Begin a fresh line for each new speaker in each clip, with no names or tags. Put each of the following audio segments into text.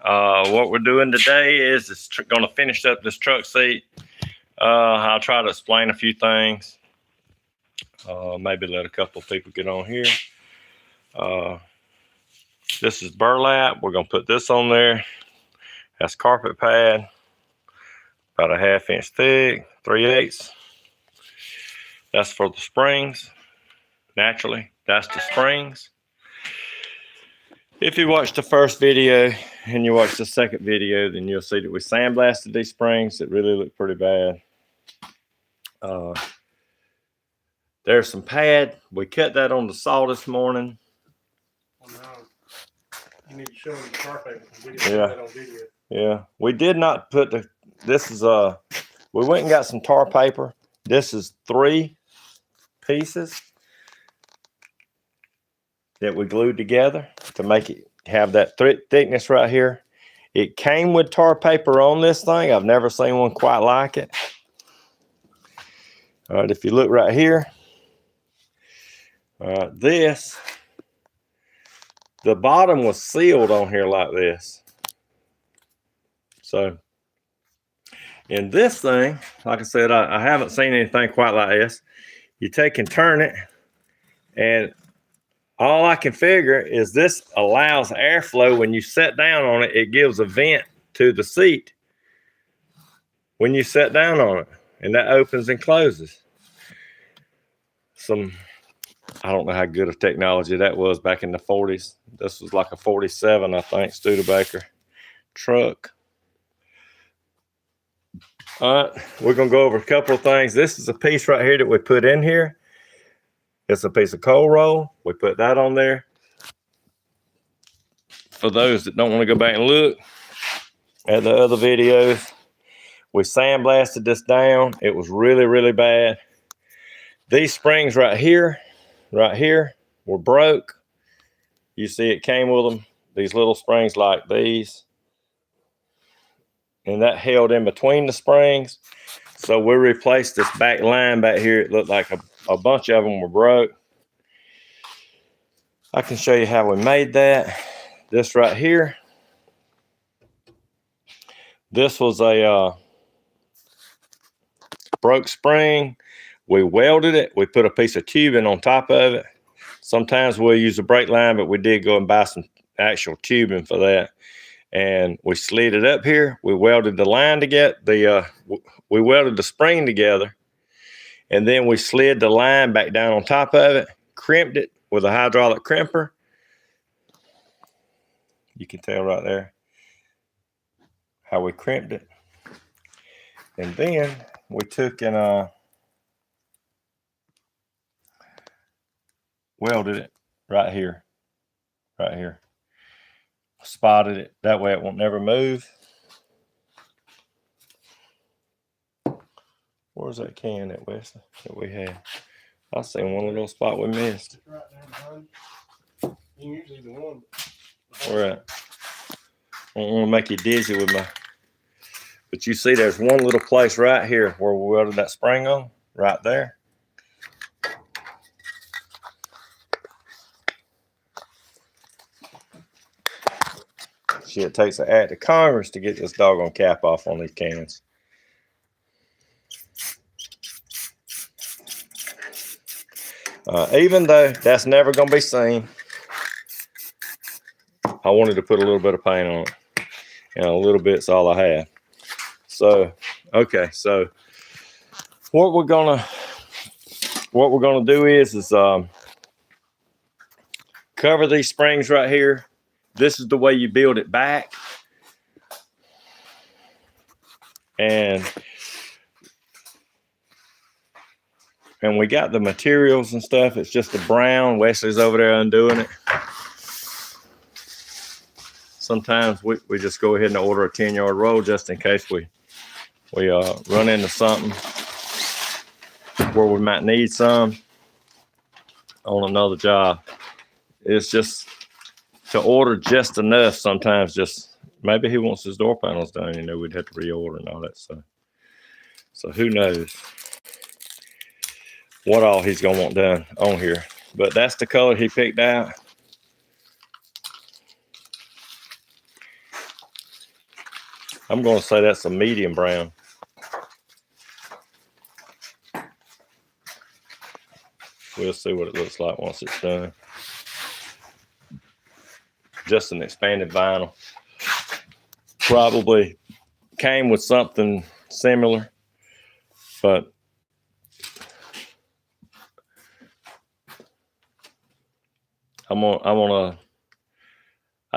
What we're doing today is going to finish up this truck seat. I'll try to explain a few things. Maybe let a couple of people get on here. This is burlap. We're going to put this on there. That's carpet pad, about a 1/2 inch thick, 3/8. That's for the springs. Naturally, that's the springs. If you watched the first video and you watch the second video, then you'll see that we sandblasted these springs. It really looked pretty bad. There's some pad. We cut that on the saw this morning.
Oh, no. You need to show them the tar paper. We didn't
Yeah.
put that on video.
Yeah, we did not put the. This is we went and got some tar paper. This is 3 pieces that we glued together to make it have that thickness right here. It came with tar paper on this thing. I've never seen one quite like it. All right, if you look right here, the bottom was sealed on here like this. So in this thing, like I said, I haven't seen anything quite like this. You take and turn it, and all I can figure is this allows airflow. When you sit down on it, it gives a vent to the seat when you sit down on it, and that opens and closes. I don't know how good of technology that was back in the 40s. This was like a 47, I think, Studebaker truck. All right, we're gonna go over a couple of things. This is a piece right here that we put in here. It's a piece of cold roll. We put that on there. For those that don't want to go back and look at the other videos, we sandblasted this down. It was really, really bad. These springs right here, were broke. You see it came with them. These little springs like these. And that held in between the springs. So we replaced this back line back here. It looked like a bunch of them were broke. I can show you how we made that. This right here. This was a broke spring. We welded it. We put a piece of tubing on top of it. Sometimes we'll use a brake line, but we did go and buy some actual tubing for that. And we slid it up here. We welded the line together. We welded the spring together, and then we slid the line back down on top of it, crimped it with a hydraulic crimper. You can tell right there how we crimped it. And then we took and welded it right here. Spotted it. That way it won't never move. Where's that can at Wesley that we had? I seen one little spot we missed.
Right there behind. You usually the one.
Where at? I don't want to make you dizzy with my. But you see, there's one little place right here where we welded that spring on, right there. Shit, it takes an act of Congress to get this doggone cap off on these cans. Even though that's never going to be seen, I wanted to put a little bit of paint on it. And a little bit's all I had. So, okay, so what we're gonna do is cover these springs right here. This is the way you build it back. And we got the materials and stuff. It's just the brown. Wesley's over there undoing it. Sometimes we just go ahead and order a 10-yard roll just in case we run into something where we might need some on another job. It's just to order just enough. Sometimes just maybe he wants his door panels done, you know, we'd have to reorder and all that stuff. So who knows what all he's gonna want done on here. But that's the color he picked out. I'm going to say that's a medium brown. We'll see what it looks like once it's done. Just an expanded vinyl. Probably came with something similar, but I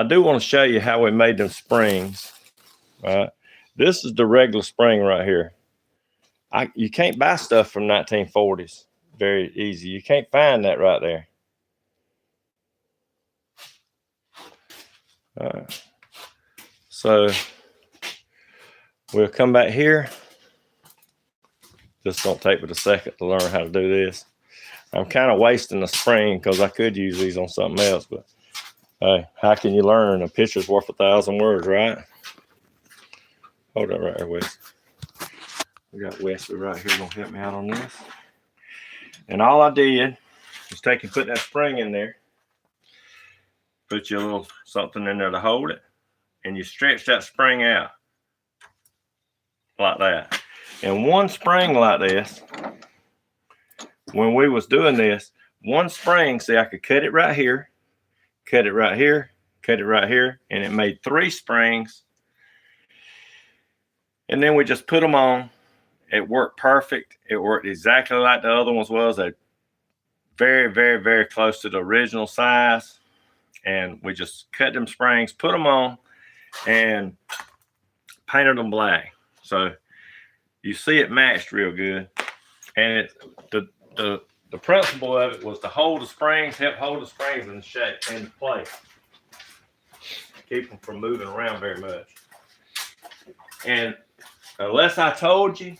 do want to show you how we made them springs. Right, this is the regular spring right here. You can't buy stuff from 1940s very easy. You can't find that right there. All right. So we'll come back here. Just don't take but a second to learn how to do this. I'm kind of wasting the spring because I could use these on something else, but hey, how can you learn? A picture's worth 1,000 words, right? Hold that right there, Wes. We got Wesley right here gonna help me out on this. And all I did was take and put that spring in there, put your little something in there to hold it, and you stretch that spring out like that. And one spring like this, when we was doing this, one spring, see, I could cut it right here, cut it right here, cut it right here, and it made 3 springs. And then we just put them on. It worked perfect. It worked exactly like the other ones was. They very, very, very close to the original size. And we just cut them springs, put them on, and painted them black. So you see it matched real good. And the principle of it was to hold the springs, help hold the springs in shape and place. Keep them from moving around very much. And unless I told you,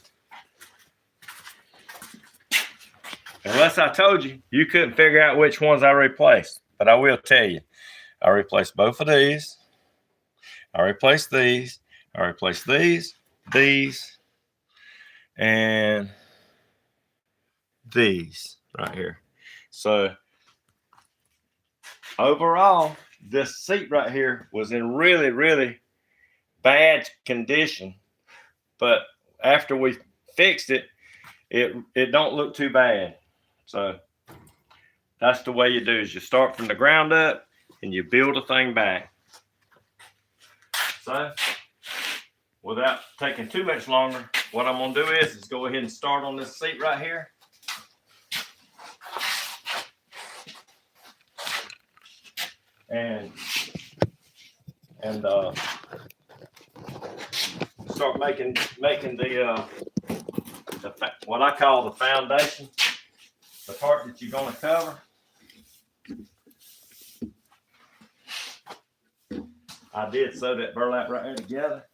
you couldn't figure out which ones I replaced. But I will tell you, I replaced both of these. I replaced these. I replaced these, and these right here. So overall, this seat right here was in really, really bad condition. But after we fixed it, it don't look too bad. So that's the way you do is you start from the ground up and you build a thing back. So without taking too much longer, what I'm gonna do is go ahead and start on this seat right here. And start making the what I call the foundation, the part that you're going to cover. I did sew that burlap right here together.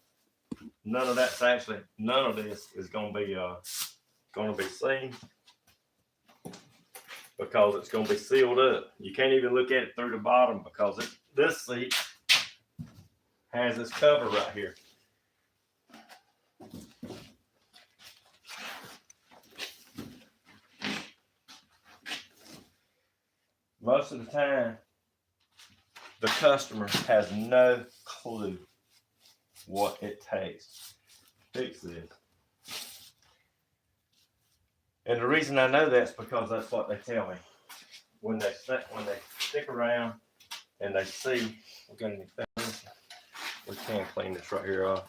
None of this is going to be seen because it's going to be sealed up. You can't even look at it through the bottom because this seat has this cover right here. Most of the time, the customer has no clue what it takes to fix this. And the reason I know that's because that's what they tell me. When they stick around and they see, we can clean this right here off.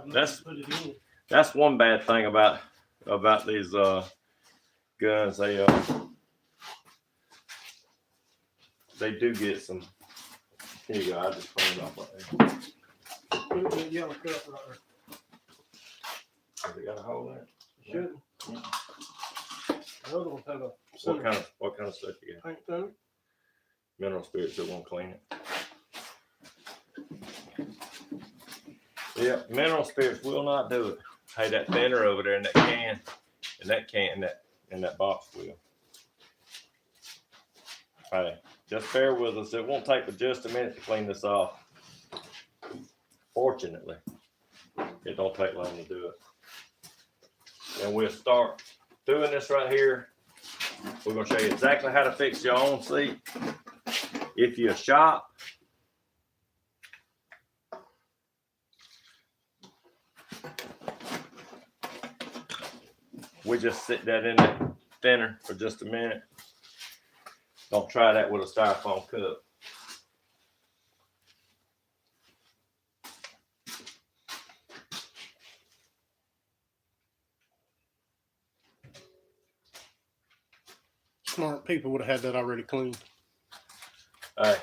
That's one bad thing about these guns. They do get some. Here you go. I just cleaned it off right there.
Put the yellow cup right there.
Has it got a hole in it?
Shouldn't.
Yeah.
The other ones have a
What kind of stuff you got?
paint through.
Mineral spirits that won't clean it. Yeah, mineral spirits will not do it. Hey, that thinner over there in that can, in that box will. Hey, just bear with us. It won't take but just a minute to clean this off. Fortunately, it don't take long to do it. And we'll start doing this right here. We're going to show you exactly how to fix your own seat. If you shop, we just sit that in that thinner for just a minute. Don't try that with a styrofoam cup.
Smart people would have had that already cleaned.
Hey,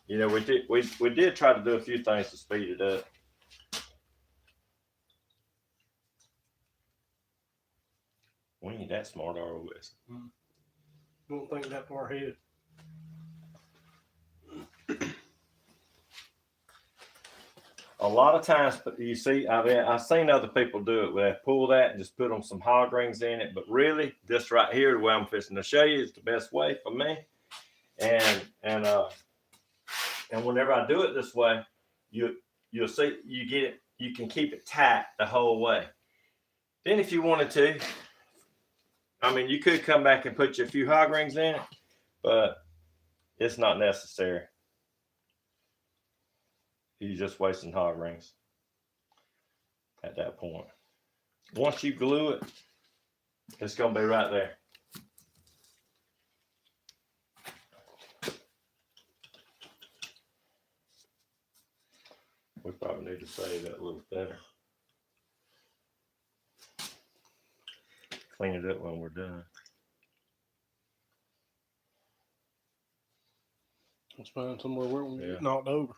you know, we did try to do a few things to speed it up. We ain't that smart, are we?
Don't think that far ahead.
A lot of times, you see, I've seen other people do it where they pull that and just put on some hog rings in it. But really, this right here, the way I'm fixing to show you, is the best way for me. And whenever I do it this way, you'll see you get it. You can keep it tight the whole way. Then, if you wanted to, I mean, you could come back and put your few hog rings in it, but it's not necessary. You're just wasting hog rings at that point. Once you glue it, it's going to be right there. We probably need to save that a little better. Clean it up when we're done.
Let's find somewhere where we
Yeah.
get knocked over.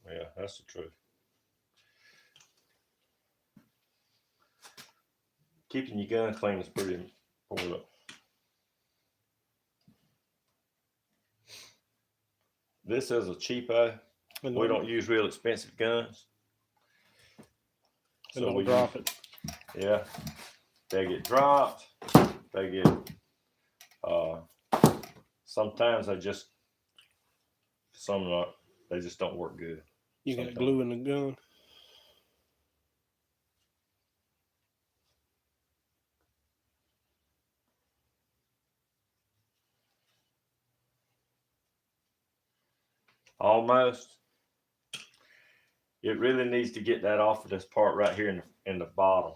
Yeah, that's the truth. Keeping your gun clean is pretty important. This is a cheapo. We don't use real expensive guns.
And so don't drop it.
Yeah. They get dropped. They get sometimes they just they just don't work good.
You got glue in the gun.
Almost. It really needs to get that off of this part right here in the bottom.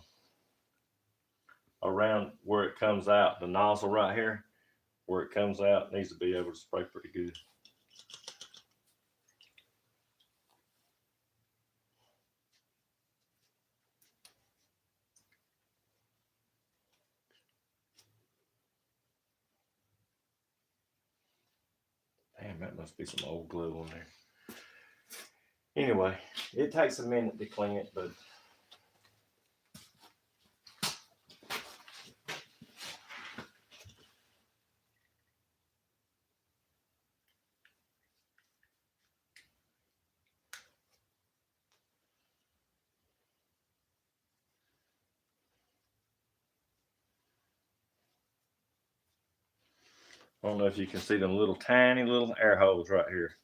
Around where it comes out, the nozzle right here, where it comes out, needs to be able to spray pretty good. Damn, that must be some old glue on there. Anyway, it takes a minute to clean it, but I don't know if you can see them little tiny little air holes right here.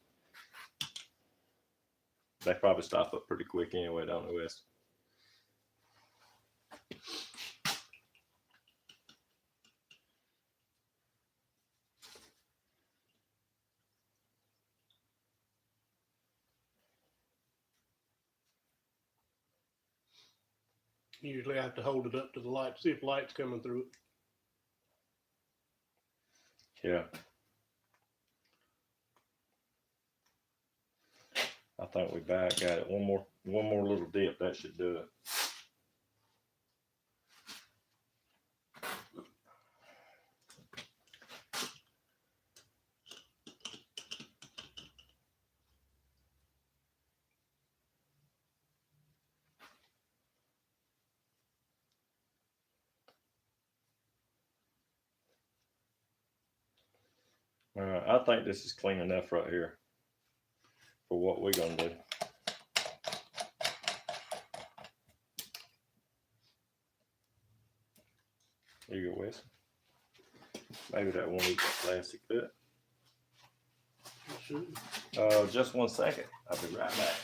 They probably stop up pretty quick anyway, don't they, Wes?
Usually I have to hold it up to the light to see if light's coming through it.
Yeah. I think we got it. One more little dip, that should do it. All right, I think this is clean enough right here for what we're gonna do. There you go, Wes. Maybe that won't eat that plastic bit. Just 1 second. I'll be right back.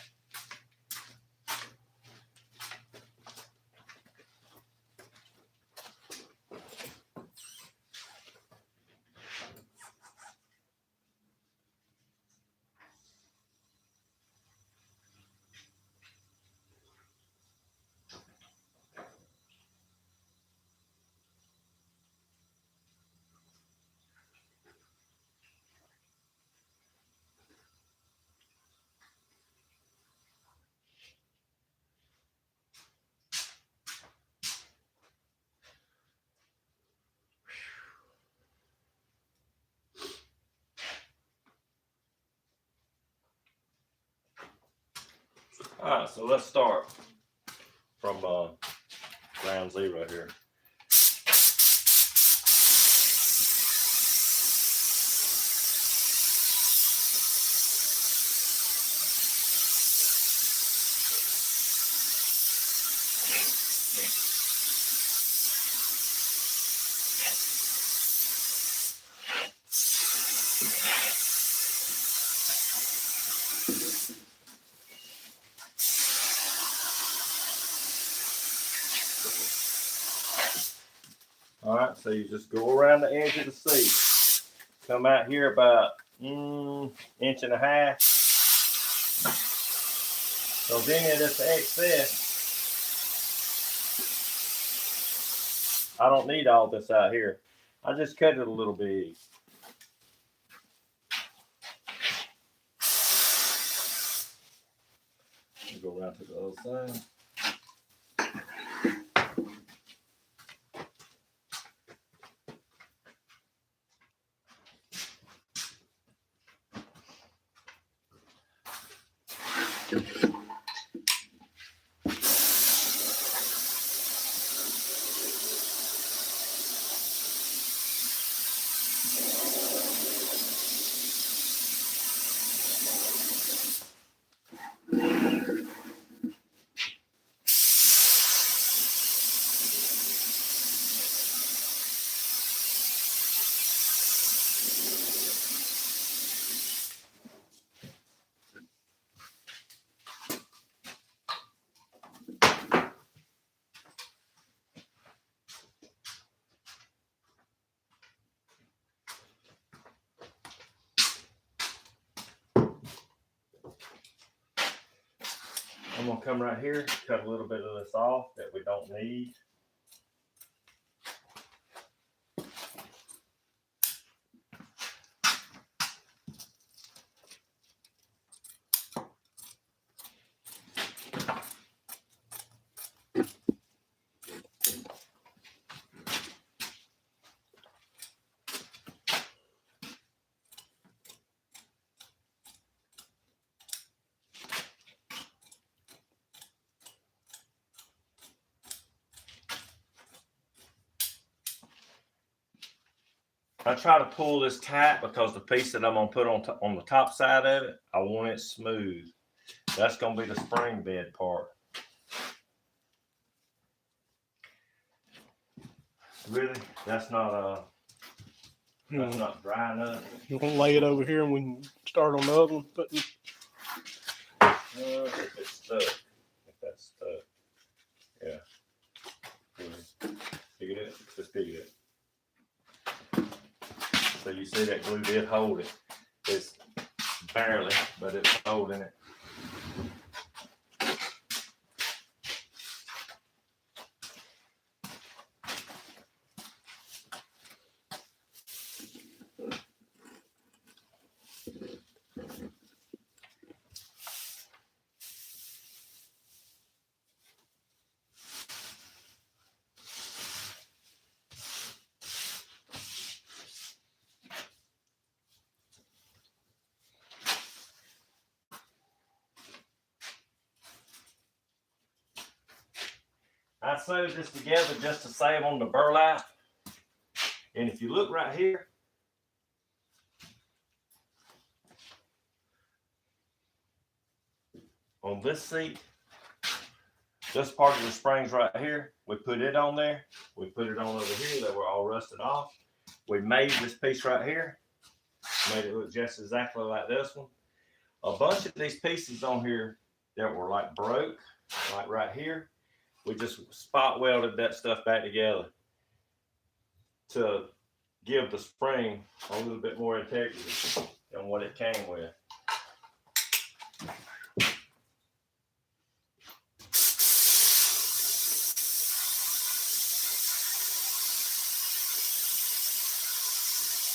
All right, so let's start from ground zero here. All right, so you just go around the edge of the seat. Come out here about inch and a half. So any of this excess, I don't need all this out here. I just cut it a little bit. Go around to the other side. I'm gonna come right here, cut a little bit of this off that we don't need. I try to pull this tight because the piece that I'm gonna put on the top side of it, I want it smooth. That's gonna be the spring bed part. Really? That's not dry enough.
You want to lay it over here and we can start on the other one?
If it's stuck. If that's stuck. Yeah. Pick it up. Just pick it up. So you see that glue did hold it. It's barely, but it's holding it. I sewed this together just to save on the burlap. And if you look right here, on this seat, this part of the springs right here, we put it on there. We put it on over here. They were all rusted off. We made this piece right here. Made it look just exactly like this one. A bunch of these pieces on here that were like broke, like right here, we just spot welded that stuff back together to give the spring a little bit more integrity than what it came with.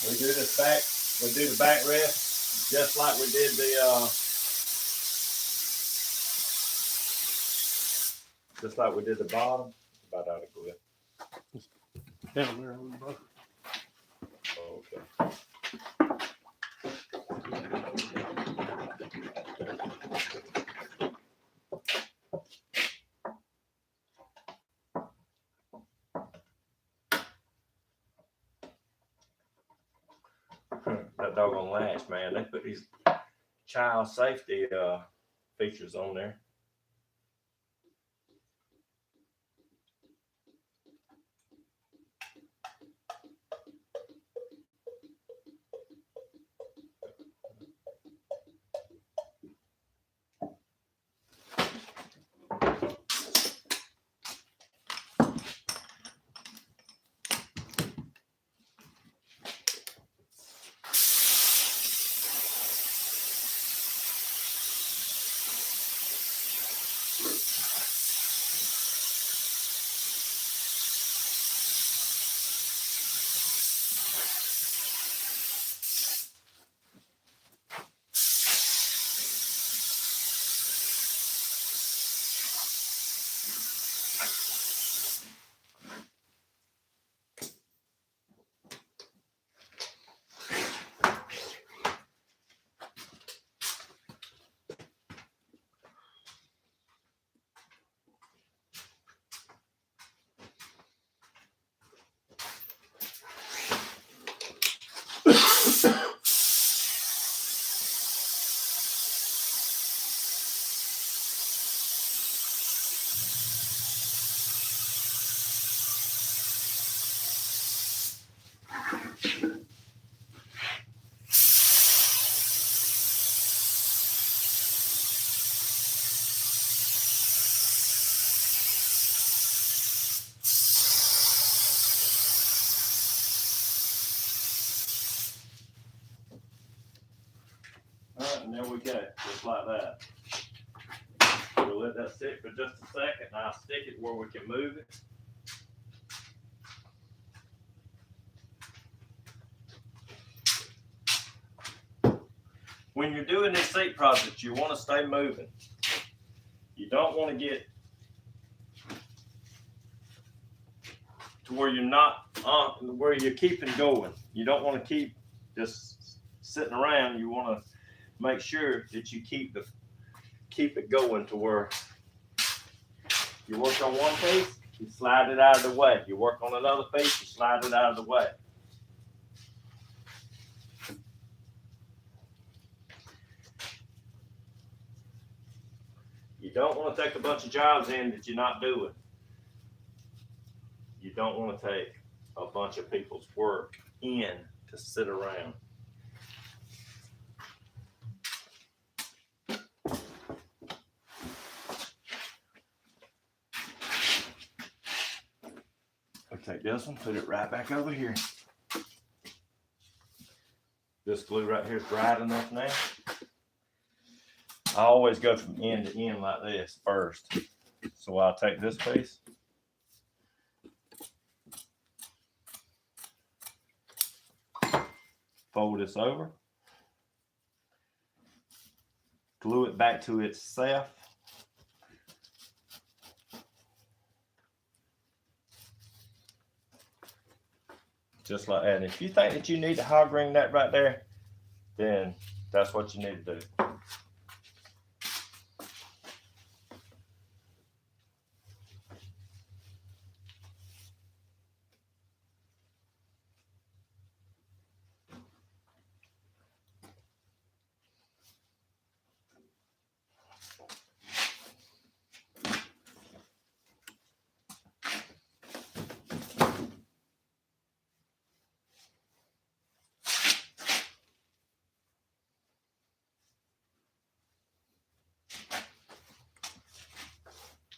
We do the back rest just like we did the bottom. About out of glue.
Down there on the bottom.
Okay. doggone latch, man. They put these child safety features on there. And there we go, just like that. We'll let that sit for just a second, and I'll stick it where we can move it. When you're doing these seat projects, you want to stay moving. You don't want to get to where you're not where you're keeping going. You don't want to keep just sitting around. You want to make sure that you keep it going to where you work on one piece, you slide it out of the way. You work on another piece, you slide it out of the way. You don't want to take a bunch of jobs in that you're not doing. You don't want to take a bunch of people's work in to sit around. I'll take this one, put it right back over here. This glue right here is bright enough now. I always go from end to end like this first. So I'll take this piece. Fold this over. Glue it back to itself. Just like that. And if you think that you need to hog ring that right there, then that's what you need to do.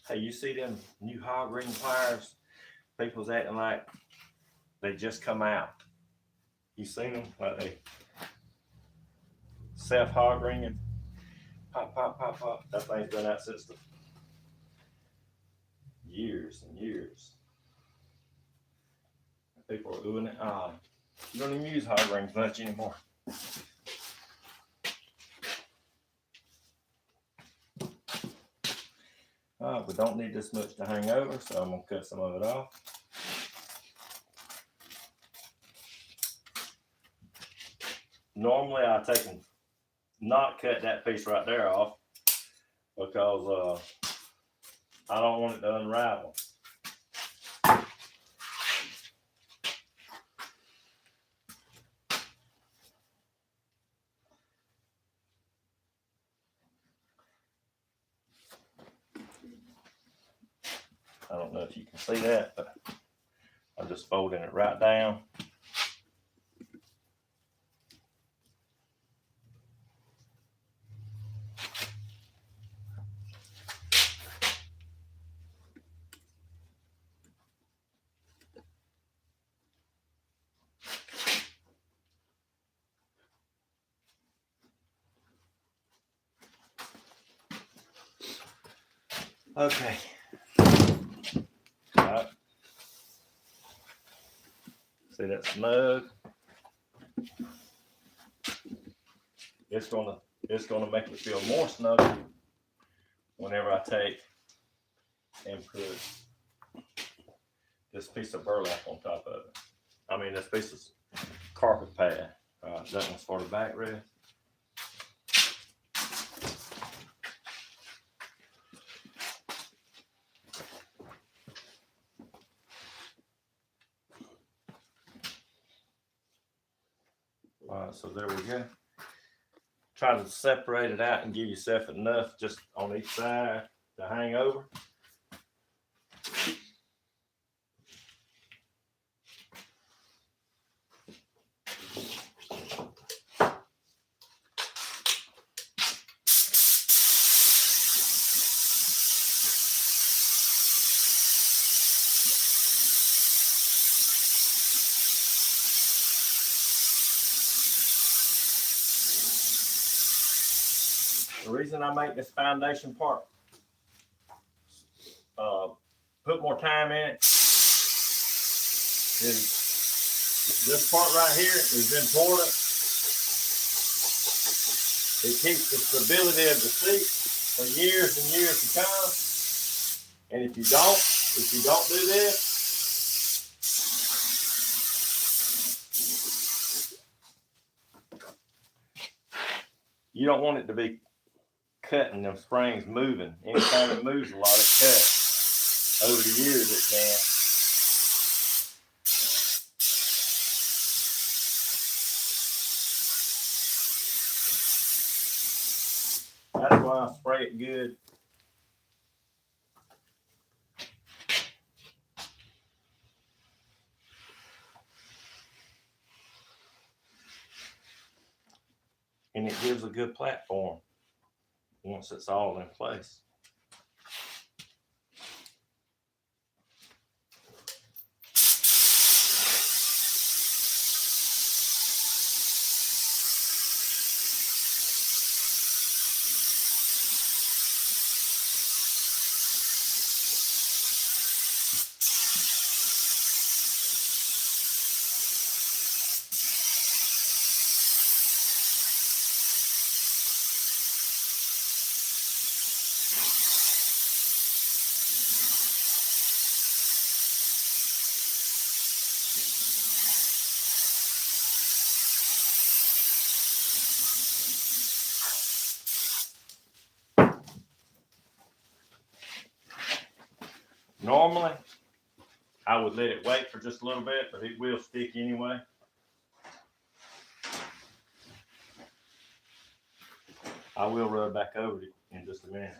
Hey, you see them new hog ring pliers? People's acting like they just come out. You seen them? Like they self hog ringing. Pop, pop, pop, pop. That thing's been out since the years and years. People are doing it. You don't even use hog rings much anymore. We don't need this much to hang over, so I'm going to cut some of it off. Normally, I take and not cut that piece right there off because I don't want it to unravel. I don't know if you can see that, but I'm just folding it right down. Okay. All right. See that snug? It's gonna make it feel more snug whenever I take and put this piece of burlap on top of it. I mean, this piece of carpet pad. That one's for the backrest. So there we go. Try to separate it out and give yourself enough just on each side to hang over. The reason I make this foundation part, put more time in it, is this part right here is important. It keeps the stability of the seat for years and years to come. And if you don't do this, you don't want it to be cutting them springs moving. Anytime it moves a lot, it cuts. Over the years it can. That's why I spray it good. And it gives a good platform once it's all in place. Normally, I would let it wait for just a little bit, but it will stick anyway. I will rub back over it in just a minute.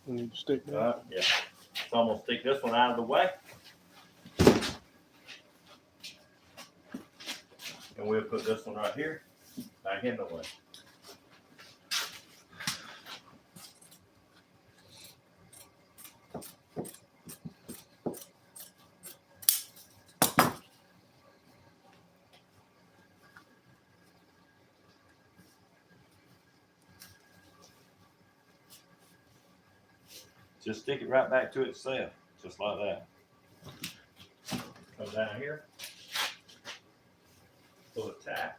You need to stick that.
Yeah. So I'm gonna stick this one out of the way. And we'll put this one right here, back in the way. Just stick it right back to itself, just like that. Come down here, pull it tight.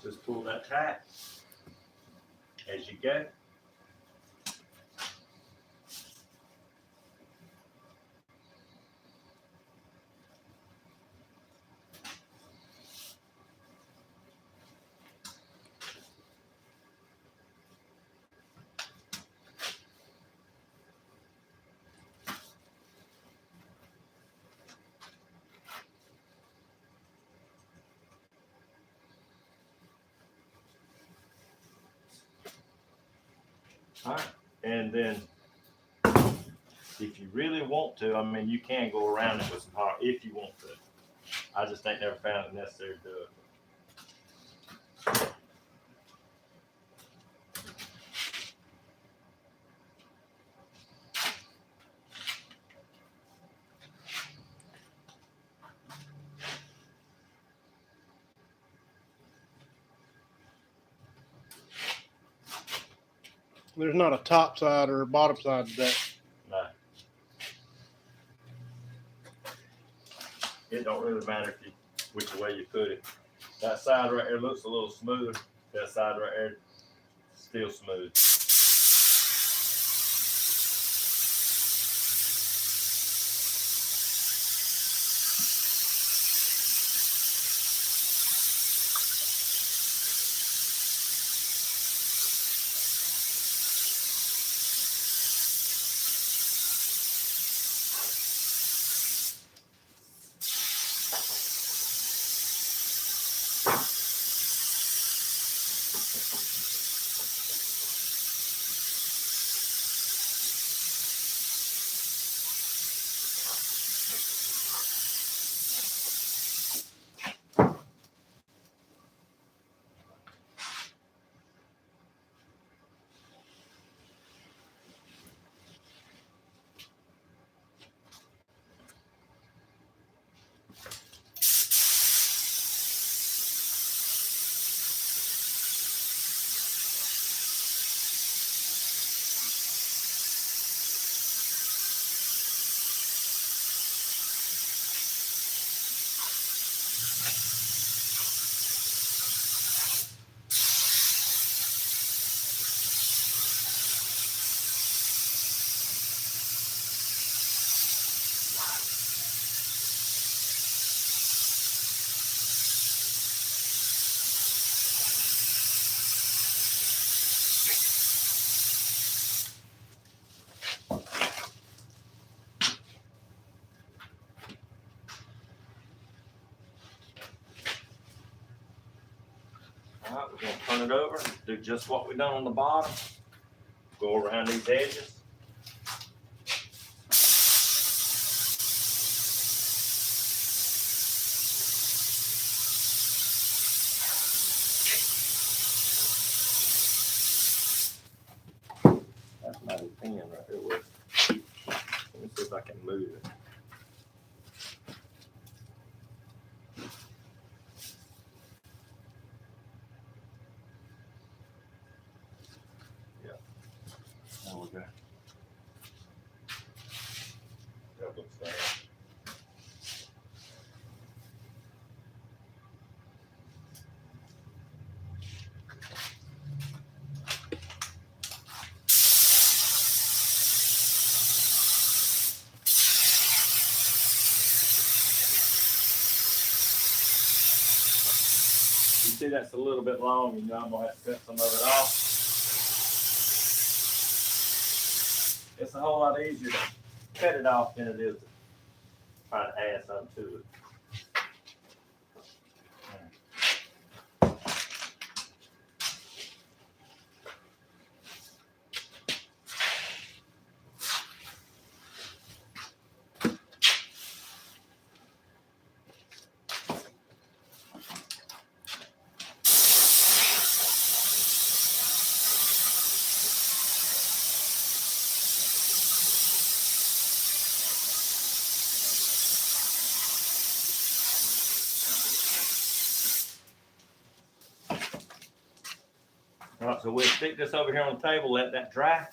Just pull that tight as you go. All right, and then if you really want to, I mean, you can go around it with some hard if you want to. I just ain't never found it necessary to do it.
There's not a top side or a bottom side to that.
No. It don't really matter if you which way you put it. That side right there looks a little smoother. That side right there still smooth. All right, we're gonna turn it over, do just what we done on the bottom. Go around these edges. That's my pen right there with. Let me see if I can move it. Yeah. There we go. That looks bad. You see that's a little bit long, you know I'm gonna have to cut some of it off. It's a whole lot easier to cut it off than it is to try to add something to it. All right, so we'll stick this over here on the table, let that dry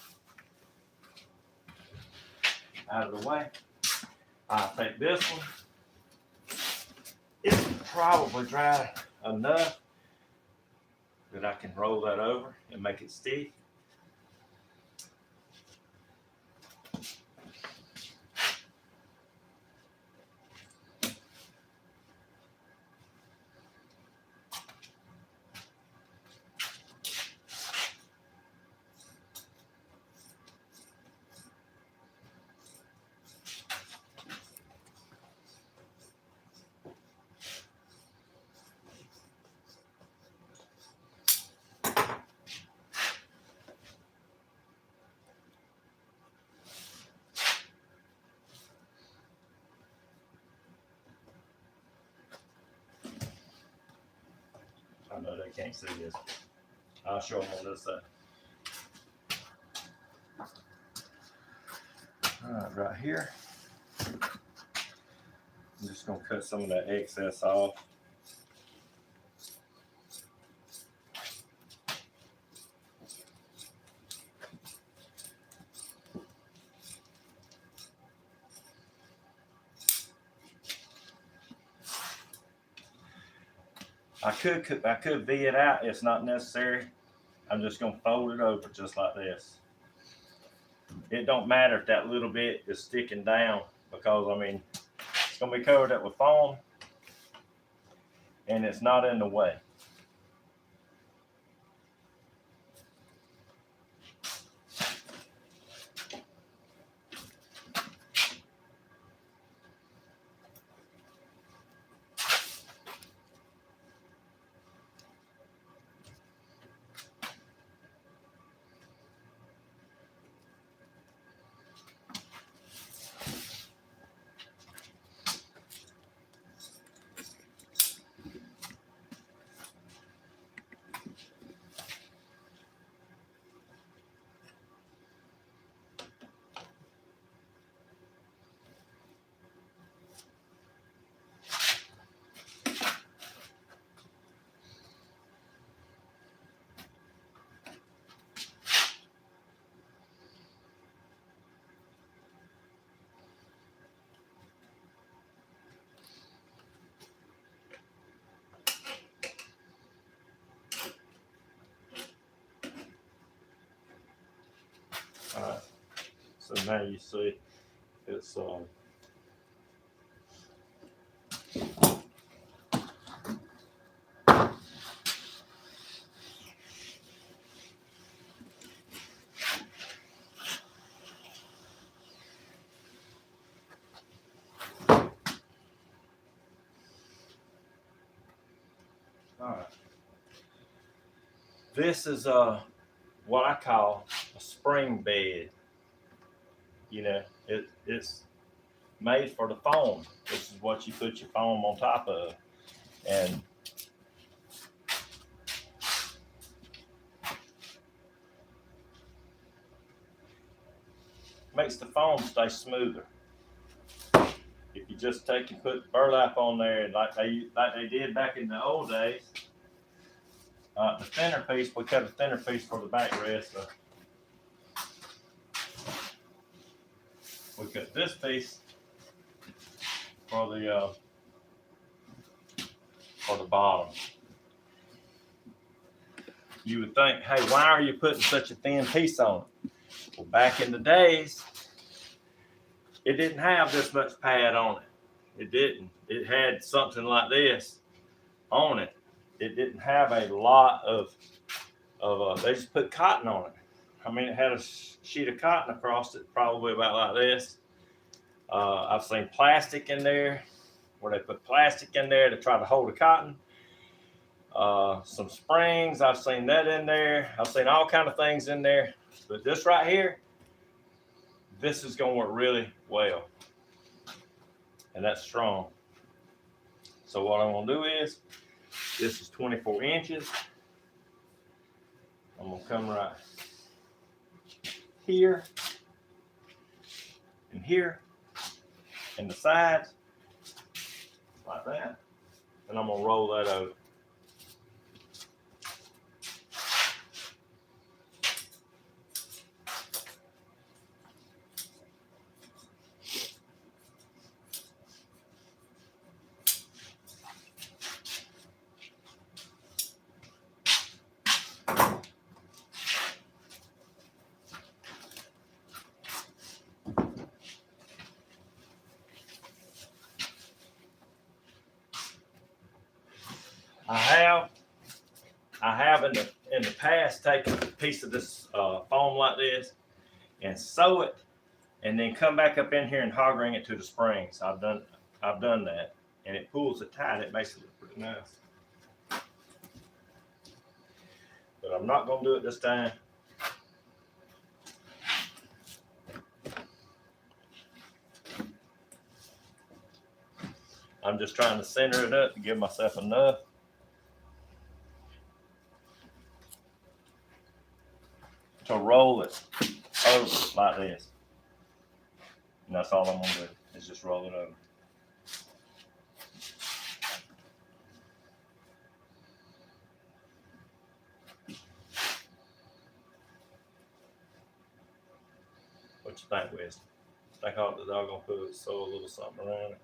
out of the way. I'll take this one. It's probably dry enough that I can roll that over and make it stick. I know they can't see this. I'll show them on this side. All right, right here. I'm just gonna cut some of that excess off. I could V it out. It's not necessary. I'm just gonna fold it over just like this. It don't matter if that little bit is sticking down because I mean it's gonna be covered up with foam and it's not in the way. Alright, so now you see it's alright. This is what I call a spring bed. You know, it's made for the foam. This is what you put your foam on top of, and makes the foam stay smoother. If you just take and put burlap on there, like they did back in the old days, the thinner piece, we cut a thinner piece for the backrest. We cut this piece for the bottom. You would think, hey, why are you putting such a thin piece on it? Well, back in the days, it didn't have this much pad on it. It didn't. It had something like this on it. It didn't have a lot of they just put cotton on it. I mean, it had a sheet of cotton across it, probably about like this. I've seen plastic in there, where they put plastic in there to try to hold the cotton. Some springs, I've seen that in there. I've seen all kind of things in there. But this right here, this is going to work really well. And that's strong. So what I'm going to do is, this is 24 inches. I'm going to come right here and here and the sides like that. And I'm going to roll that over. I have in the past taken a piece of this foam like this and sew it, and then come back up in here and hog ring it to the springs. I've done that, and it pulls it tight. It makes it look pretty nice. But I'm not going to do it this time. I'm just trying to center it up to give myself enough to roll it over like this. And that's all I'm going to do, is just roll it over. What you think, Wes? Think all the dog gonna put sew a little something around it?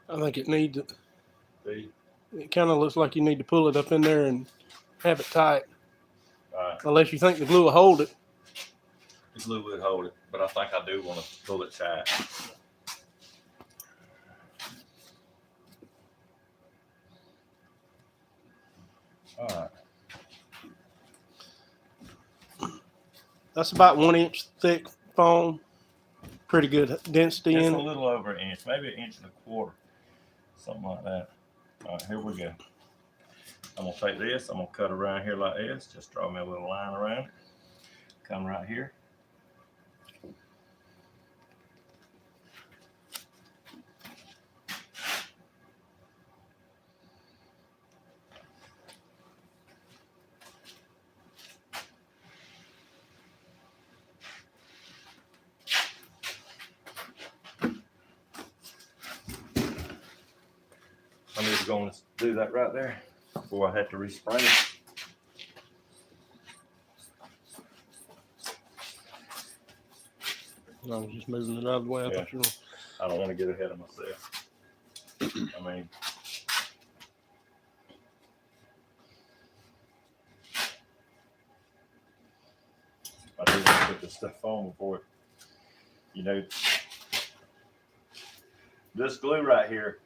I think it needs it.
See?
It kind of looks like you need to pull it up in there and have it tight.
Right.
Unless you think the glue will hold it.
The glue would hold it, but I think I do want to pull it tight. All right.
That's about 1 inch thick foam. Pretty good density
It's
in
a
it.
little over an inch, maybe 1.25 inches, something like that. All right, here we go. I'm gonna take this, I'm gonna cut around here like this, just draw me a little line around it. Come right here. I'm just going to do that right there before I have to respray it.
I was just moving it out of the way.
Yeah. I don't want to get ahead of myself. I mean, I do want to put this stuff on before it, you know, this glue right here,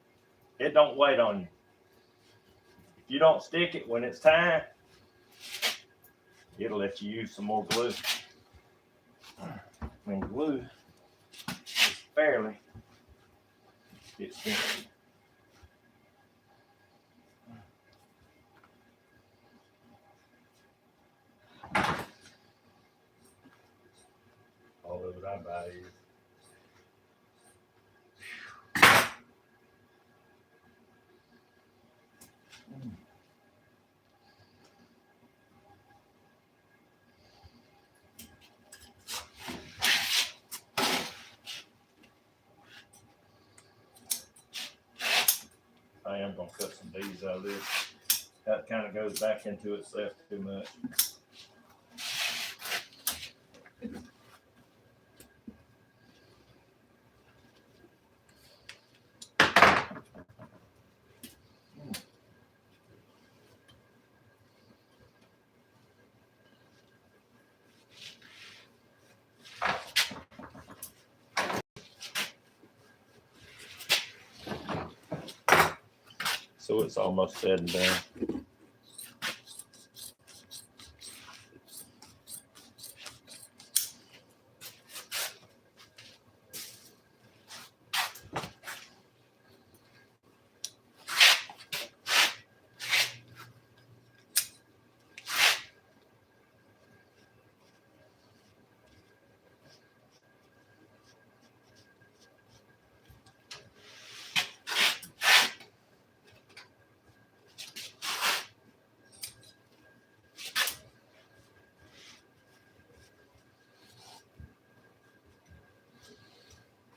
it don't wait on you. If you don't stick it when it's time, it'll let you use some more glue. And glue is fairly expensive. drive-by is. I am gonna cut some D's out of this. That kind of goes back into itself too much. So it's almost said and done.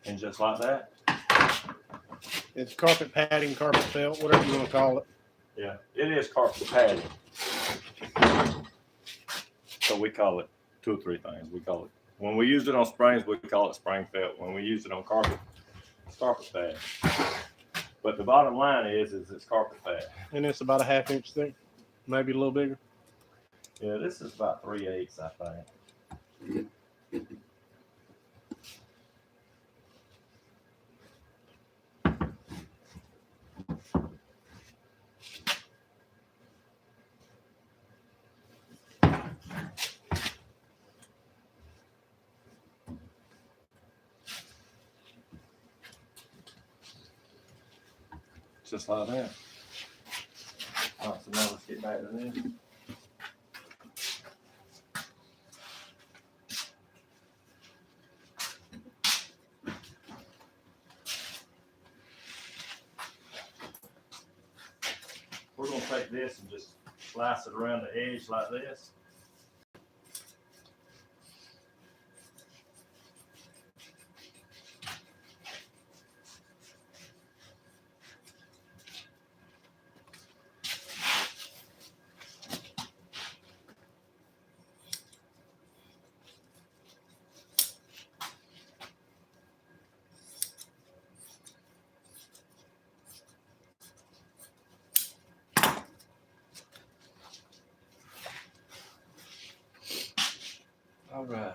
And just like that.
It's carpet padding, carpet felt, whatever you want to call it.
Yeah, it is carpet padding. So we call it 2 or 3 things. We call it, when we use it on springs, we call it spring felt. When we use it on carpet, it's carpet pad. But the bottom line is it's carpet pad.
And it's about a 1/2 inch thick, maybe a little bigger.
Yeah, this is about 3/8, I think. Just like that. All right, so now let's get back to this. We're going to take this and just slice it around the edge like this. All right.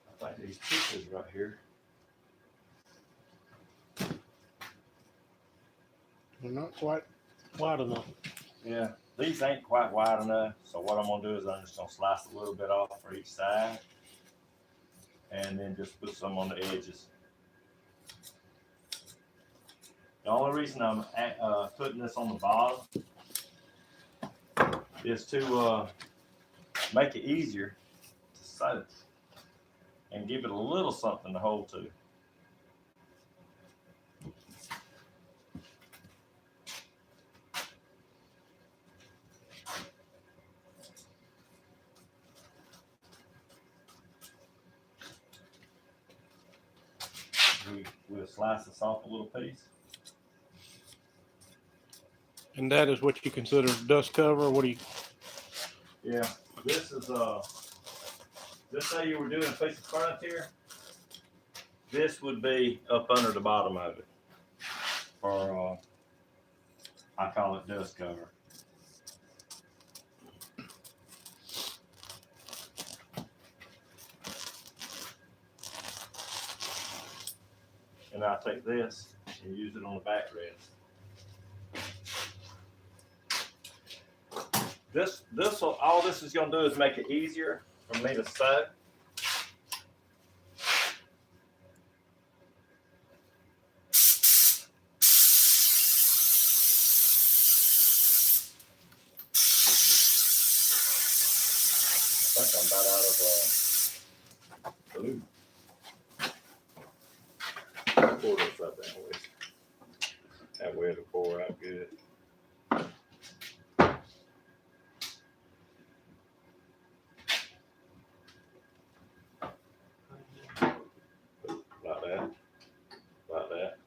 I think these pieces right here.
They're not quite wide enough.
Yeah, these ain't quite wide enough. So what I'm gonna do is I'm just gonna slice a little bit off for each side, and then just put some on the edges. The only reason I'm putting this on the bottom is to make it easier to sew and give it a little something to hold to. We'll slice this off a little piece.
And that is what you consider dust cover? What do you?
Yeah, this is just say you were doing a piece of furniture, this would be up under the bottom of it. Or I call it dust cover. And I'll take this and use it on the backrest. All this is going to do is make it easier for me to sew. way to pour out good. Like that. Like that.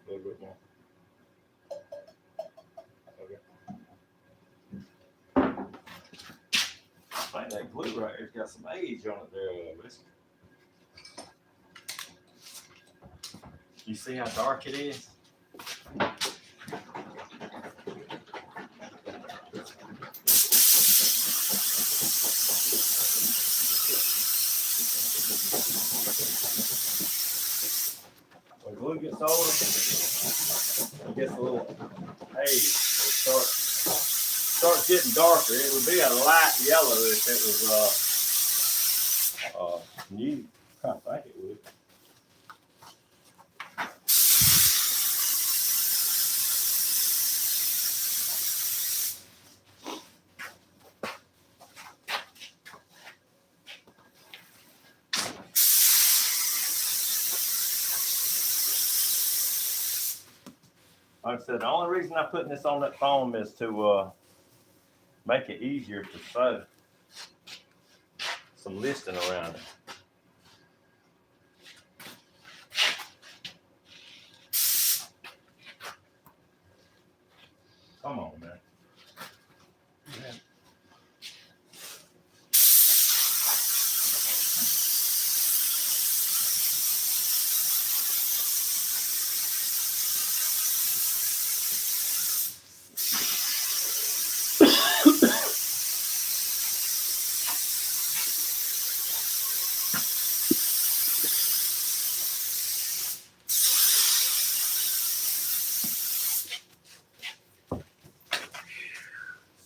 A little bit more. Okay. I think that glue right here's got some age on it there, listen. You see how dark it is? When glue gets older, it gets a little haze. It starts getting darker. It would be a light yellow if it was new. I think it would. Like I said, the only reason I'm putting this on that foam is to make it easier to sew some listing around it. Come on, man. Yeah.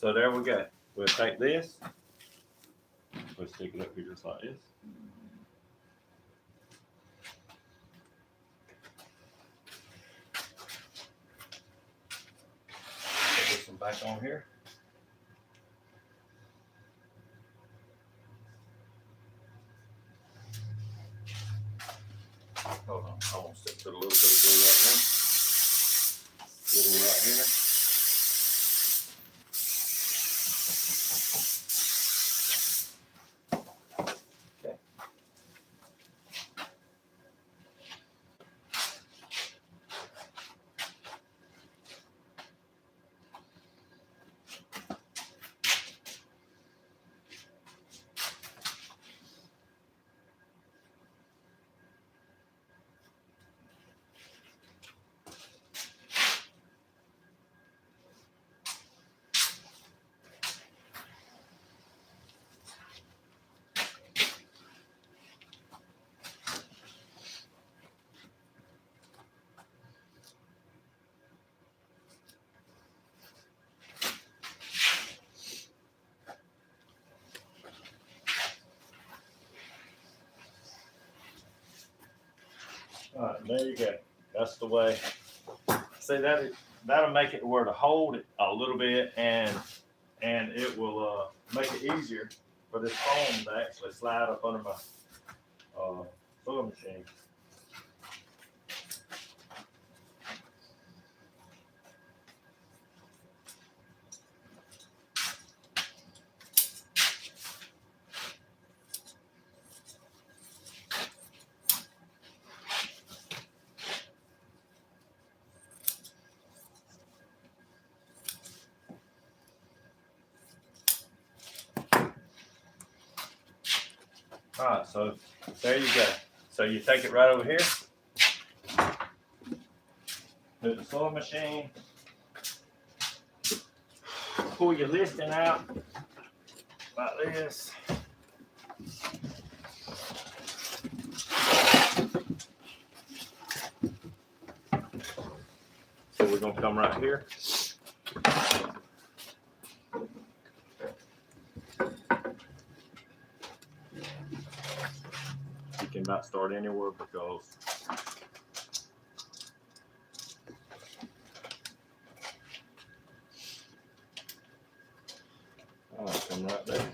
So there we go. We'll take this. We'll stick it up here just like this. Put this one back on here. Hold on. I'm going to stick to a little bit of glue right now. Little right here. All right, there you go. That's the way. See, that'll make it where to hold it a little bit, and it will make it easier for this foam to actually slide up under my sewing machine. All right, so there you go. So you take it right over here, put the sewing machine, pull your listing out like this. So we're gonna come right here. You can about start anywhere because come right there.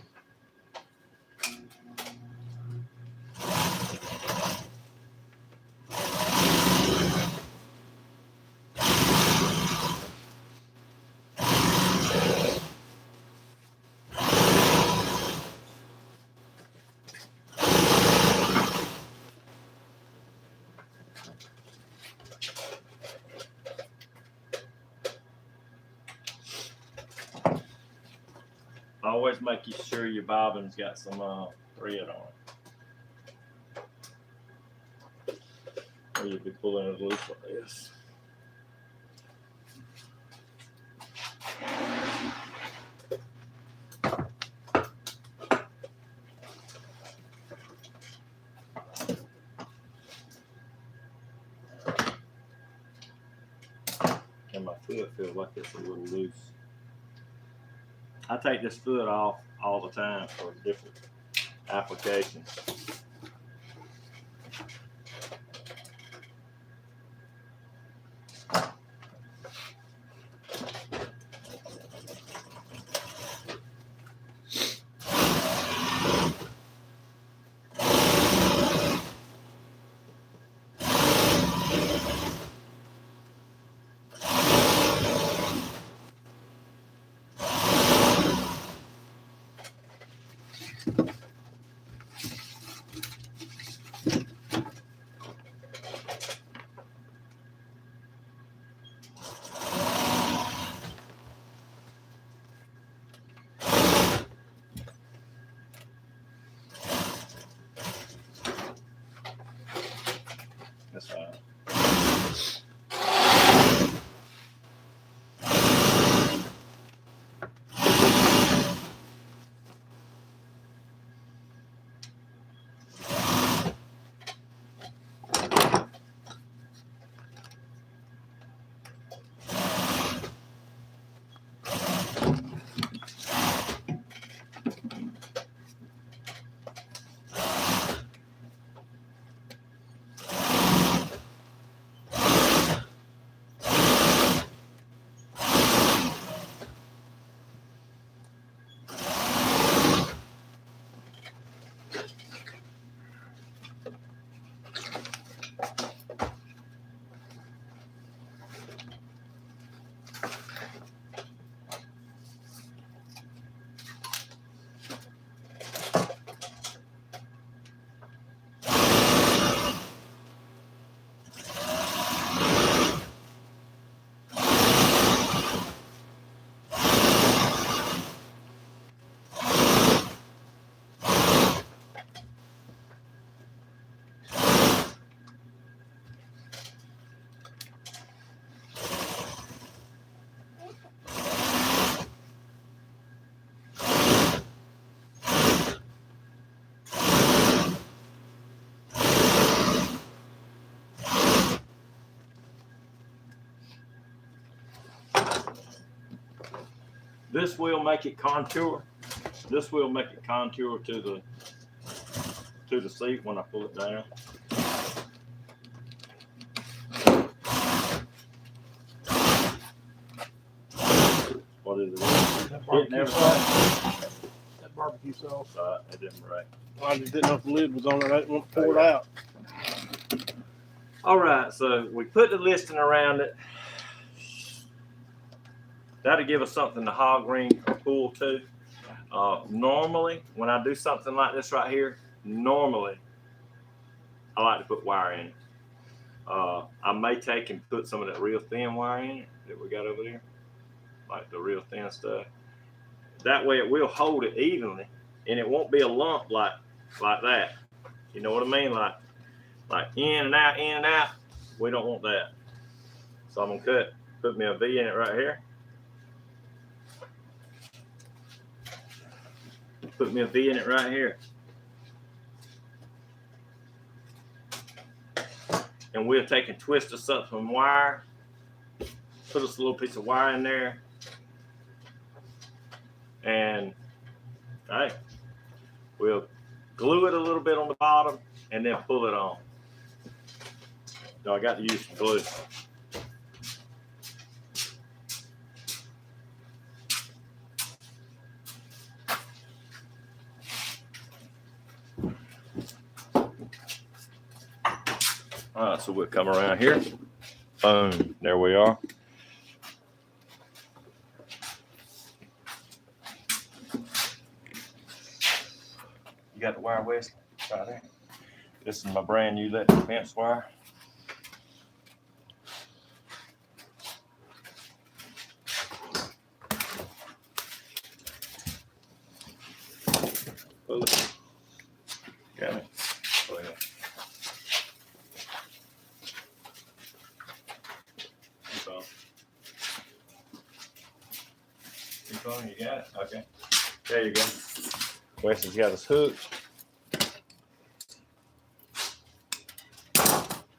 always make sure your bobbin's got some thread on it. Or you'll be pulling it loose like this. And my foot feels like it's a little loose. I take this foot off all the time for different applications. That's fine. This will make it contour. This will make it contour to the seat when I pull it down. What is it?
That barbecue sauce. That barbecue sauce.
It didn't break.
I just didn't know if the lid was on it. I didn't want to pour it out.
All right, so we put the listing around it. That'll give us something to hog ring or pull to. Normally, when I do something like this right here, normally I like to put wire in it. I may take and put some of that real thin wire in it that we got over there, like the real thin stuff. That way it will hold it evenly and it won't be a lump like that. You know what I mean? Like in and out, in and out. We don't want that. So I'm gonna put me a V in it right here. Put me a V in it right here. And we'll take and twist us up some wire. Put us a little piece of wire in there. And hey, we'll glue it a little bit on the bottom and then pull it on. So I got to use some glue. All right, so we'll come around here. Boom, there we are. You got the wire, West? Right there. This is my brand new electric fence wire. Got it? Go ahead. Keep on. Keep on, you got it? Okay. There you go. Weston's got his hook.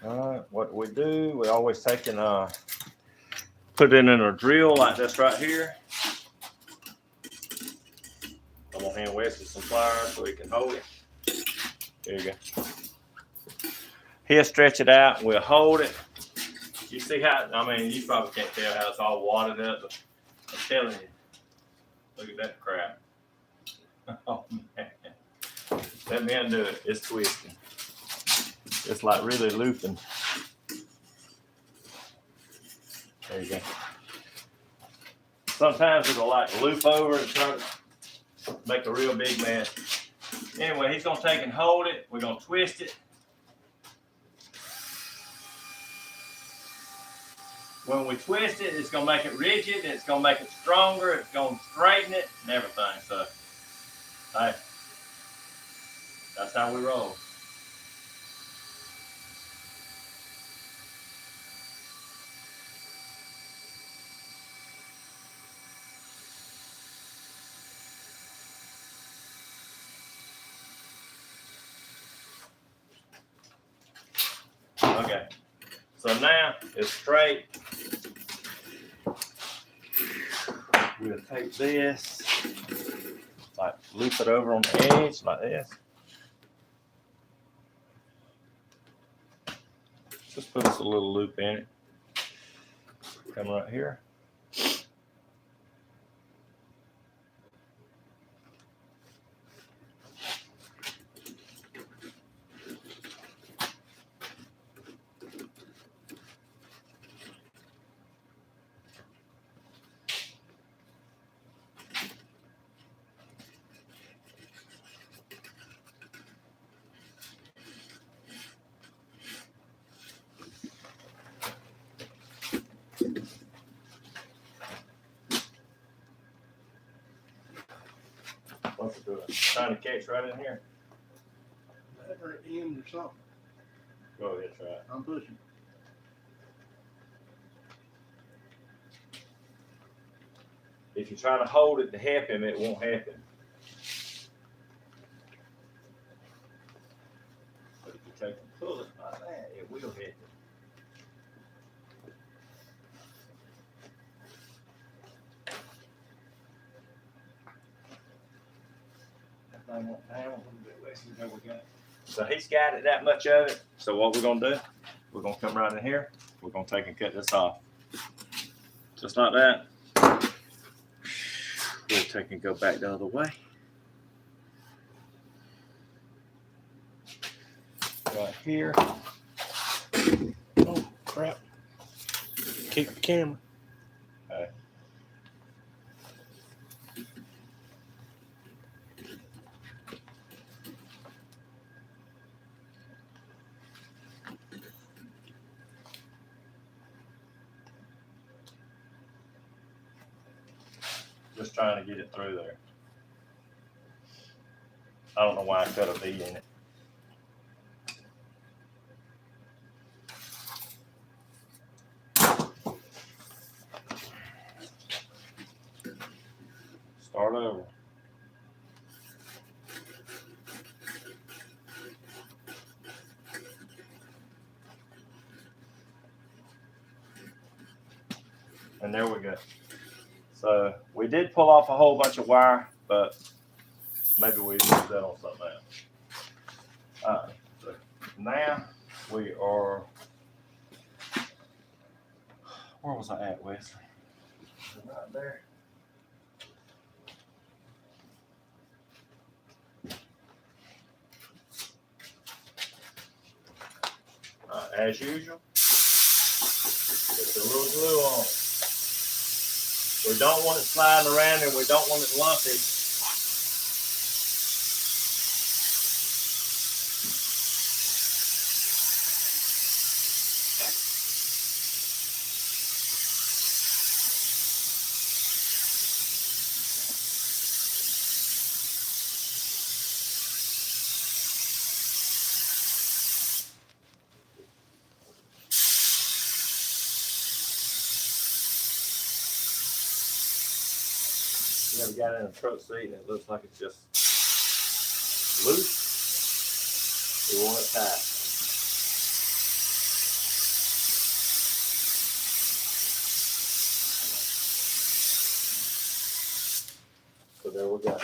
Alright, what we do, we always take and put it in a drill like this right here. I'm gonna hand Wesley some pliers so he can hold it. There you go. He'll stretch it out, we'll hold it. You see how, I mean, you probably can't tell how it's all wadded up, but I'm telling you. Look at that crap. Oh man. Let me undo it, it's twisting. It's like really looping. There you go. Sometimes it'll like loop over and try to make a real big mess. Anyway, he's gonna take and hold it. We're gonna twist it. When we twist it, it's gonna make it rigid, it's gonna make it stronger, it's gonna straighten it and everything. So, hey, that's how we roll. Okay, so now it's straight. We'll take this, like loop it over on the edge like this. Just put us a little loop in it. Come right here. What's it doing? Trying to catch right in here.
Lever end or something.
Go ahead, try it.
I'm pushing.
If you try to hold it to help him, it won't happen. But if you take and pull it like that, it will hit. So he's got it, that much of it. So what we're gonna do, we're gonna come right in here. We're gonna take and cut this off. Just like that. We'll take and go back the other way. Right here.
Oh crap. Keep the camera.
Okay. Just trying to get it through there. I don't know why I cut a V in it. Start over. And there we go. So we did pull off a whole bunch of wire, but maybe we use that on something else. All right. So now we are. Where was I at, Wesley? Right there. As usual, put the little glue on. We don't want it sliding around and we don't want it lumpy. You ever got in a truck seat and it looks like it's just loose? We want it tight. So there we go.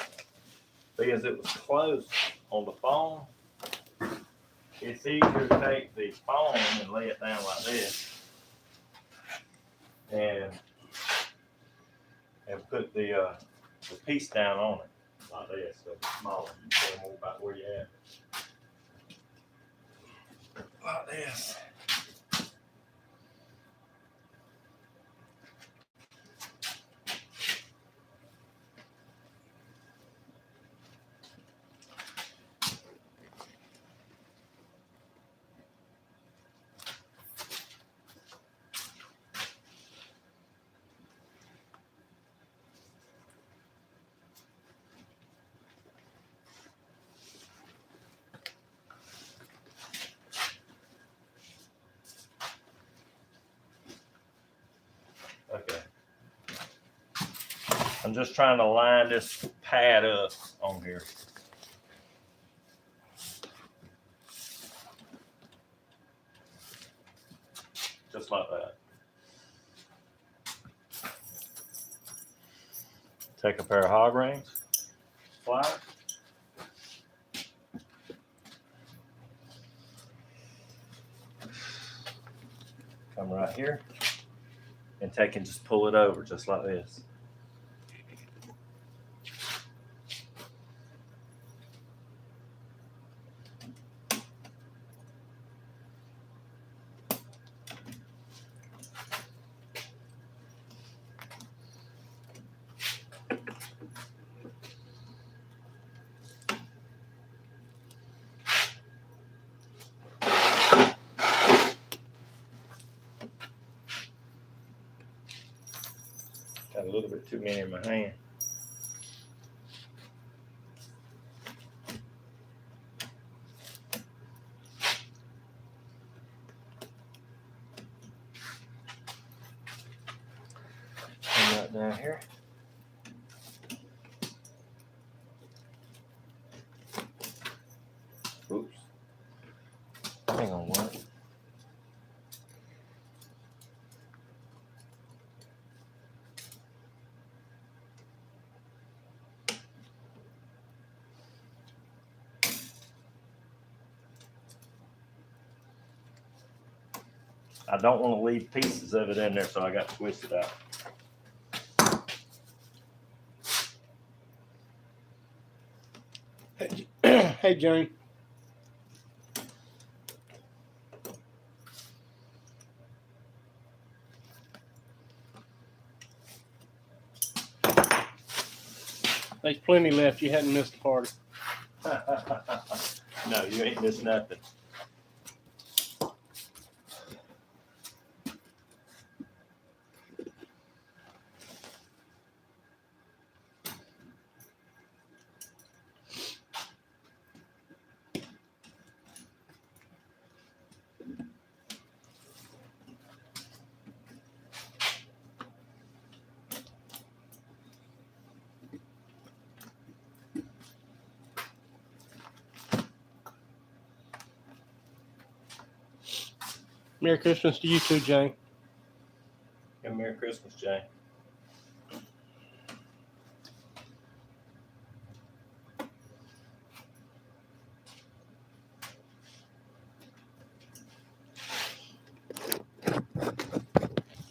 Because it was closed on the phone, it's easier to take the phone and lay it down like this and put the piece down on it like this, so it's smaller. You can more about where you're at. Like this. Okay. I'm just trying to line this pad up on here. Just like that. Take a pair of hog rings, pliers. Come right here and take and just pull it over just like this. Got a little bit too many in my hand. Come right down here. Oops. Hang on one. I don't want to leave pieces of it in there, so I got to twist it out.
Hey, Jane. There's plenty left. You hadn't missed a party.
No, you ain't missed nothing.
Merry Christmas to you too, Jane.
And Merry Christmas, Jane.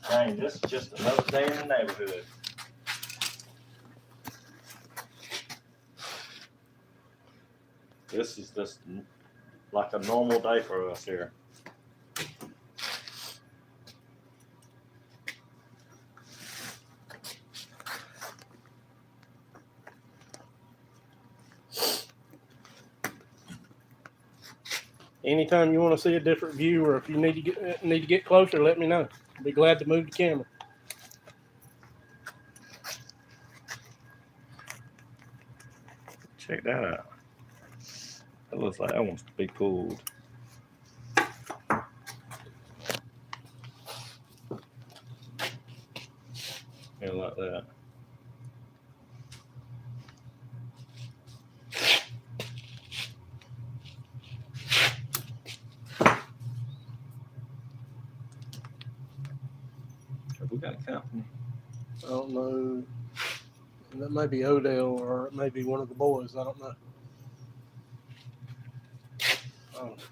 Jane, this is just another day in the neighborhood. This is just like a normal day for us here.
Anytime you want to see a different view, or if you need to get closer, let me know. I'll be glad to move the camera.
Check that out. That looks like that wants to be pulled. Yeah, like that. got a company?
I don't know. That may be Odell or it may be one of the boys. I don't know.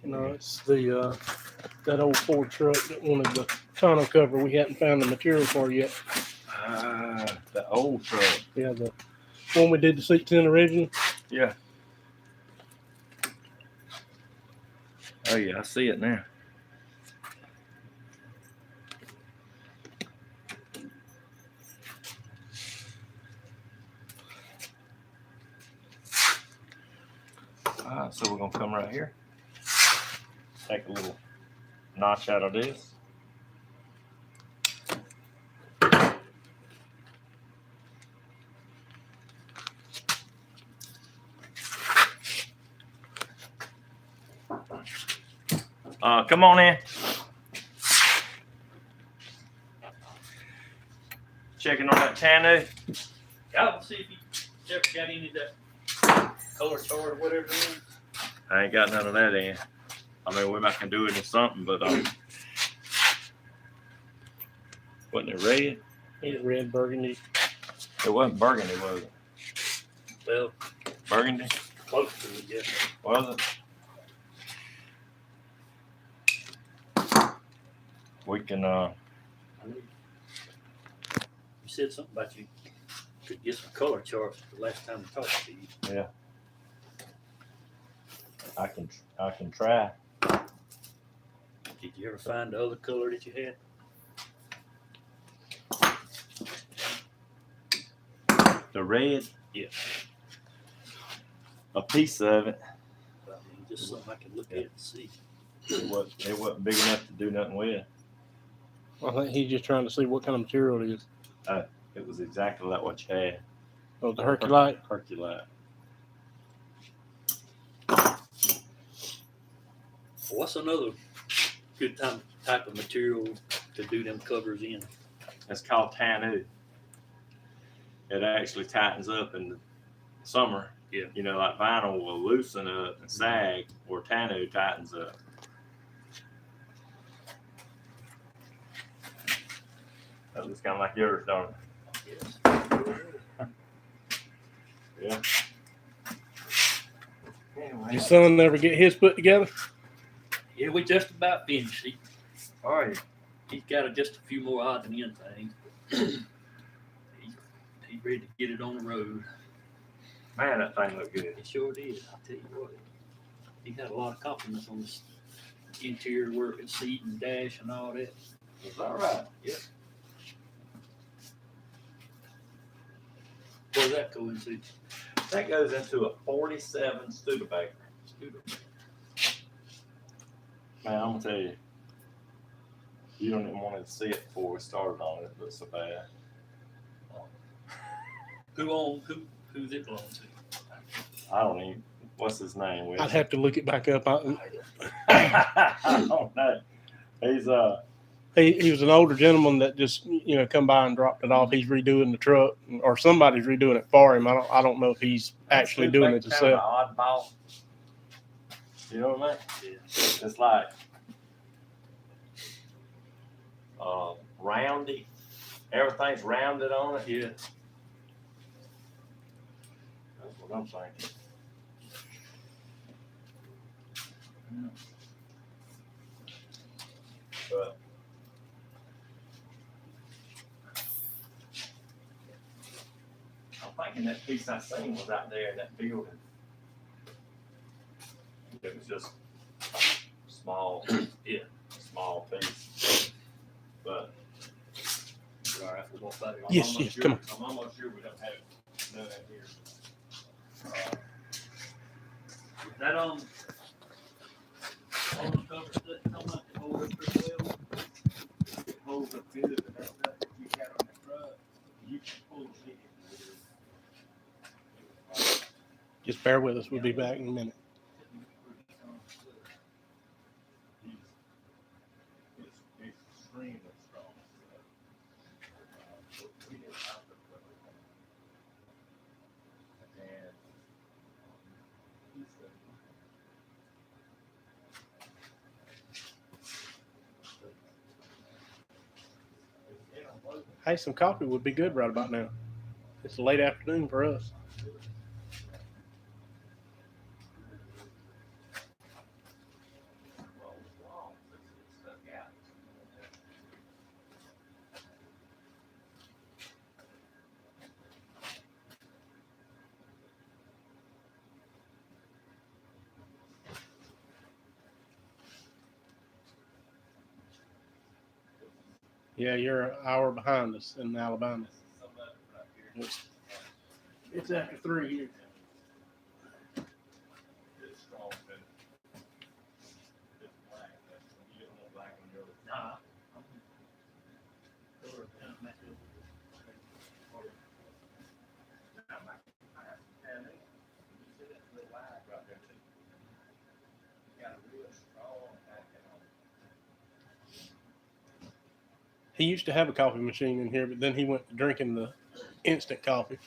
No, it's the that old Ford truck that wanted the tonneau cover. We hadn't found the material for yet.
The old truck.
Yeah, the one we did the seats in originally.
Yeah. Oh yeah, I see it now. Alright, so we're gonna come right here. Take a little notch out of this. Come on in. Checking on that tonneau.
I'll see if you ever got any of that color chart or whatever it is.
I ain't got none of that in. I mean, we might can do it in something, but wasn't it red?
It's red burgundy.
It wasn't burgundy, was it?
Well,
Burgundy?
close to it, yeah.
Was it? We can
You said something about you could get some color charts the last time I talked to you.
yeah. I can try.
Did you ever find the other color that you had?
The red?
Yeah.
A piece of it.
I mean, just something I can look at and see.
It wasn't big enough to do nothing with.
I think he's just trying to see what kind of material it is.
It was exactly like what you had.
Oh, the Herculite.
Herculite.
What's another good type of material to do them covers in?
It's called tonneau. It actually tightens up in the summer.
Yeah.
You know, like vinyl will loosen up and sag, or tonneau tightens up. That looks kind of like yours, don't it?
Yes.
Yeah. Anyway.
Your son never get his put together?
Yeah, we just about finished.
All right.
He's got just a few more odds and ends things. He's ready to get it on the road.
Man, that thing looked good.
It sure did. I'll tell you what. He got a lot of compliments on this interior work and seat and dash and all that.
It's all right.
Yeah. What does that go into?
That goes into a 47 Studebaker. Man, I'm gonna tell you, you don't even want to see it before we started on it. It looks so bad.
Who's it belong to?
I don't even. What's his name?
I'd have to look it back up.
I don't know.
He was an older gentleman that just come by and dropped it off. He's redoing the truck, or somebody's redoing it for him. I don't know if he's actually doing it
Studebaker's kind of
himself.
an oddball. You know what I mean?
Yeah.
It's like roundy. Everything's rounded on it.
Yeah.
That's what I'm thinking. But I'm thinking that piece I seen was out there in that building. It was just a small, small piece. But
All right, we're going to fight it.
Yes, yes, come on.
I'm almost sure we don't have none out here.
Is that on the cover stuff? How much it holds up pretty well?
It holds up good, but that's not what you got on the truck. You can pull it.
Just bear with us. We'll be back in a minute.
It's extremely strong. And
Hey, some coffee would be good right about now. It's a late afternoon for us. Yeah, you're an hour behind us in Alabama. It's after 3 here.
Nah.
He used to have a coffee machine in here, but then he went to drinking the instant coffee.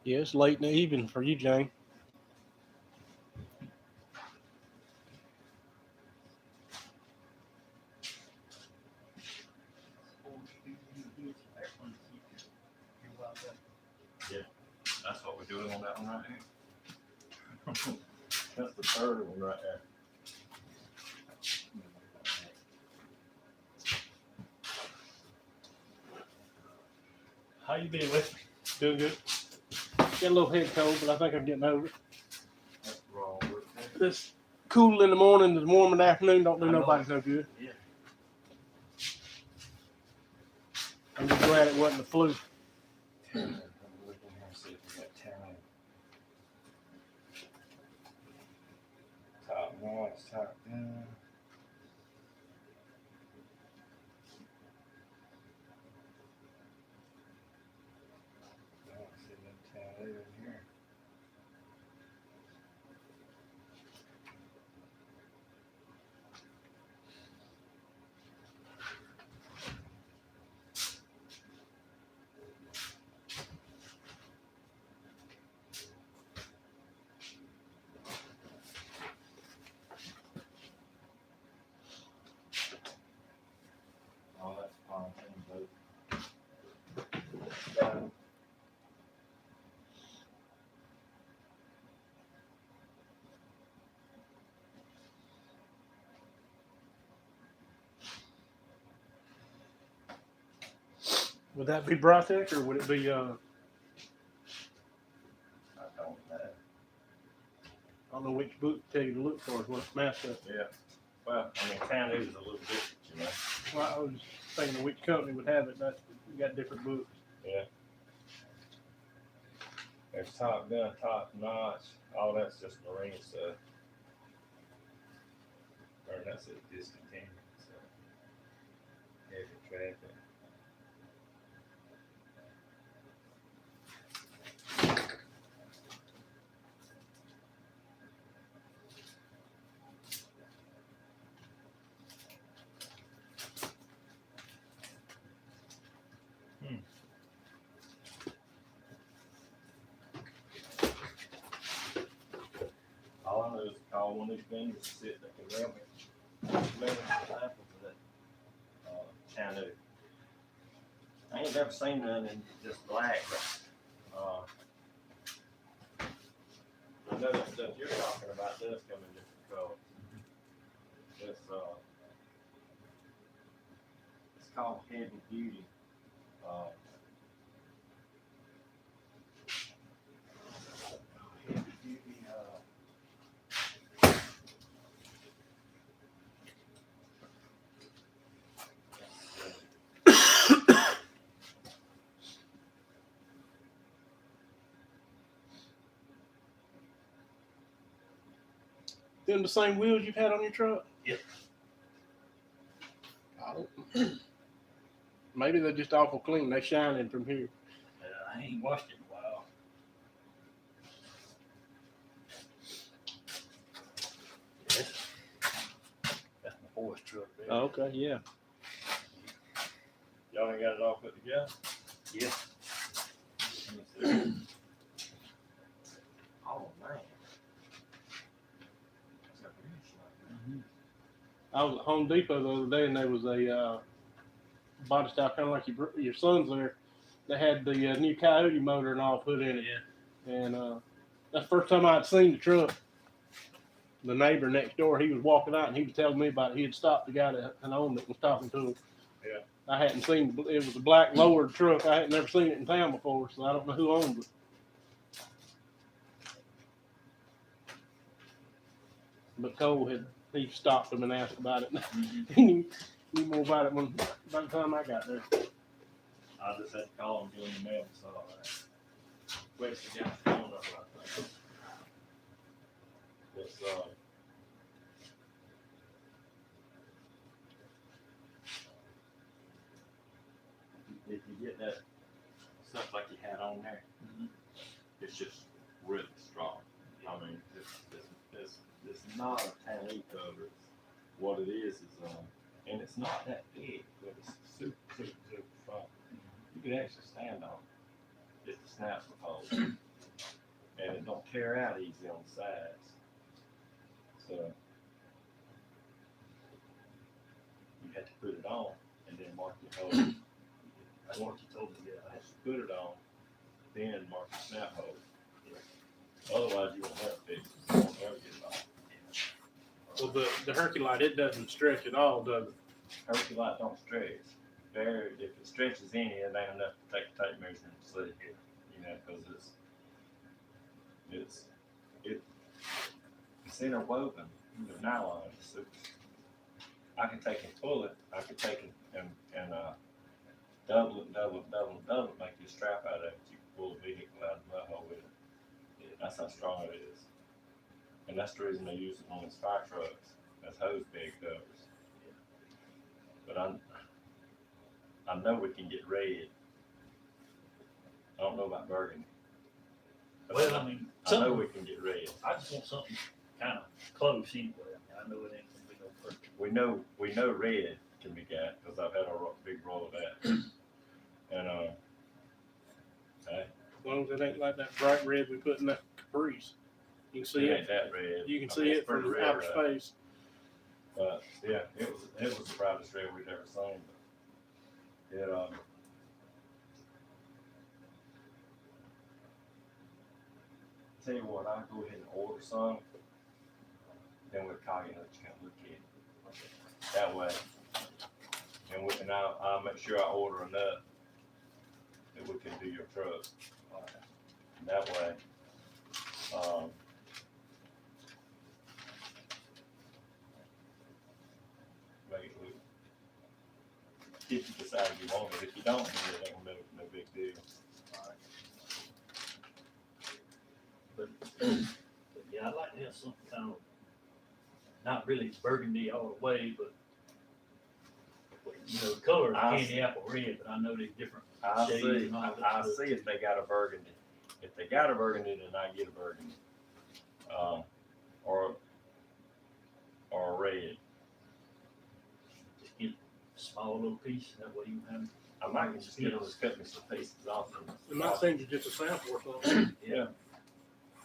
Yeah, it's late in the evening for you, Jane.
That's what we're doing on that one right here. That's the third one right there.
How you been, Wesley? Doing good. Got a little head cold, but I think I'm getting over it.
That's wrong with it.
This cool in the morning, the warm in the afternoon don't do nobody no good.
Yeah.
I'm just glad it wasn't the flu.
I'm looking here and see if we got talent. Top notch, top down. I don't see no talent in here. Oh, that's fine.
Would that be Brotec or would it be
I don't know.
I don't know which book to tell you to look for is what it's masked up.
Yeah. Well, I mean, town is a little different, you know.
Well, I was thinking which company would have it. That we got different books.
Yeah. There's top gun, top notch. All that's just marine stuff. Or that's it, discontinued. So, heavy traffic. All I know is call one of these vendors and sit that can mail me samples of that Chinese. I ain't never seen none in just black, but I know that stuff you're talking about does come in different colors. It's called heavy duty. Heavy duty.
Them the same wheels you've had on your truck?
Yep.
Maybe they're just awful clean. They shining from here.
I ain't washed it in a while. Yes. That's my boy's truck there.
Oh, okay, yeah.
Y'all ain't got it all put together?
Yeah.
Oh man.
I was at Home Depot the other day, and there was a body style kind of like your son's there. They had the new Coyote motor and all put in it.
Yeah.
And that's the first time I'd seen the truck. The neighbor next door, he was walking out and he was telling me about it. He had stopped the guy that had owned it and was talking to him.
Yeah.
I hadn't seen it. Was a black lowered truck. I had never seen it in town before, so I don't know who owned it. But Cole he stopped him and asked about it.
Mhm.
He knew more about it by the time I got there.
I just had to call him doing the mail, so wait, so yeah, I don't know about that. It's if you get that stuff like you had on there,
Mhm.
it's just really strong. I mean, it's not a tally cover. What it is, and it's not that big, but it's super, super, super strong. You can actually stand on it if the snaps are hold, and it don't tear out easy on the sides. So you have to put it on and then mark your hole.
That's what you told me. Yeah.
I have to put it on, then mark the snap hole. Otherwise, you won't have it fixed. You won't ever get it off.
Well, the Herculite, it doesn't stretch at all, does it?
Herculite don't stretch. If it stretches any, it ain't enough to take a tape measure and see. You know, because it's interwoven with nylon. I can take and pull it. I could take it and double it, make you a strap out of it. You can pull a vehicle out of the mud hole with it. That's how strong it is. And that's the reason they use it on these fire trucks as hose bed covers. But I know we can get red. I don't know about burgundy. But
Well, I mean,
I know we can get red.
I just want something kind of close anyway. I know it ain't gonna be no perfect.
We know red can be got because I've had a big roll of that. And hey,
As long as it ain't like that bright red we put in that Caprice. You can see
it
it.
ain't that red.
You can
I
see
mean, it's
it from
pretty red,
outer
right?
space.
But yeah, it was the brightest red we'd ever seen. But it tell you what, I'll go ahead and order some. Then we'll call you and let you come look at it. That way, and I'll make sure I order enough that we can do your truck. That way, make it look. If you decide you want it, if you don't, then it ain't no big deal.
But yeah, I'd like to have something kind of not really burgundy all the way, but you know, the color is candy apple red. But I know there's different shades and all that
I
stuff.
see if they got a burgundy. If they got a burgundy, then I get a burgundy, or a red.
Just get a small little piece. That way you have.
I might just get them to cut me some pieces off.
It might seem to just a sample or something.
Yeah,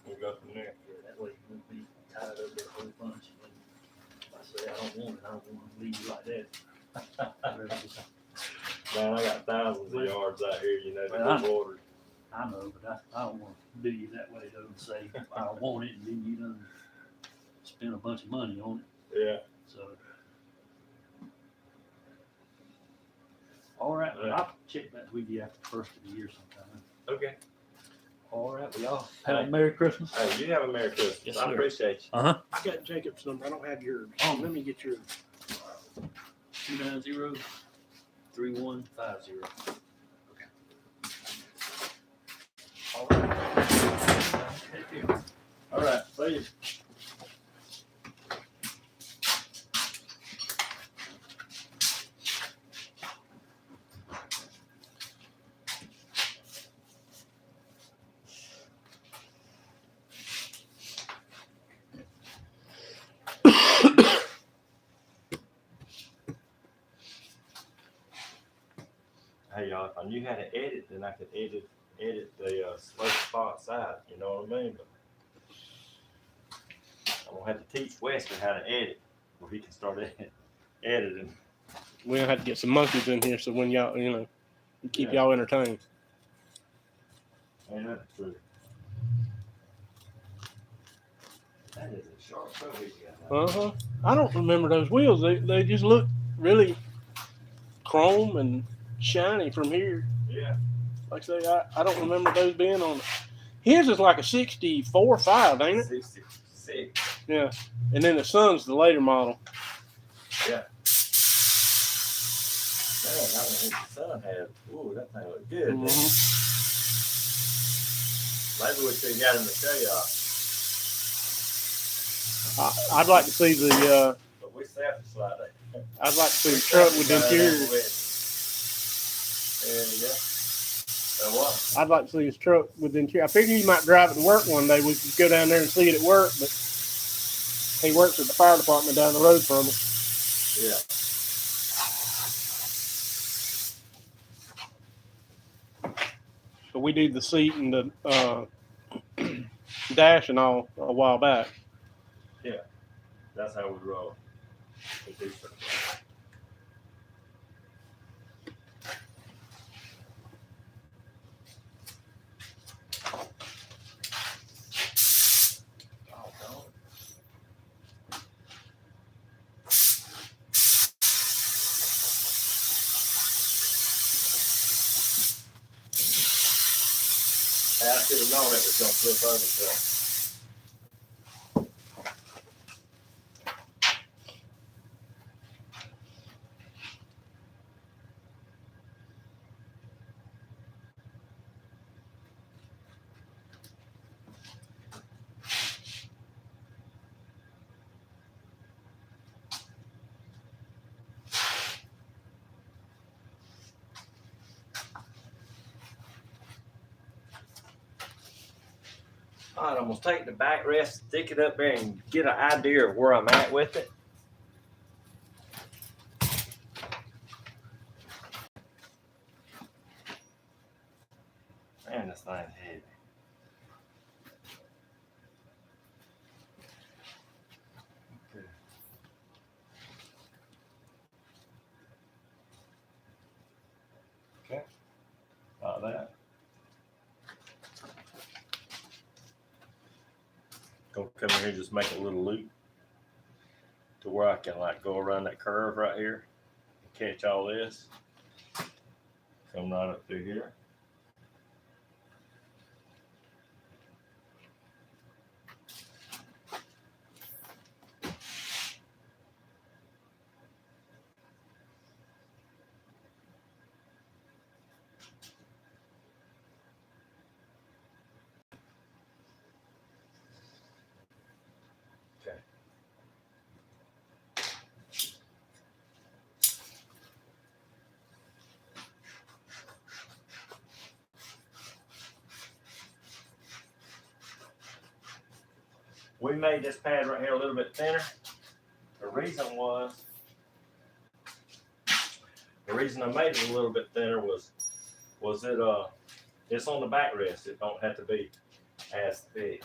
we'll go from there.
Yeah, that way you won't be tied up with a whole bunch. And if I say I don't want it, I don't want to leave you like that.
Man, I got thousands of yards out here, you know,
Well,
to go ordered.
I know, but I don't want to do you that way though. And say I don't want it, and then you done spend a bunch of money on it.
Yeah.
So, all right,
Yeah.
I'll check back with you after the first of the year sometime.
Okay.
All right, we all have a Merry Christmas.
Hey, you have a Merry Christmas.
Yes,
I
sir.
appreciate you.
I got Jacob's number. I don't have yours.
Oh.
Let me get yours.
290-3150. All right.
All right. See you. Hey y'all, if I knew how to edit, then I could edit the slow spots out. You know what I mean? But I'm gonna have to teach Wesley how to edit, where he can start editing.
We'll have to get some monkeys in here so when y'all, keep
Yeah.
y'all entertained.
Ain't that true? That is a sharp bow he got.
I don't remember those wheels. They just look really chrome and shiny from here.
Yeah.
Like I say, I don't remember those being on it. His is like a 64.5, ain't it?
66.
Yeah. And then the Sun's the later model.
Yeah. Man, that one his son had. Ooh, that thing looked good. Didn't it? Maybe we should have got him to show y'all.
I'd like to see the.
But we satisfied it.
I'd like to see the truck with the interior.
Yeah. So what?
I'd like to see his truck with the interior. I figured he might drive it to work one day. We could go down there and see it at work, but he works at the fire department down the road from us.
Yeah.
So we did the seat and the dash and all a while back.
Yeah. That's how we roll. I should have known it was going to flip over. So. All right, I'm going to take the backrest, stick it up there, and get an idea of where I'm at with it. Man, this thing's heavy. Okay. Like that. Gonna come in here and just make a little loop to where I can like go around that curve right here and catch all this. Come right up through here. We made this pad right here a little bit thinner. The reason I made it a little bit thinner was it's on the backrest. It don't have to be as thick.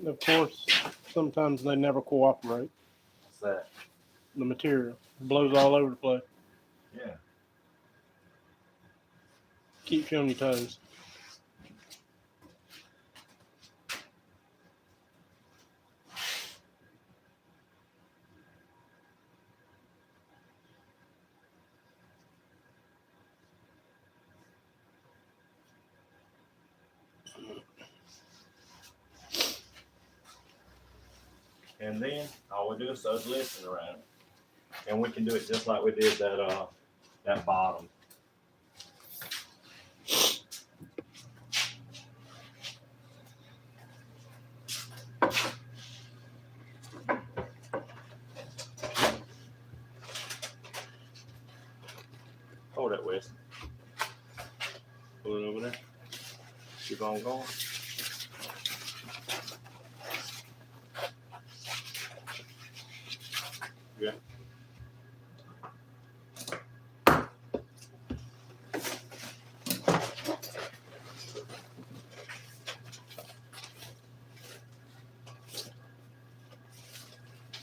Of course, sometimes they never cooperate.
What's that?
The material blows all over the place.
Yeah.
Keeps you on your toes.
And then all we do is sew the listen around it. And we can do it just like we did that bottom. Hold that, Wes. Pull it over there. Keep on going. Yeah.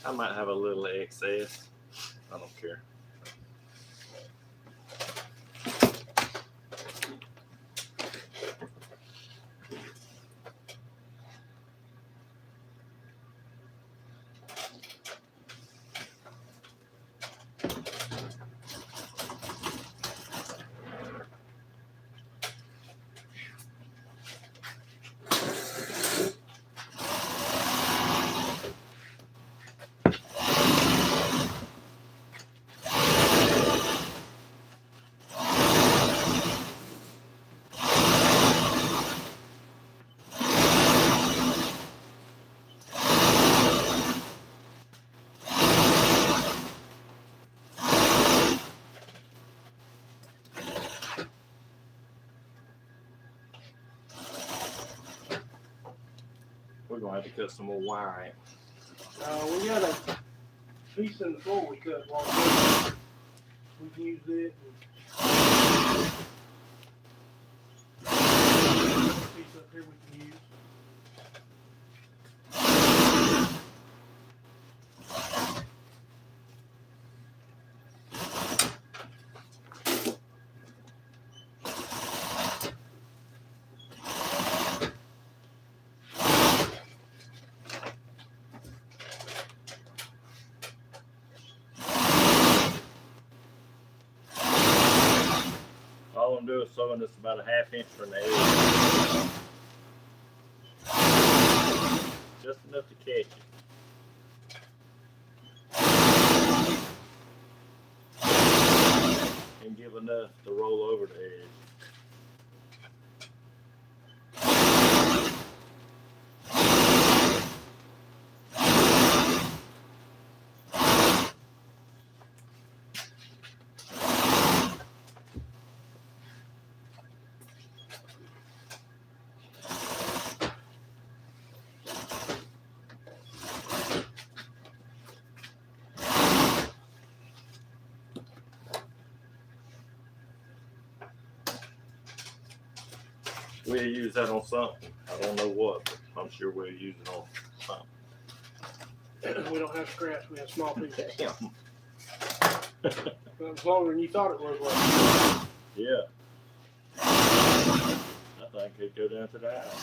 I might have a little excess. I don't care. We're gonna have to cut some more wire out.
We got a piece in the floor we cut while we can use it. Piece up here we can use.
All I'm doing is sewing this about a 1/2 inch from the edge. Just enough to catch it. And give enough to roll over the edge. We'll use that on something. I don't know what, but I'm sure we'll use it on something.
We don't have scraps, we have small pieces.
Damn.
It was longer than you thought it was. Like.
Yeah. I think it could go down to the house.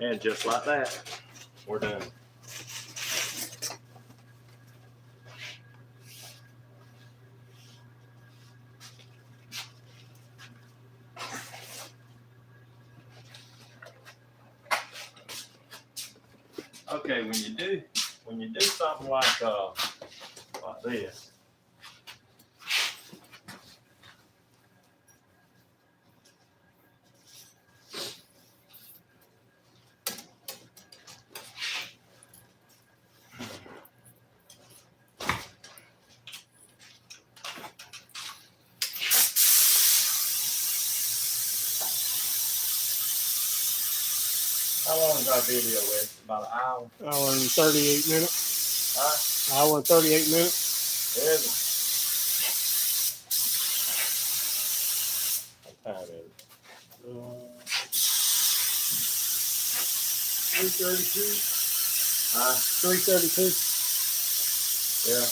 And just like that, we're done. Okay, when you do something like this, How long is our video with? About an hour?
Hour and 38 minutes.
Huh?
Hour and 38 minutes.
Is it? What time is it?
3:32.
Huh?
3:32.
Yeah.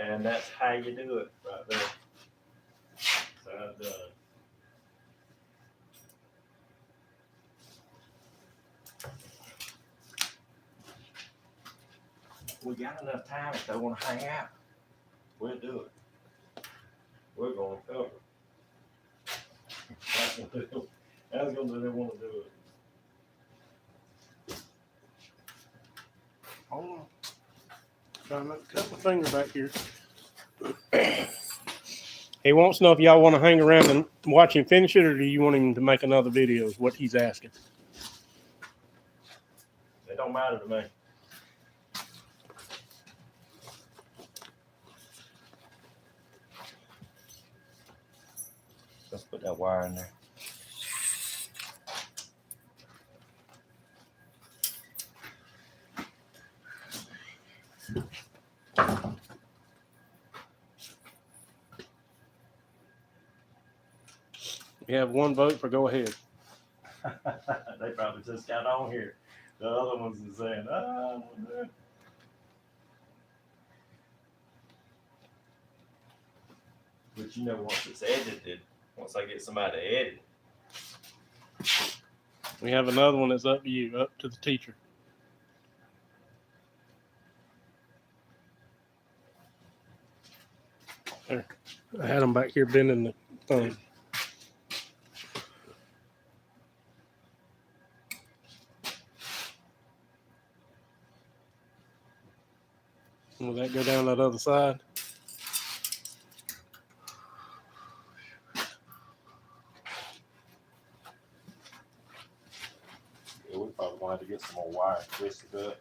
And that's how you do it right there. So I'm done. We got enough time if they want to hang out. We'll do it. We're going to cover it. That's going to do they want to do it.
Hold on. Trying not to cut my finger back here. He wants to know if y'all want to hang around and watch him finish it, or do you want him to make another video is what he's asking.
It don't matter to me. Let's put that wire in there.
We have one vote for go ahead.
They probably just got on here. The other ones are saying, ah. But you know, once it's edited, once I get somebody to edit,
We have another one that's up to you, up to the teacher. There. I had him back here bending the thumb. Will that go down that other side?
yeah, we probably gonna have to get some more wire twisted up.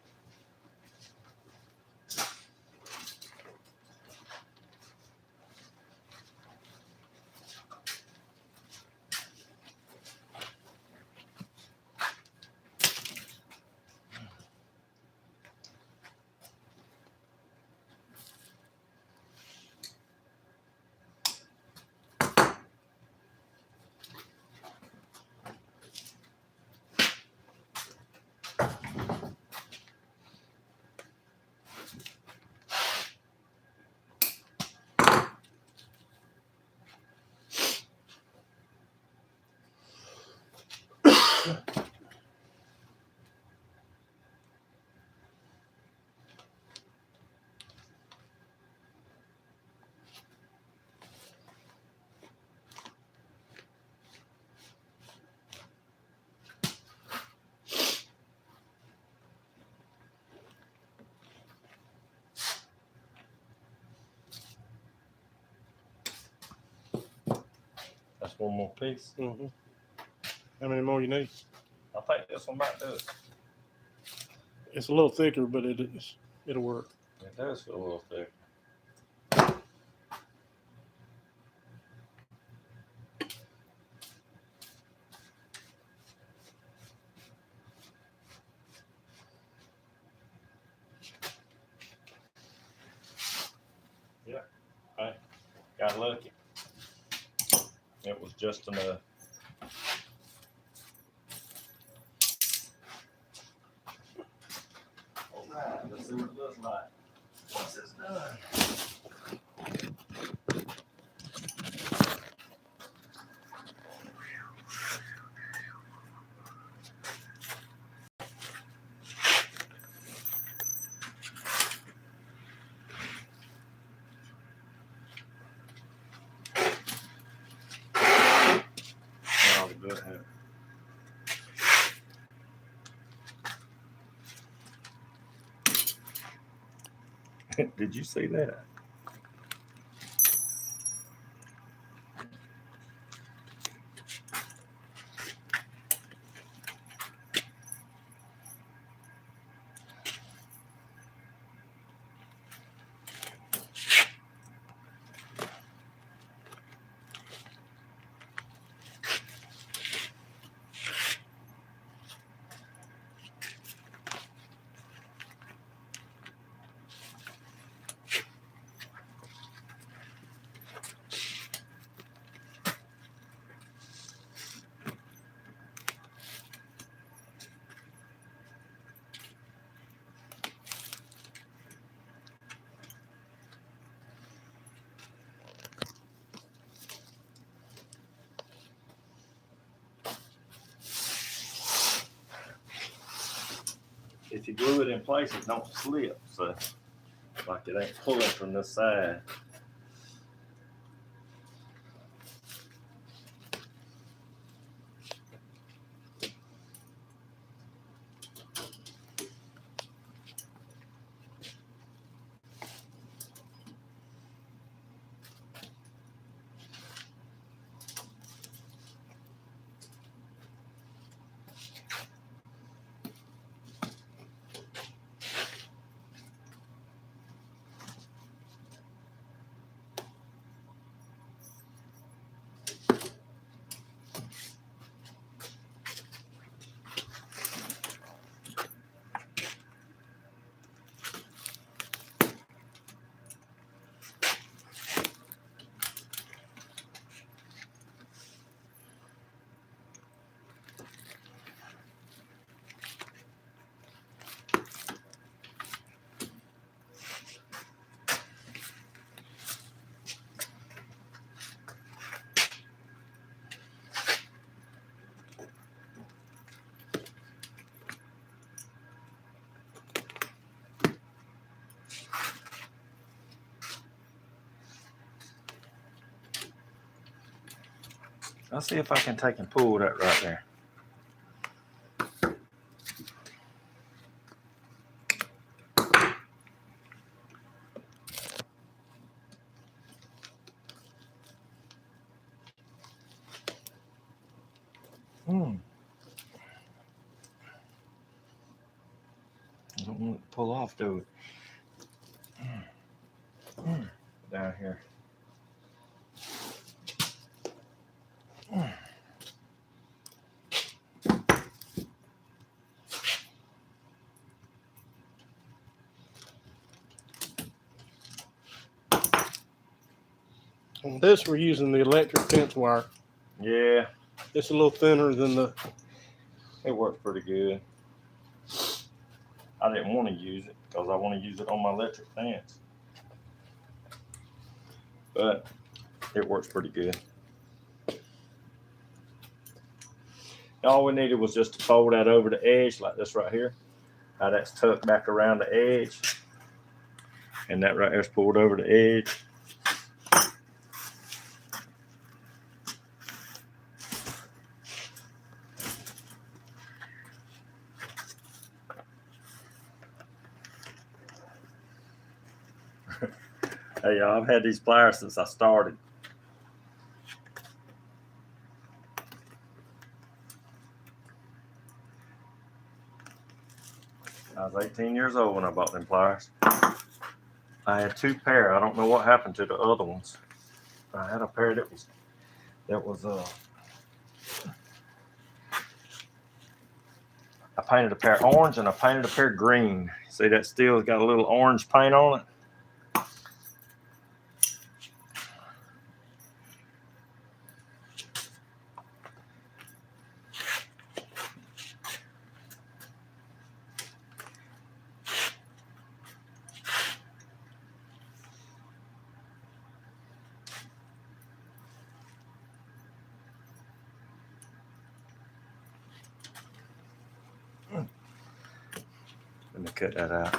That's one more piece.
Mm-hmm. How many more you need?
I think this one might do it.
It's a little thicker, but it'll work.
It does feel a little thick. Yeah, I got lucky. It was just enough. All right, let's see what it looks like once it's done. Did you see that? If you glue it in place, it don't slip. So, like it ain't pulling from this side. I'll see if I can take and pull that right there. I don't want it to pull off, do it. Down here.
On this, we're using the electric fence wire.
Yeah,
It's a little thinner than the.
it works pretty good. I didn't want to use it because I want to use it on my electric fence. But it works pretty good. All we needed was just to fold that over the edge like this right here. How that's tucked back around the edge. And that right there's pulled over the edge. Hey y'all, I've had these pliers since I started. I was 18 years old when I bought them pliers. I had two pair. I don't know what happened to the other ones. I had a pair that was I painted a pair orange and I painted a pair green. See that still's got a little orange paint on it. Let me cut that out.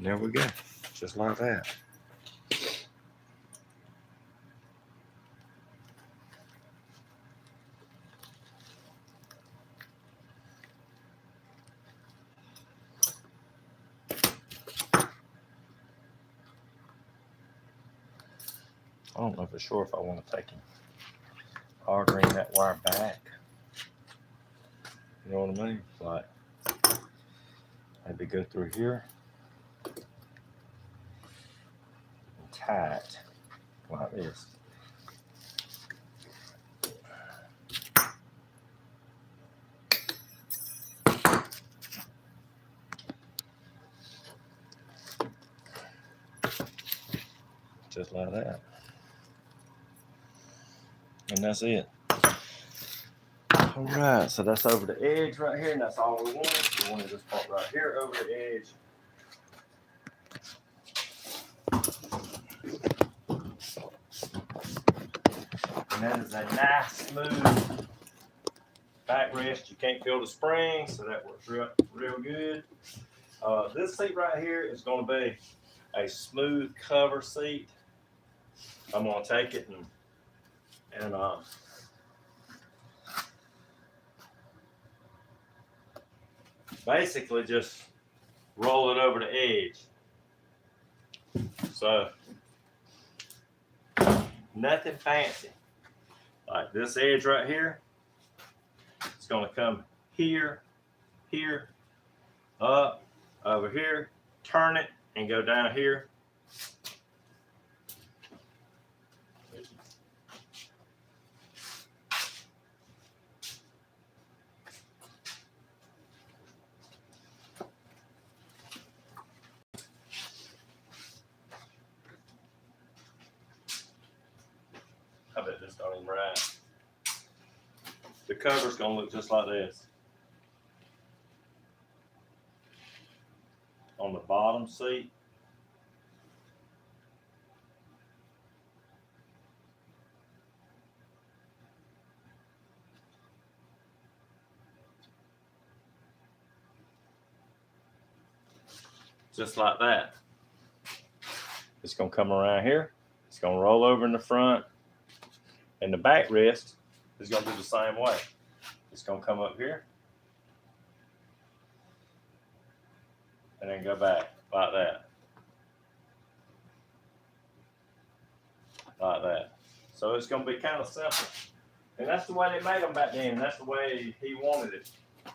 there we go. Just like that. I don't know for sure if I want to take and R-green that wire back. You know what I mean? Like, maybe go through here and tie it like this. Just like that. And that's it. All right, so that's over the edge right here, and that's all we wanted. We wanted this part right here over the edge. And that is a nice, smooth backrest. You can't feel the spring, so that works real good. This seat right here is going to be a smooth cover seat. I'm going to take it and basically just roll it over the edge. So nothing fancy. Like this edge right here, it's going to come here, here, up, over here, turn it, and go down here. I bet this don't even right. The cover's gonna look just like this. On the bottom seat. Just like that. It's gonna come around here. It's gonna roll over in the front. And the backrest is gonna do the same way. It's gonna come up here. And then go back like that. Like that. So it's gonna be kind of simple. And that's the way they made them back then. And that's the way he wanted it,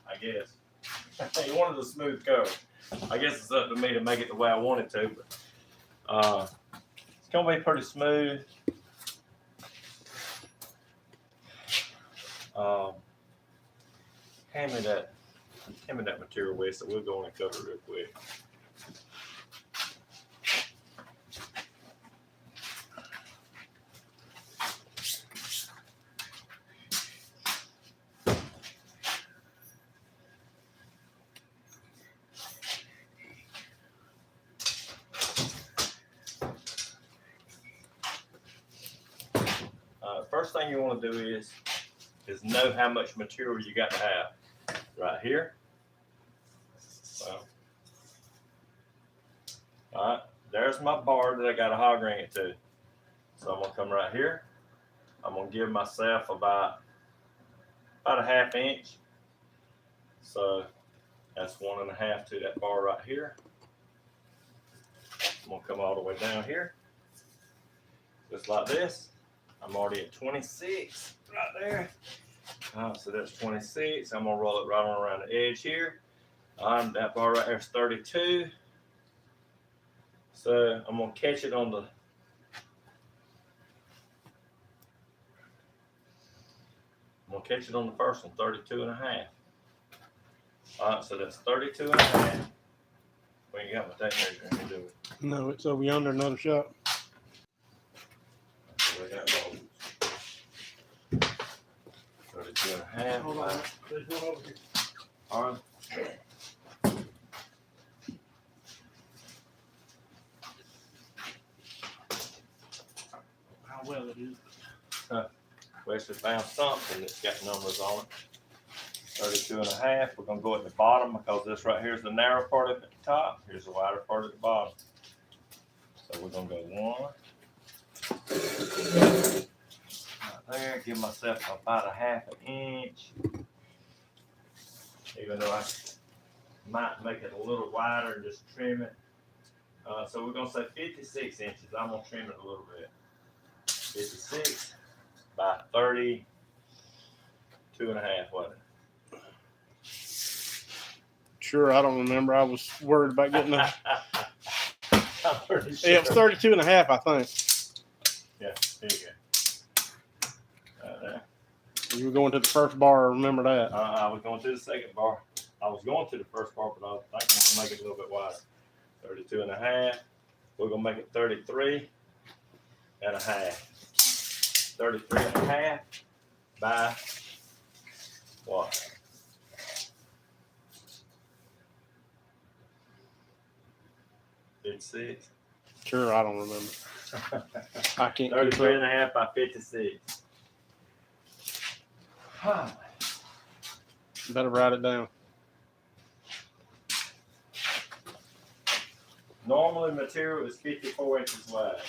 I guess. He wanted a smooth cover. I guess it's up to me to make it the way I want it to, but it's gonna be pretty smooth. Hand me that material, Wes, so we'll go in and cover it real quick. First thing you want to do is know how much material you got to have. Right here. Well, all right, there's my bar that I got to hog ring it to. So I'm gonna come right here. I'm gonna give myself about a ½ inch. So that's 1.5 to that bar right here. I'm gonna come all the way down here, just like this. I'm already at 26 right there. So that's 26. I'm gonna roll it right on around the edge here. That bar right there is 32. So I'm gonna catch it on the first one, 32.5. All right, so that's 32.5. Well, you got my tape measure, you can do it.
No, it's over yonder, another shop.
So we got those. 32.5.
Hold on, there's one over here.
All right.
How well it is.
We actually found something that's got numbers on it. 32 and a half. We're gonna go at the bottom because this right here is the narrow part at the top. Here's the wider part at the bottom. So we're gonna go 1. Right there, give myself about a 1/2 inch. Even though I might make it a little wider and just trim it. So we're gonna say 56 inches. I'm gonna trim it a little bit. 56 by 32 and a half, wasn't it?
Sure, I don't remember. I was worried about getting a.
I'm pretty sure.
Yeah, it was 32 and a half, I think.
Yeah, there you go. Right there.
You were going to the first bar, remember that.
I was going to the second bar. I was going to the first bar, but I was thinking I'm going to make it a little bit wider. 32 and a half. We're going to make it 33 and a half. 33 and a half by what? It's 6.
Sure, I don't remember. I can't keep
33 and
up.
a half by 56.
Better write it down.
Normally material is 54 inches wide.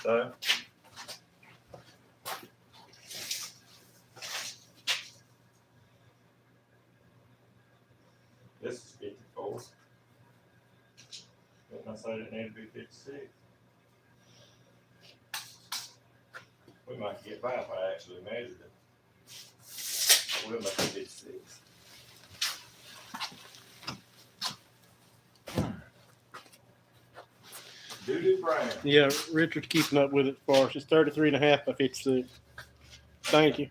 So this is 54. Didn't I say it needed to be 56? We might get by if I actually measured it. We'll make it 56. Doo-doo brown.
Yeah, Richard's keeping up with it for us. It's 33 and a half by 56. Thank you.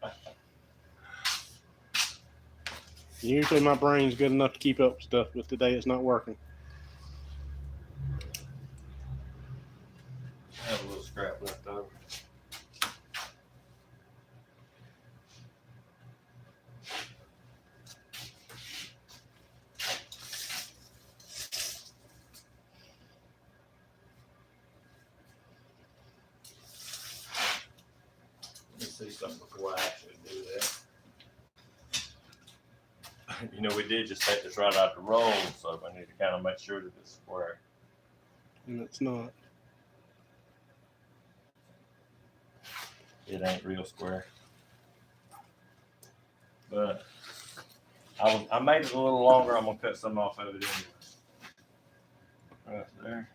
Usually my brain's good enough to keep up with stuff, but today it's not working.
I have a little scrap left over. Let me see something before I actually do that. You know, we did just take this right out the roll, so I need to kind of make sure that it's square.
And it's not.
It ain't real square. But I made it a little longer. I'm gonna cut some off of it anyway. Right there.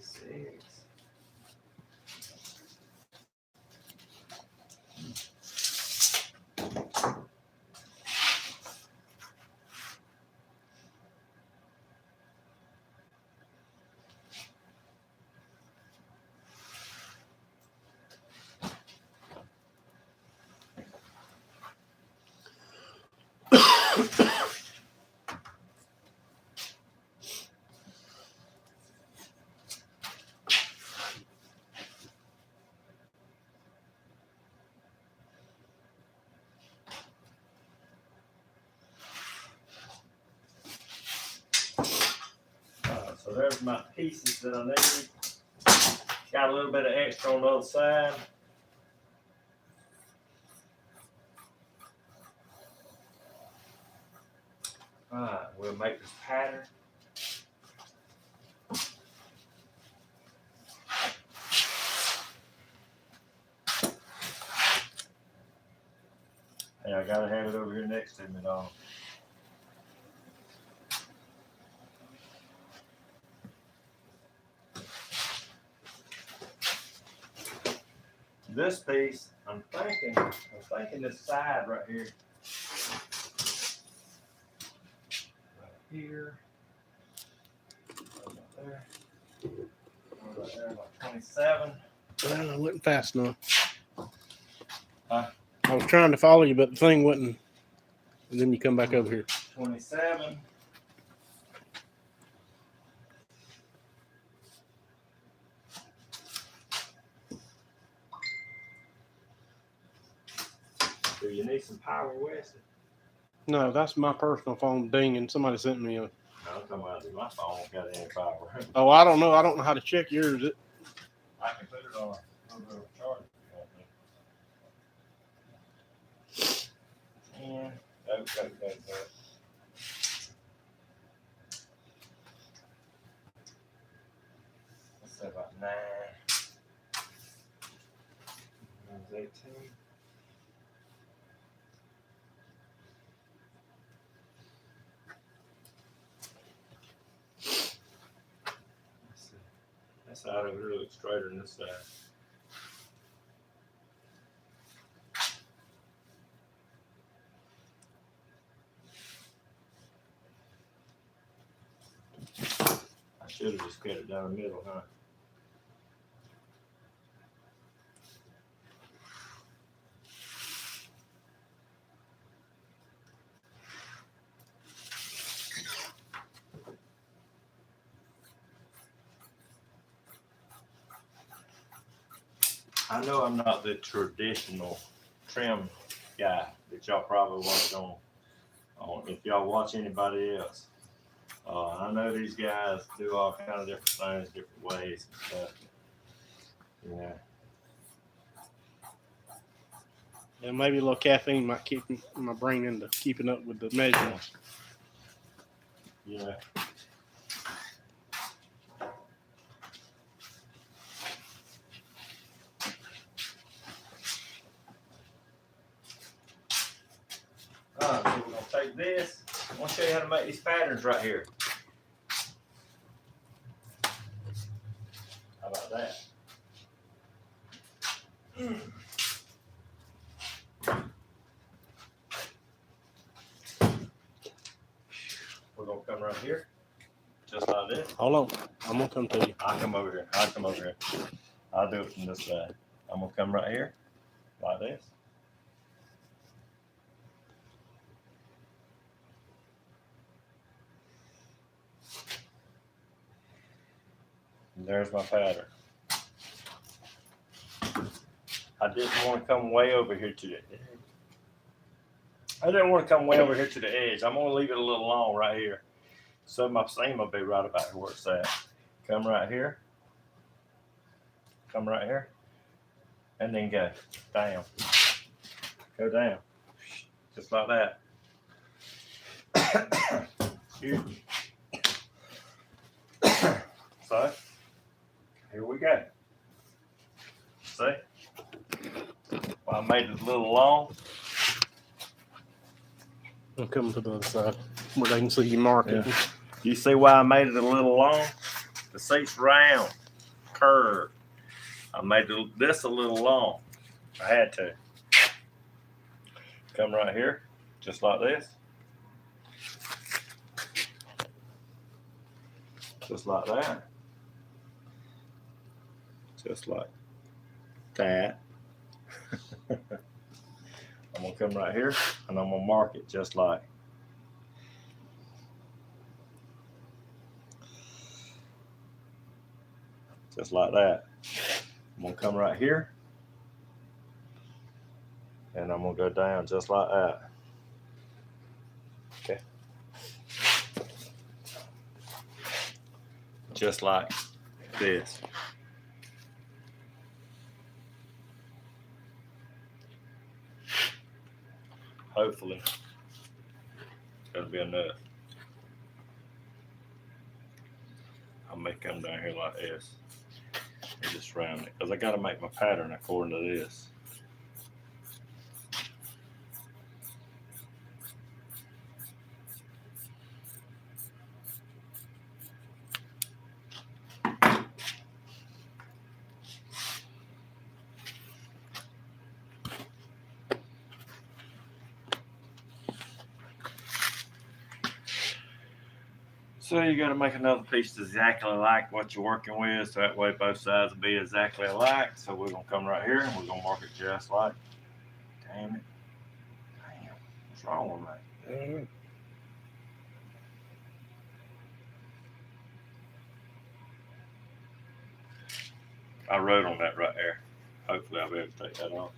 Six. So there's my pieces that I need. Got a little bit of extra on the other side. All right, we'll make this pattern. Hey, I gotta have it over here next to me, dog. This piece, I'm thinking this side right here. Right here. Right there. Right there, like 27.
Well, I wasn't fast enough.
Huh?
I was trying to follow you, but the thing wasn't. And then you come back over here.
27. Do you need some power, Wesley?
No, that's my personal phone dinging. Somebody sent me a.
No, I'm talking about my phone got any power.
Oh, I don't know. I don't know how to check yours.
I can put it on a charger. Let's say about 9. 18. That side over here looks straighter than this side. I should have just cut it down the middle, huh? I know I'm not the traditional trim guy that y'all probably watch on if y'all watch anybody else. I know these guys do all kind of different things, different ways and stuff. Yeah.
And maybe a little caffeine might keep my brain into keeping up with the measurements.
Yeah. Alright, so we're gonna take this. I'm gonna show you how to make these patterns right here. How about that? We're gonna come right here, just like this.
Hold on, I'm gonna come to you.
I'll come over here. I'll come over here. I'll do it from this side. I'm gonna come right here, like this. And there's my pattern. I didn't want to come way over here to the edge. I didn't want to come way over here to the edge. I'm gonna leave it a little long right here. So my seam will be right about where it's at. Come right here. Come right here. And then go down. Go down. Just like that. Excuse me. So, here we go. See? Well, I made it a little long.
I'm coming to the other side where they can see you marking.
Yeah. You see why I made it a little long? The seat's round, curved. I made this a little long. I had to. Come right here, just like this. Just like that. Just like that. I'm gonna come right here and I'm gonna mark it just like. Just like that. I'm gonna come right here and I'm gonna go down just like that. Okay. Just like this. Hopefully, that'll be enough. I may come down here like this and just round it because I got to make my pattern according to this. So you got to make another piece exactly like what you're working with, so that way both sides will be exactly alike. So we're gonna come right here and we're gonna mark it just like. Damn it! Damn, what's wrong with me? I wrote on that right there. Hopefully I'll be able to take that off.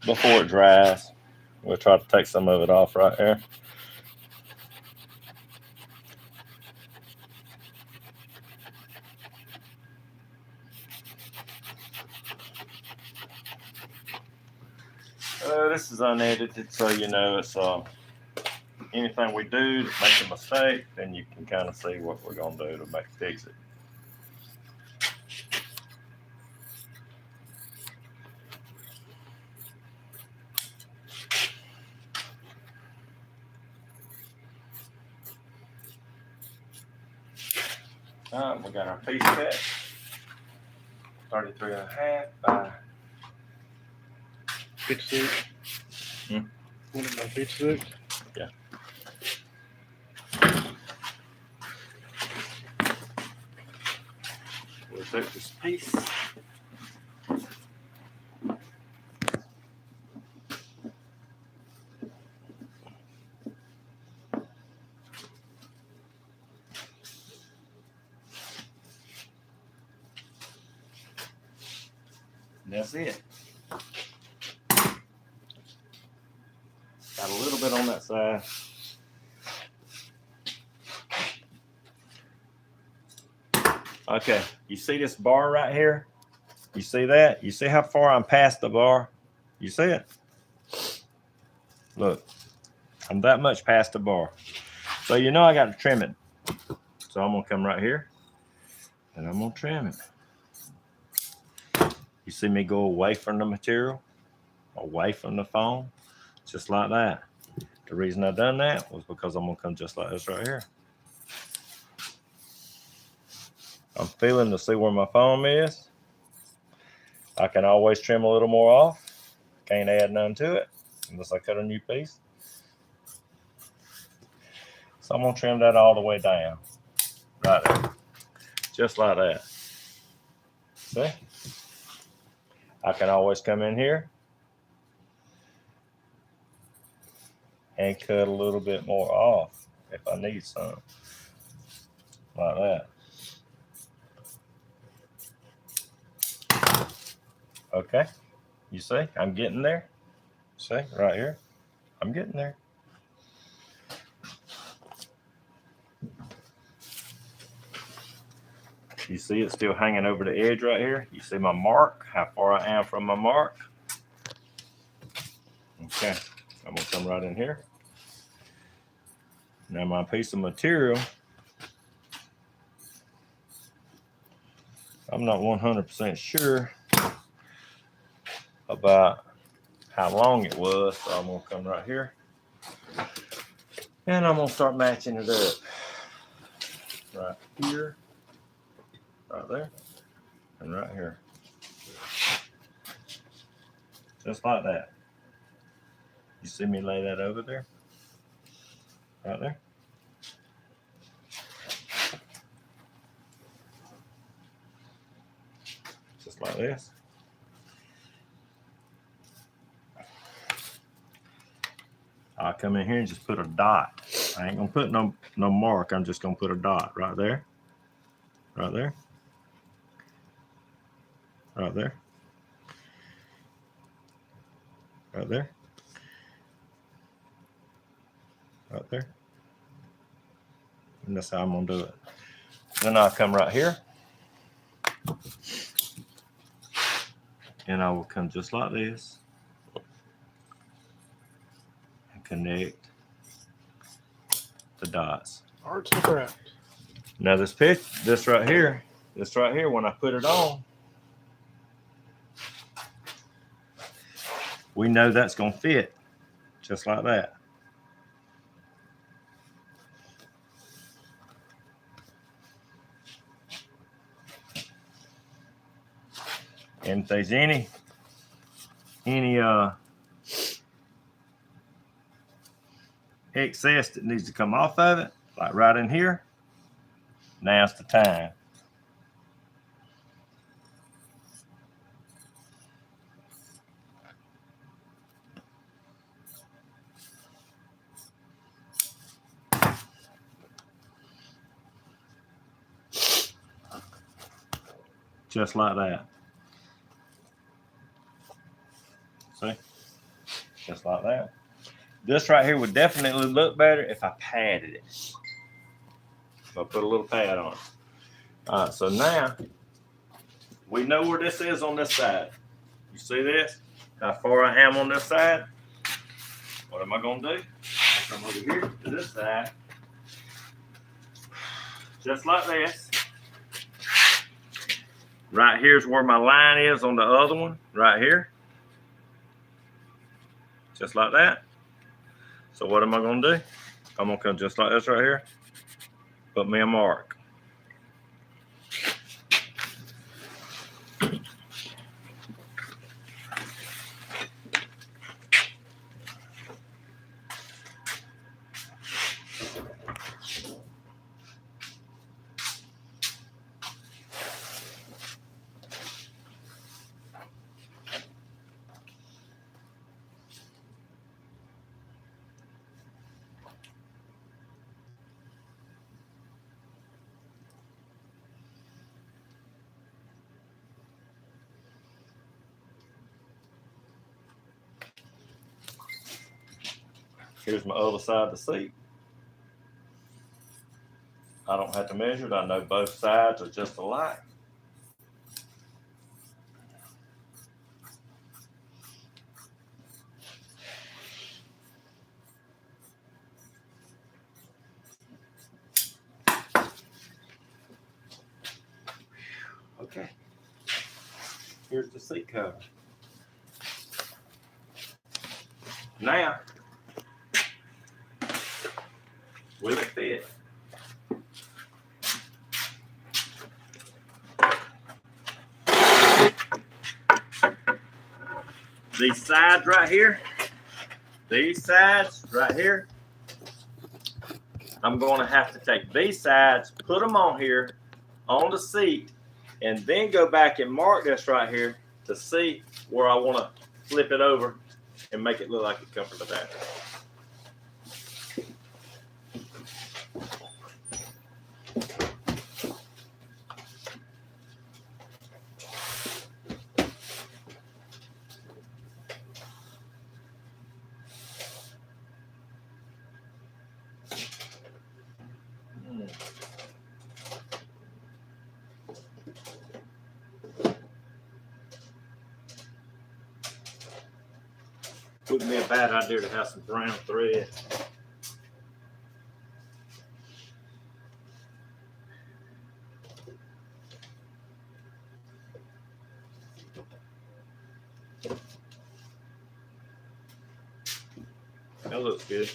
before it dries. We'll try to take some of it off right there. This is unedited, so you know it's anything we do to make a mistake, then you can kind of see what we're gonna do to fix it. All right, we got our piece cut, 33.5 by
56.
Hmm.
What is that, 56?
Yeah. We'll take this piece. That's it. Got a little bit on that side. Okay, you see this bar right here? You see that? You see how far I'm past the bar? You see it? Look, I'm that much past the bar. So you know I got to trim it. So I'm gonna come right here and I'm gonna trim it. You see me go away from the material, away from the foam, just like that. The reason I done that was because I'm gonna come just like this right here. I'm feeling to see where my foam is. I can always trim a little more off. Can't add none to it unless I cut a new piece. So I'm gonna trim that all the way down, right there, just like that. See? I can always come in here and cut a little bit more off if I need some, like that. Okay, you see, I'm getting there. See, right here, I'm getting there. You see it still hanging over the edge right here. You see my mark, how far I am from my mark. Okay, I'm gonna come right in here. Now my piece of material, I'm not 100% sure about how long it was, so I'm gonna come right here and I'm gonna start matching it up. Right here, right there, and right here. Just like that. You see me lay that over there? Right there. Just like this. I'll come in here and just put a dot. I ain't gonna put no mark. I'm just gonna put a dot right there. Right there. Right there. Right there. Right there. And that's how I'm gonna do it. Then I'll come right here. And I will come just like this. And connect the dots.
Arts and crafts.
Now this right here, when I put it on, we know that's gonna fit just like that. And if there's any excess that needs to come off of it, like right in here, now's the time. Just like that. See? just like that. This right here would definitely look better if I padded it. So I put a little pad on it. All right, so now we know where this is on this side. You see this? How far I am on this side? What am I gonna do? I come over here to this side, just like this. Right here's where my line is on the other one, right here. Just like that. So what am I gonna do? I'm gonna come just like this right here. Put me a mark. Here's my other side of the seat. I don't have to measure it. I know both sides are just alike. Okay. Here's the seat cover. Now, will it fit? These sides right here, I'm going to have to take these sides, put them on here, on the seat, and then go back and mark this right here to see where I want to flip it over and make it look like it comes from the back. Wouldn't be a bad idea to have some brown thread. That looks good.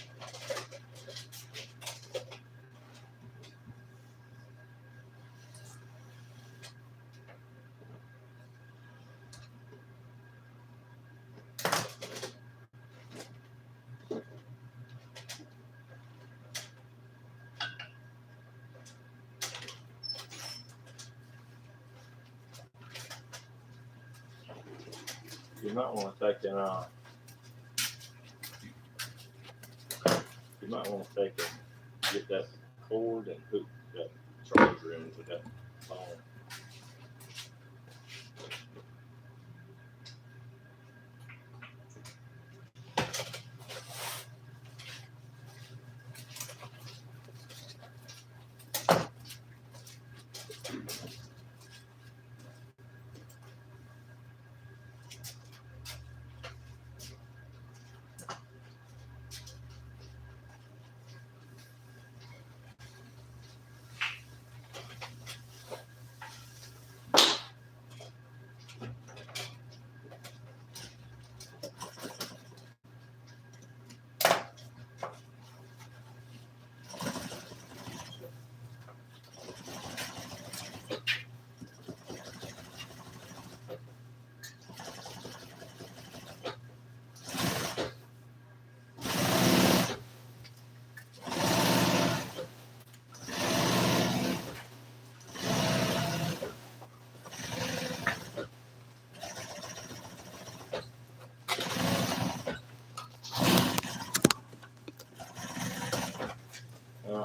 You might want to take that you might want to take it, get that cord and hook that charger into that phone.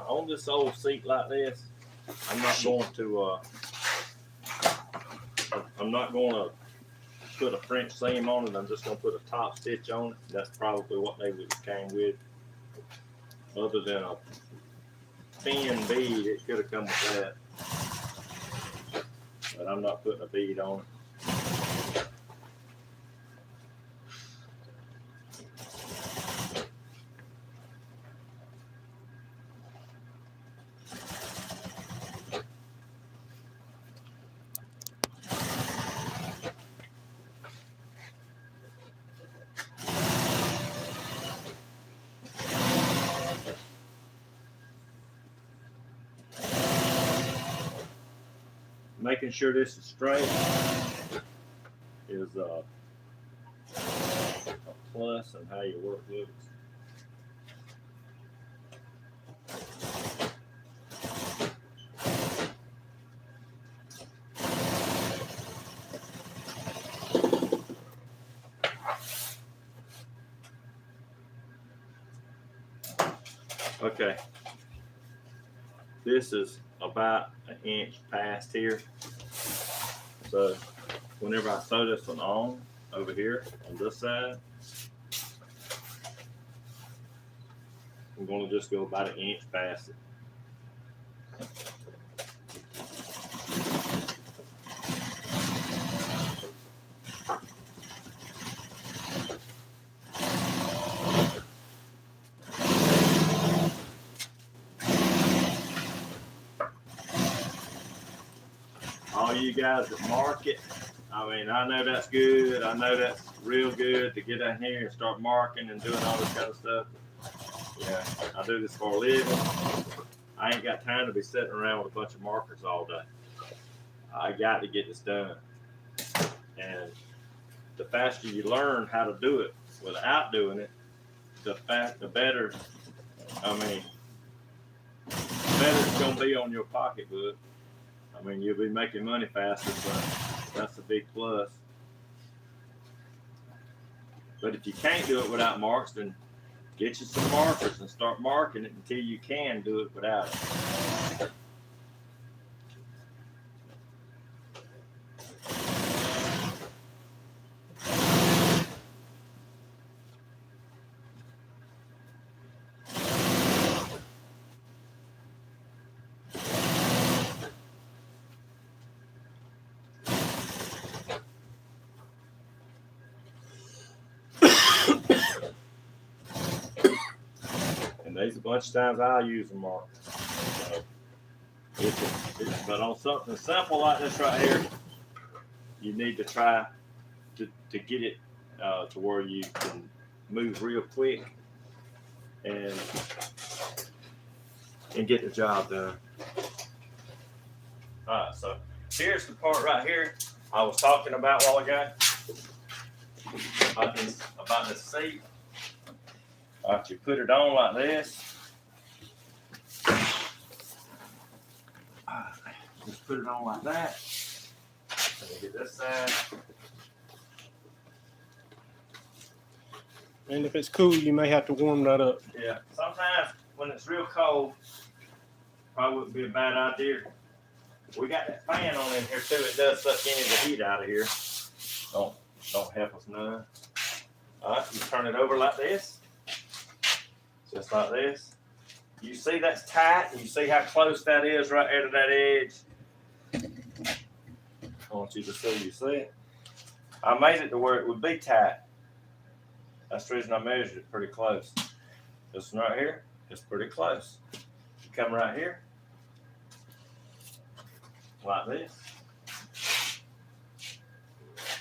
On this old seat like this, I'm not going to put a French seam on it. I'm just gonna put a top stitch on it. That's probably what they would have came with. Other than a thin bead, it could have come with that. But I'm not putting a bead on it. Making sure this is straight is a plus in how your work looks. Okay, this is about an inch past here. So whenever I sew this one on over here on this side, I'm going to just go about an inch past it. All you guys that mark it, I mean, I know that's good. I know that's real good to get in here and start marking and doing all this kind of stuff. Yeah, I do this for a living. I ain't got time to be sitting around with a bunch of markers all day. I got to get this done. And the faster you learn how to do it without doing it, the better, I mean, the better it's going to be on your pocketbook. I mean, you'll be making money faster, but that's a big plus. But if you can't do it without marks, then get you some markers and start marking it until you can do it without it. There's a bunch of times I'll use a marker. But on something simple like this right here, you need to try to get it to where you can move real quick and get the job done. All right, so here's the part right here I was talking about a while ago about this seat. All right, you put it on like this. Just put it on like that. Let me get this side.
And if it's cool, you may have to warm that up.
Yeah, sometimes when it's real cold, probably wouldn't be a bad idea. We got that fan on in here too. It does suck any of the heat out of here. Don't help us none. All right, you turn it over like this. Just like this. You see that's tight. You see how close that is right there to that edge. I want you to see. You see it? I made it to where it would be tight. That's the reason I measured it pretty close. This one right here is pretty close. You come right here, like this.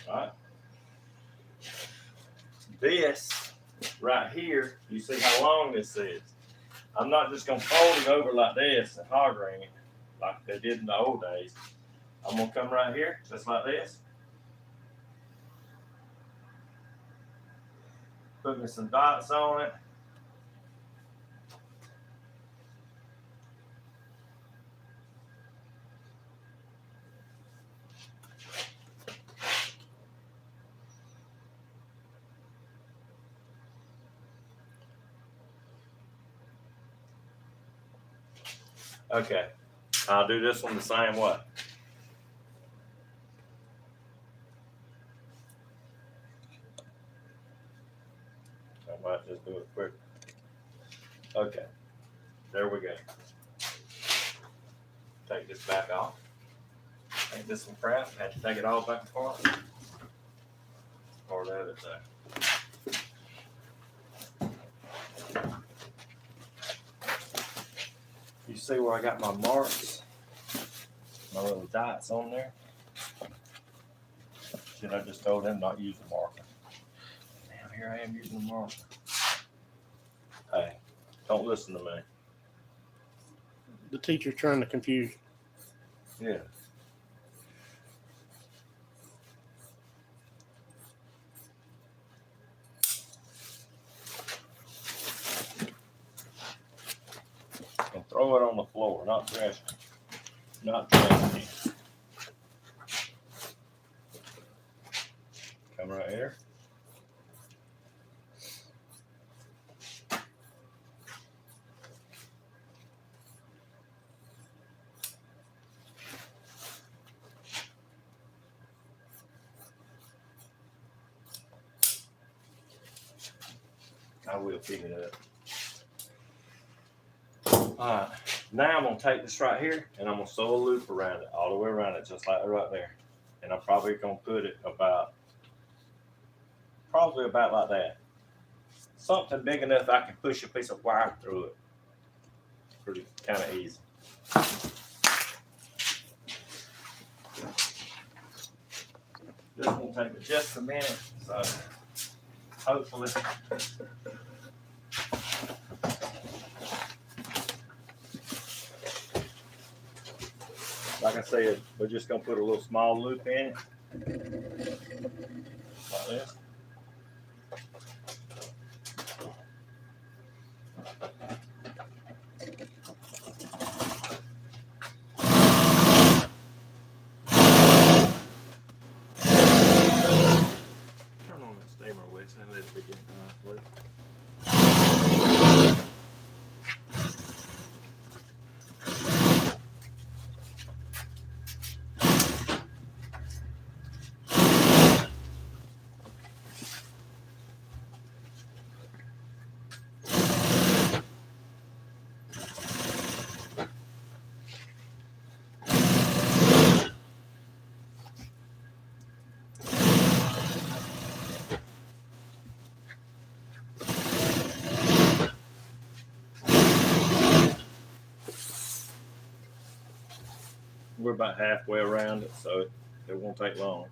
All right. This right here, you see how long this is. I'm not just going to fold it over like this and hog ring it like they did in the old days. I'm going to come right here, just like this. Put me some dots on it. Okay, I'll do this one the same way. might just do it quick. Okay, there we go. Take this back off. Ain't this some crap? Had to take it all back apart. Or the other side. You see where I got my marks? My little dots on there? Should I just told them not use the marker? Now here I am using the marker. Hey, don't listen to me.
The teacher's trying to confuse you.
Yeah. And throw it on the floor, not dressing. Not dressing it. Come right here. I will pick it up. Alright, now I'm going to take this right here and I'm going to sew a loop around it, all the way around it, just like right there. And I'm probably going to put it probably about like that. Something big enough I can push a piece of wire through it. Pretty kind of easy. This will take just a minute, so hopefully. Like I said, we're just gonna put a little small loop in it. Like this. Turn on that steamer, Wes, and let it begin. Please. We're about halfway around it, so it won't take long.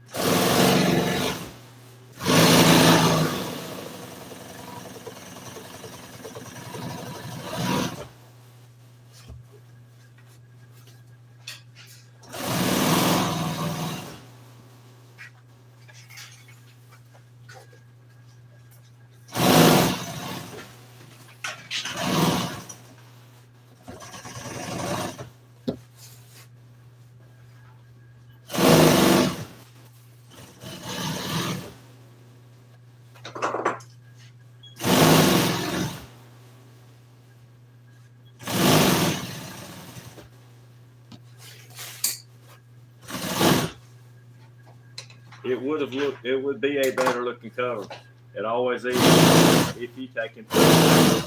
It would be a better looking cover. It always is if you take and put a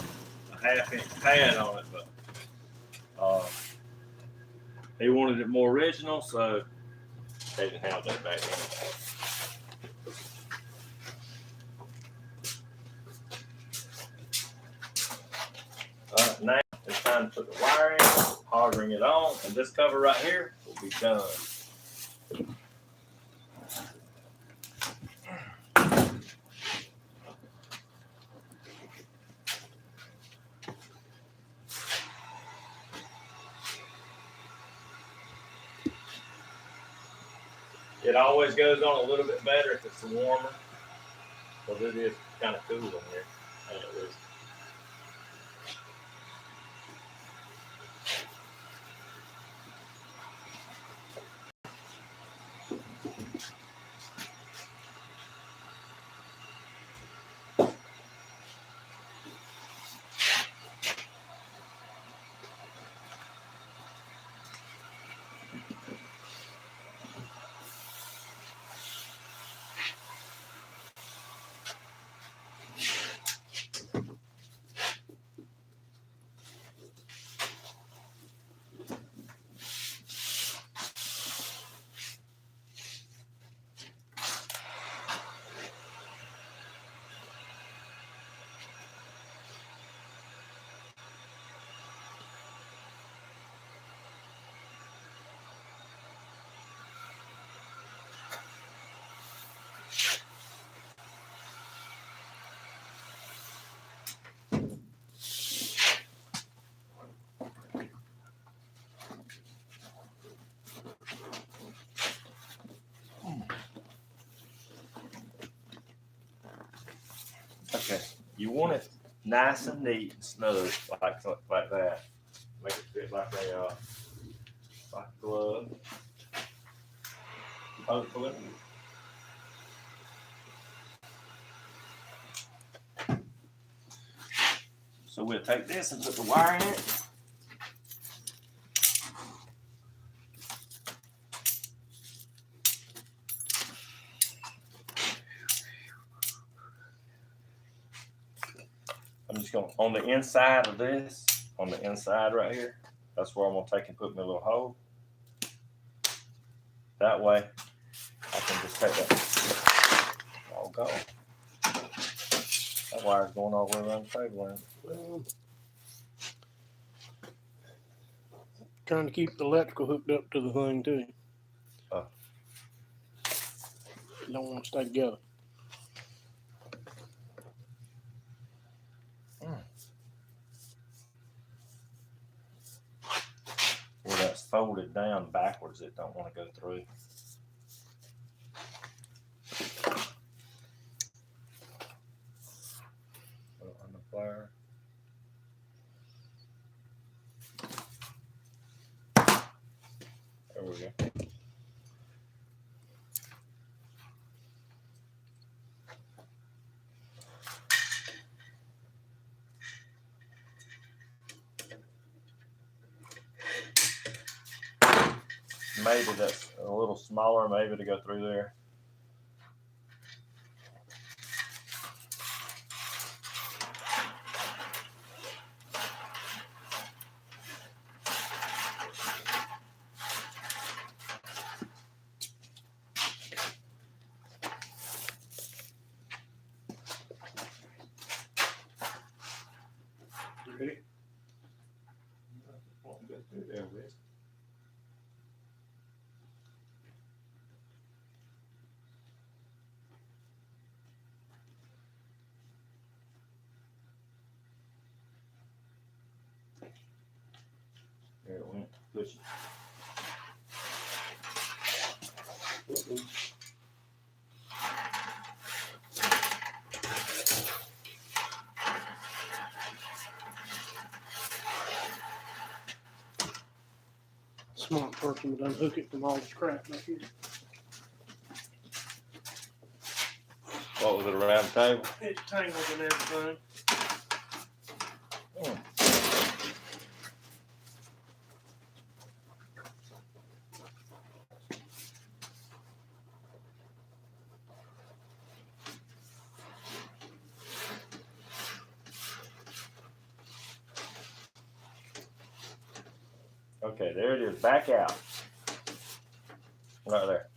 1/2 inch pad on it, but he wanted it more original, so they didn't have that back then. Alright, now it's time to put the wire in, hoggering it on, and this cover right here will be done. It always goes on a little bit better if it's warmer, because it is kind of cool in here. And it is. Okay, you want it nice and neat and snug, like that. Make it fit like a glove. Hopefully. So we'll take this and put the wire in it. I'm just gonna, on the inside of this, on the inside right here, that's where I'm gonna take and put my little hole. That way, I can just take that all go. That wire's going all the way around the table.
Trying to keep the electrical hooked up to the thing too. You don't want to stay together.
Where that's folded down backwards, it don't want to go through. Put it on the flare. There we go. Maybe that's a little smaller, maybe to go through there.
Ready?
There it went. Push it.
Smart person would unhook it from all this crap back here.
What was it, around the table?
It's tangled and everything.
Okay, there it is. Back out. Right there.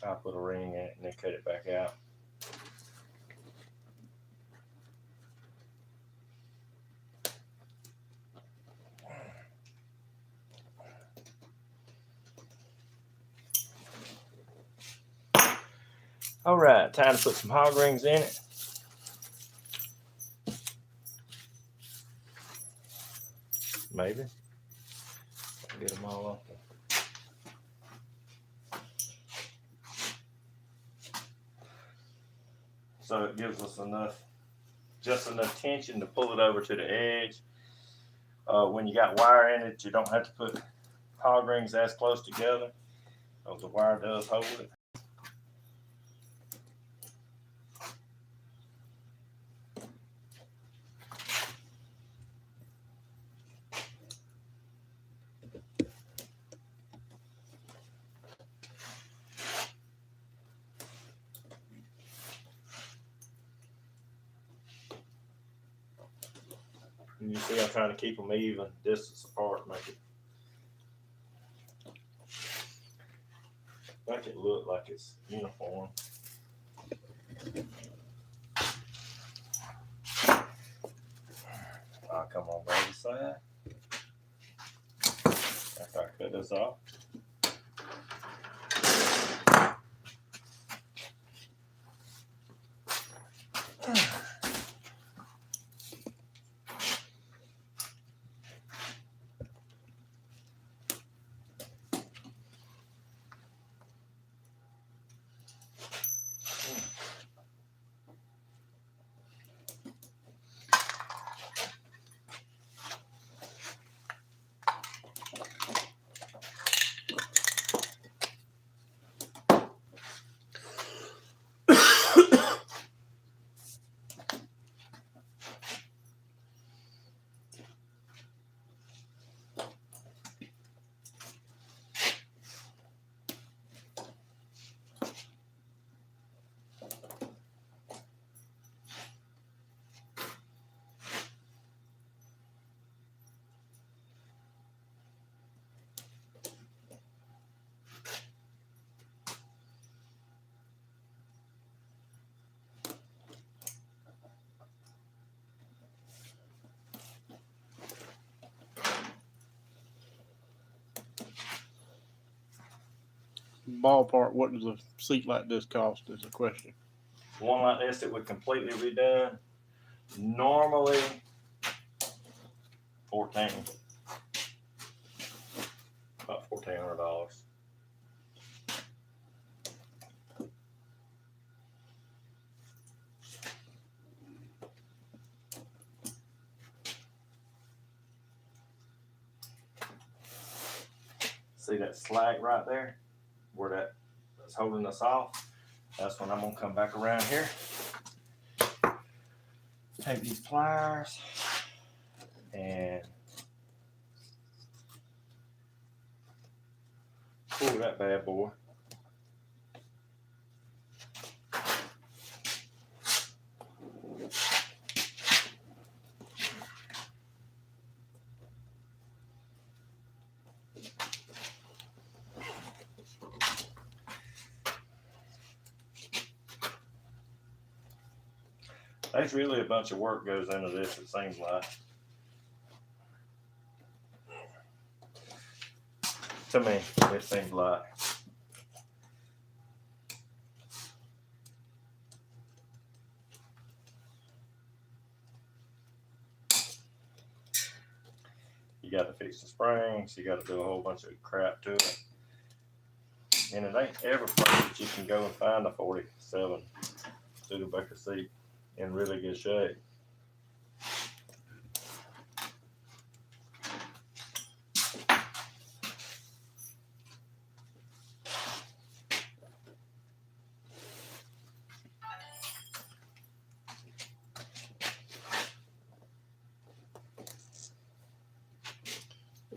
I'll put a ring in it and then cut it back out. All right, time to put some hog rings in it. Maybe. Get them all off there. So it gives us just enough tension to pull it over to the edge. When you got wire in it, you don't have to put hog rings as close together, because the wire does hold it. And you see I'm trying to keep them even distance apart, make it look like it's uniform. Come on, baby, side. Okay. cut this off.
Ballpark, what does a seat like this cost is a question.
One like this that would completely redone, normally 14, about $1,400. See that slack right there, where that's holding us off? That's when I'm gonna come back around here. Take these pliers and pull that bad boy. There's really a bunch of work goes into this, it seems like. To me, it seems like. You got to fix the springs, you got to do a whole bunch of crap to it. And it ain't every place that you can go and find a 47 Studebaker seat in really good shape.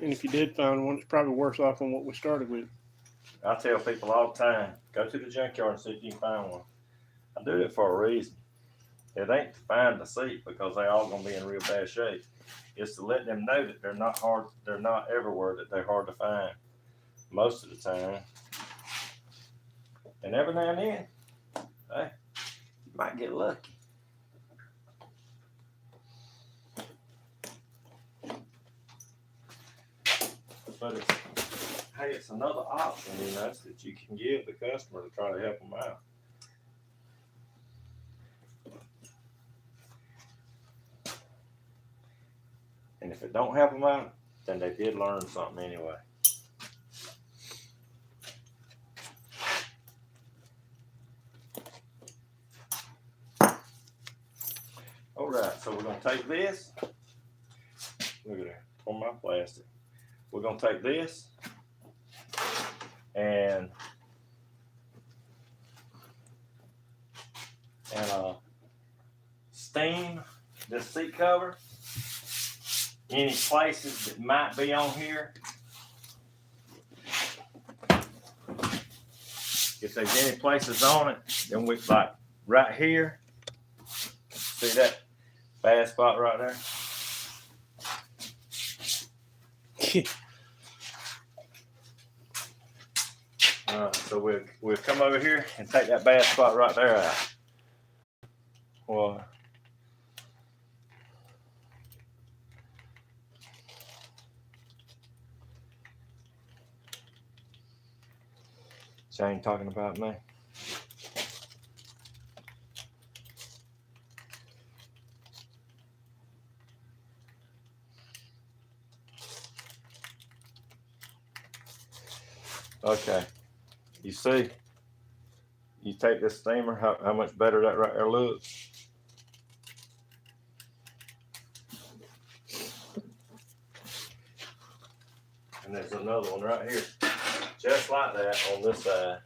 And if you did find one, it's probably worse off than what we started with.
I tell people all the time, go to the junkyard and see if you can find one. I do it for a reason. It ain't to find the seat because they all gonna be in real bad shape. It's to let them know that they're not hard, they're not everywhere, that they're hard to find most of the time. And every now and then, hey, you might get lucky. But it's another option, you know, that you can give the customer to try to help them out. And if it don't help them out, then they did learn something anyway. All right, so we're gonna take this. Look at that, pour my plastic. We're gonna take this and steam this seat cover. Any places that might be on here. If there's any places on it, then we like right here. See that bad spot right there? So we'll come over here and take that bad spot right there out. Well, Shane talking about me. Okay, you see, you take this steamer, how much better that right there looks. And there's another one right here, just like that on this side.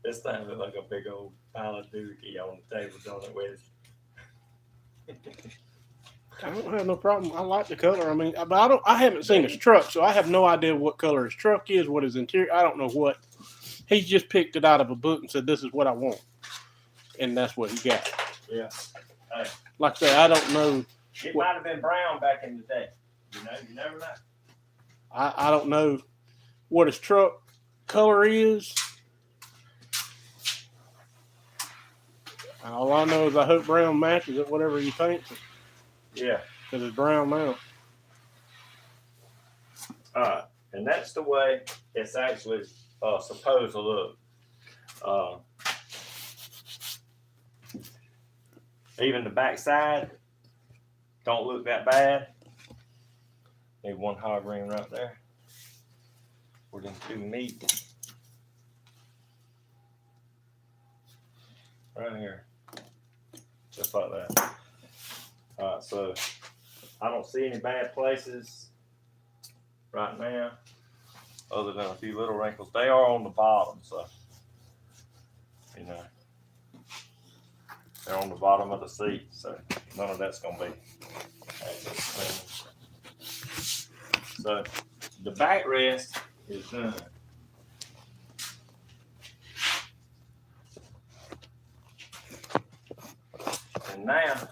This thing looks like a big old pile of dookie on the table, don't it, Wes?
I don't have no problem. I like the color. I mean, but I haven't seen his truck, so I have no idea what color his truck is, what his interior. I don't know what. He's just picked it out of a book and said, "This is what I want," and that's what he got.
Yeah. Hey.
Like I say, I don't know.
It might have been brown back in the day. You never know.
I don't know what his truck color is. All I know is I hope brown matches it, whatever he thinks.
Yeah.
Because it's brown now.
And that's the way it's actually supposed to look. Even the back side don't look that bad. Need one hog ring right there where them two meet. Right here. Just like that. Alright, so I don't see any bad places right now, other than a few little wrinkles. They are on the bottom, so you know they're on the bottom of the seat, so none of that's gonna be actually clean. So the backrest is done. And now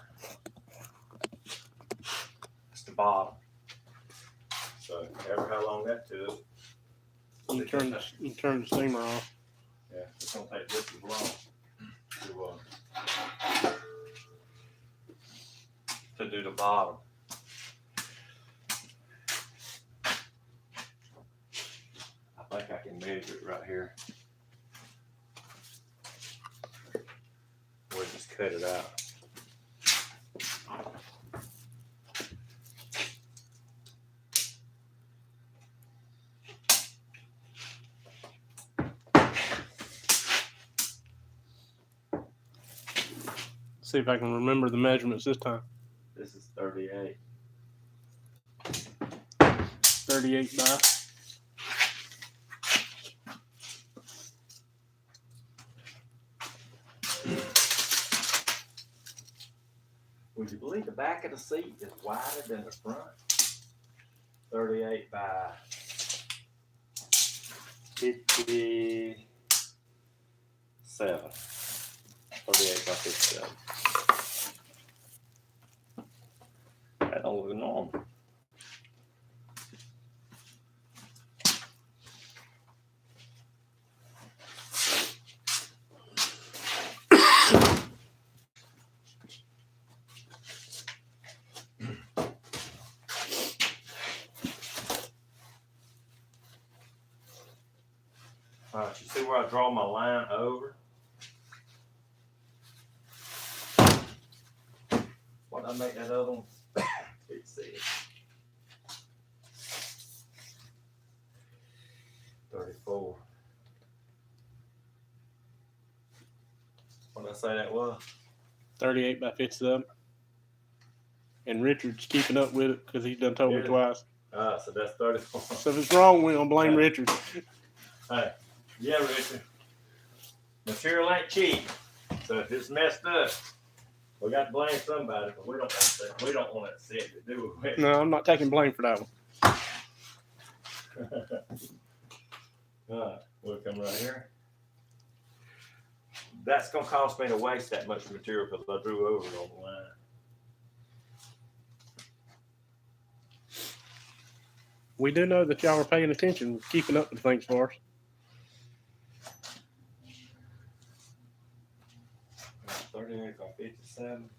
it's the bottom. So ever how long that took.
You turn the steamer off.
Yeah, it's gonna take just as long to do the bottom. I think I can measure it right here. We'll just cut it out.
See if I can remember the measurements this time.
This is 38.
38 by.
Would you believe the back of the seat is wider than the front? 38 by 57. 38 by 57. That don't look normal. All right, you see where I draw my line over? What did I make that other one? Let's see. 34. What did I say that was?
38 by 57. And Richard's keeping up with it because he done told me twice.
So that's 34.
So if it's wrong, we're going to blame Richard.
Hey, yeah, Richard. Material ain't cheap. So if it's messed up, we got to blame somebody, but we don't want that set to do it.
No, I'm not taking blame for that one.
All right, we'll come right here. That's going to cost me to waste that much material because I drew over it on the line.
We do know that y'all are paying attention, keeping up with things for us.
38 by 57.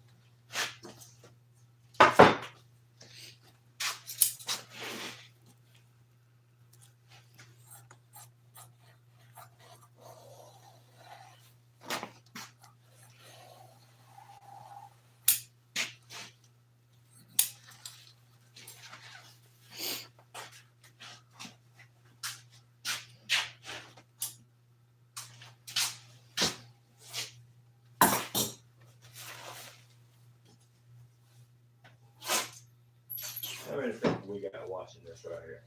watching this right here.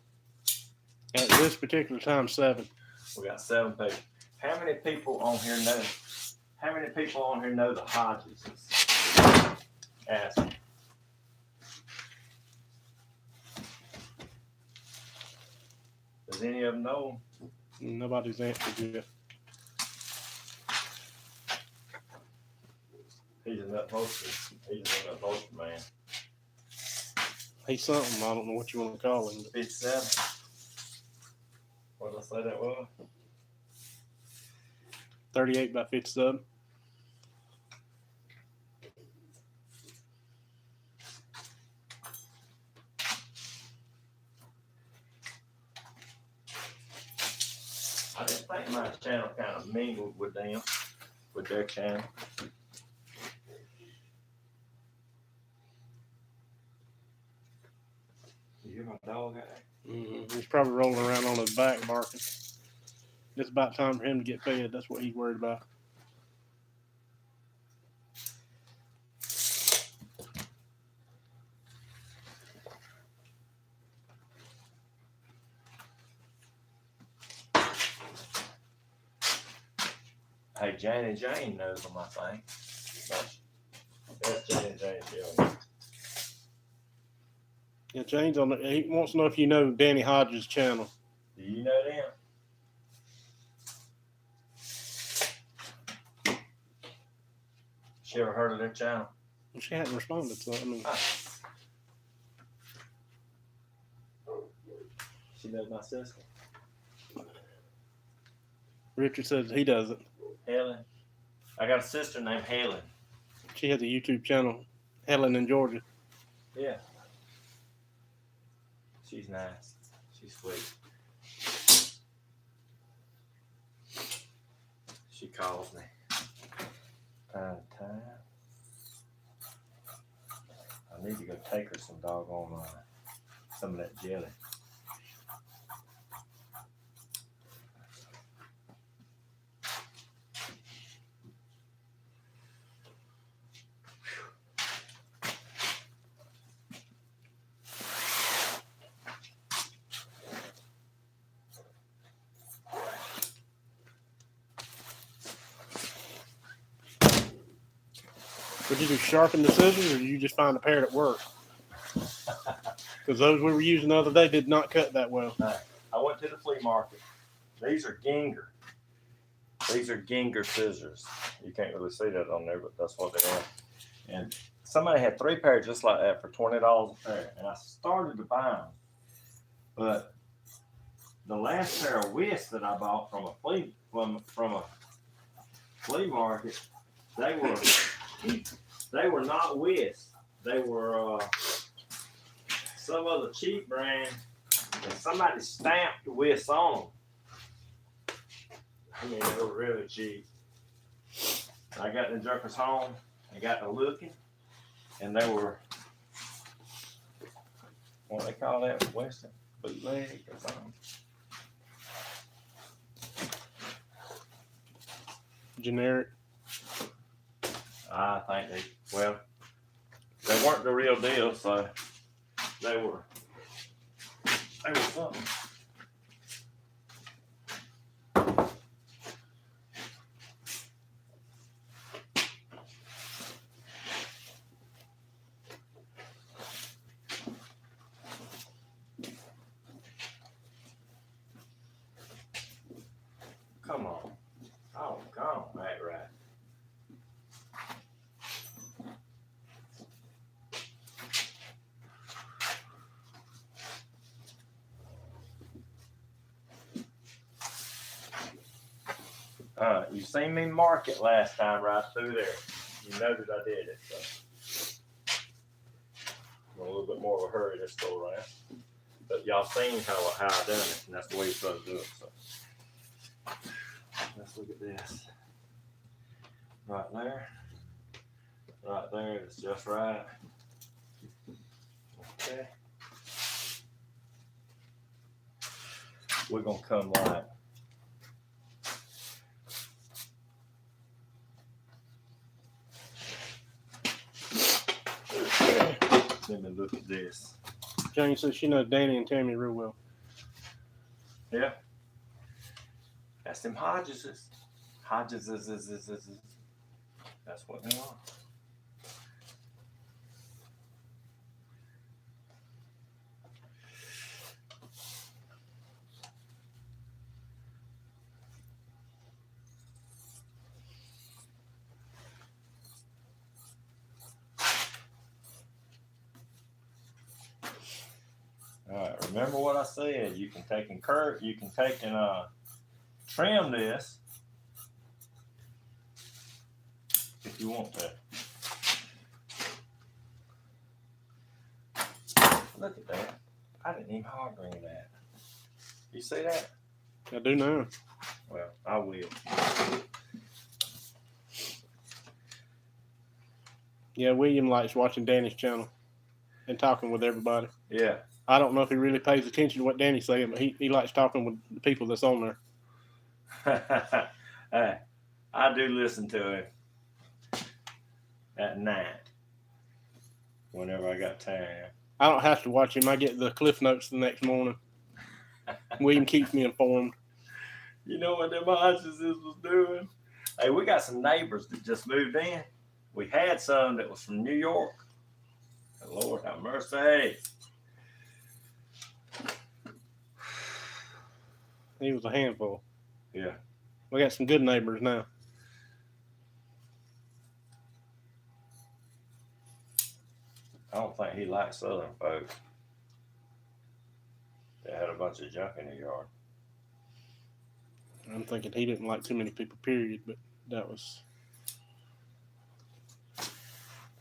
At this particular time, 7.
We got 7 people. How many people on here know? How many people on here know the Hodges? Ask me. Does any of them know them?
Nobody's answered yet.
He's a nut poster. He's a nut poster man.
He's something. I don't know what you want to call him.
57. What did I say that was?
38 by 57.
I didn't think my channel kind of mingled with them, with their channel. You hear my dog out there?
He's probably rolling around on his back barking. It's about time for him to get fed. That's what he's worried about.
Hey, Jane knows them, I think. That's Jane Jill.
Yeah, Jane's on. He wants to know if you know Danny Hodges' channel.
Do you know them? She ever heard of their channel?
She hadn't responded, so I mean,
She knows my sister.
Richard says he doesn't.
Helen. I got a sister named Helen.
She has a YouTube channel, Helen in Georgia.
Yeah. She's nice. She's sweet. She calls me time to time. I need to go take her some doggone some of that jelly.
Would you do sharpen the scissors, or did you just find a pair that worked? Because those we were using the other day did not cut that well.
I went to the flea market. These are Ginger. These are Ginger scissors. You can't really see that on there, but that's what they are. And somebody had 3 pairs just like that for $20 a pair. And I started to buy them. But the last pair of whisks that I bought from a flea market, they were not whisks. They were some other cheap brand, and somebody stamped the whisks on them. I mean, they were really cheap. I got the jerkers home. I got to looking, and they were, what do they call that? Western bootleg or something.
Generic.
I think they weren't the real deal, so they were something. Come on. Oh, come on, right. You seen me mark it last time right through there. You noted I did it, so. I'm in a little bit more of a hurry this go around. But y'all seen how I done it, and that's the way you're supposed to do it. So let's look at this. Right there. Right there, it's just right. Okay. We're gonna come like let me look at this.
Jane says she knows Danny and Tammy real well.
Yeah. That's them Hodgeses. Hodgeses. That's what they are. All right, remember what I said. You can take and trim this if you want to. Look at that. I didn't even hog ring that. You see that?
I do now.
Well, I will.
Yeah, William likes watching Danny's channel and talking with everybody.
Yeah.
I don't know if he really pays attention to what Danny's saying, but he likes talking with the people that's on there.
Hey, I do listen to him at night whenever I got time.
I don't have to watch him. I get the Cliff Notes the next morning. William keeps me informed.
You know what them Hodgeses was doing? Hey, we got some neighbors that just moved in. We had some that was from New York. Lord have mercy.
He was a handful.
Yeah.
We got some good neighbors now.
I don't think he liked Southern folks. They had a bunch of junk in the yard.
I'm thinking he didn't like too many people, period, but that was...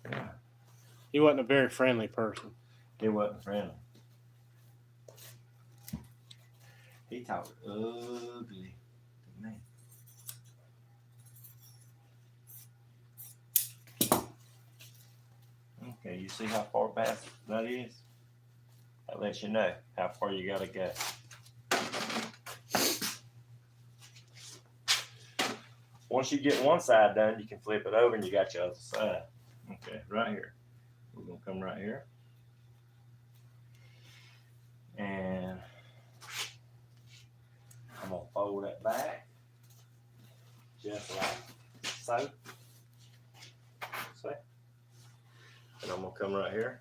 Yeah.
He wasn't a very friendly person.
He wasn't friendly. He talked ugly to me. Okay, you see how far back that is? That lets you know how far you gotta go. Once you get one side done, you can flip it over and you got your other side. Okay, right here. We're gonna come right here. And I'm gonna fold that back. Just like so. See? And I'm gonna come right here.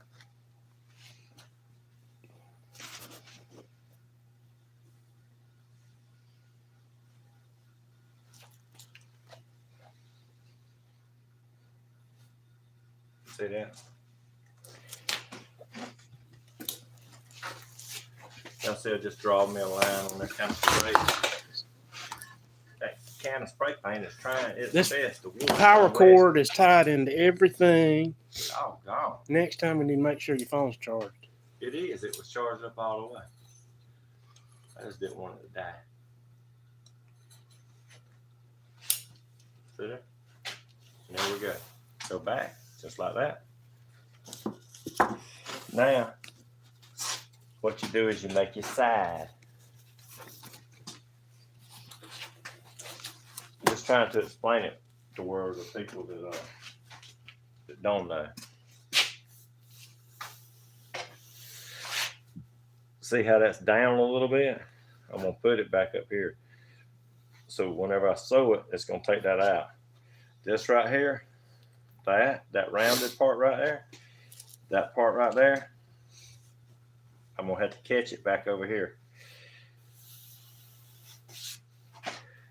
See that? Now see, I'll just draw me a line on that kind of spray. That can of spray paint is trying its
This
best to
Power cord is tied into everything.
Oh, God.
Next time we need to make sure your phone's charged.
It is. It was charged up all the way. I just didn't want it to die. See there? And there we go. Go back, just like that. Now, what you do is you make your side. Just trying to explain it to where the people that don't know. See how that's down a little bit? I'm gonna put it back up here. So whenever I sew it, it's gonna take that out. This right here, that rounded part right there, that part right there, I'm gonna have to catch it back over here.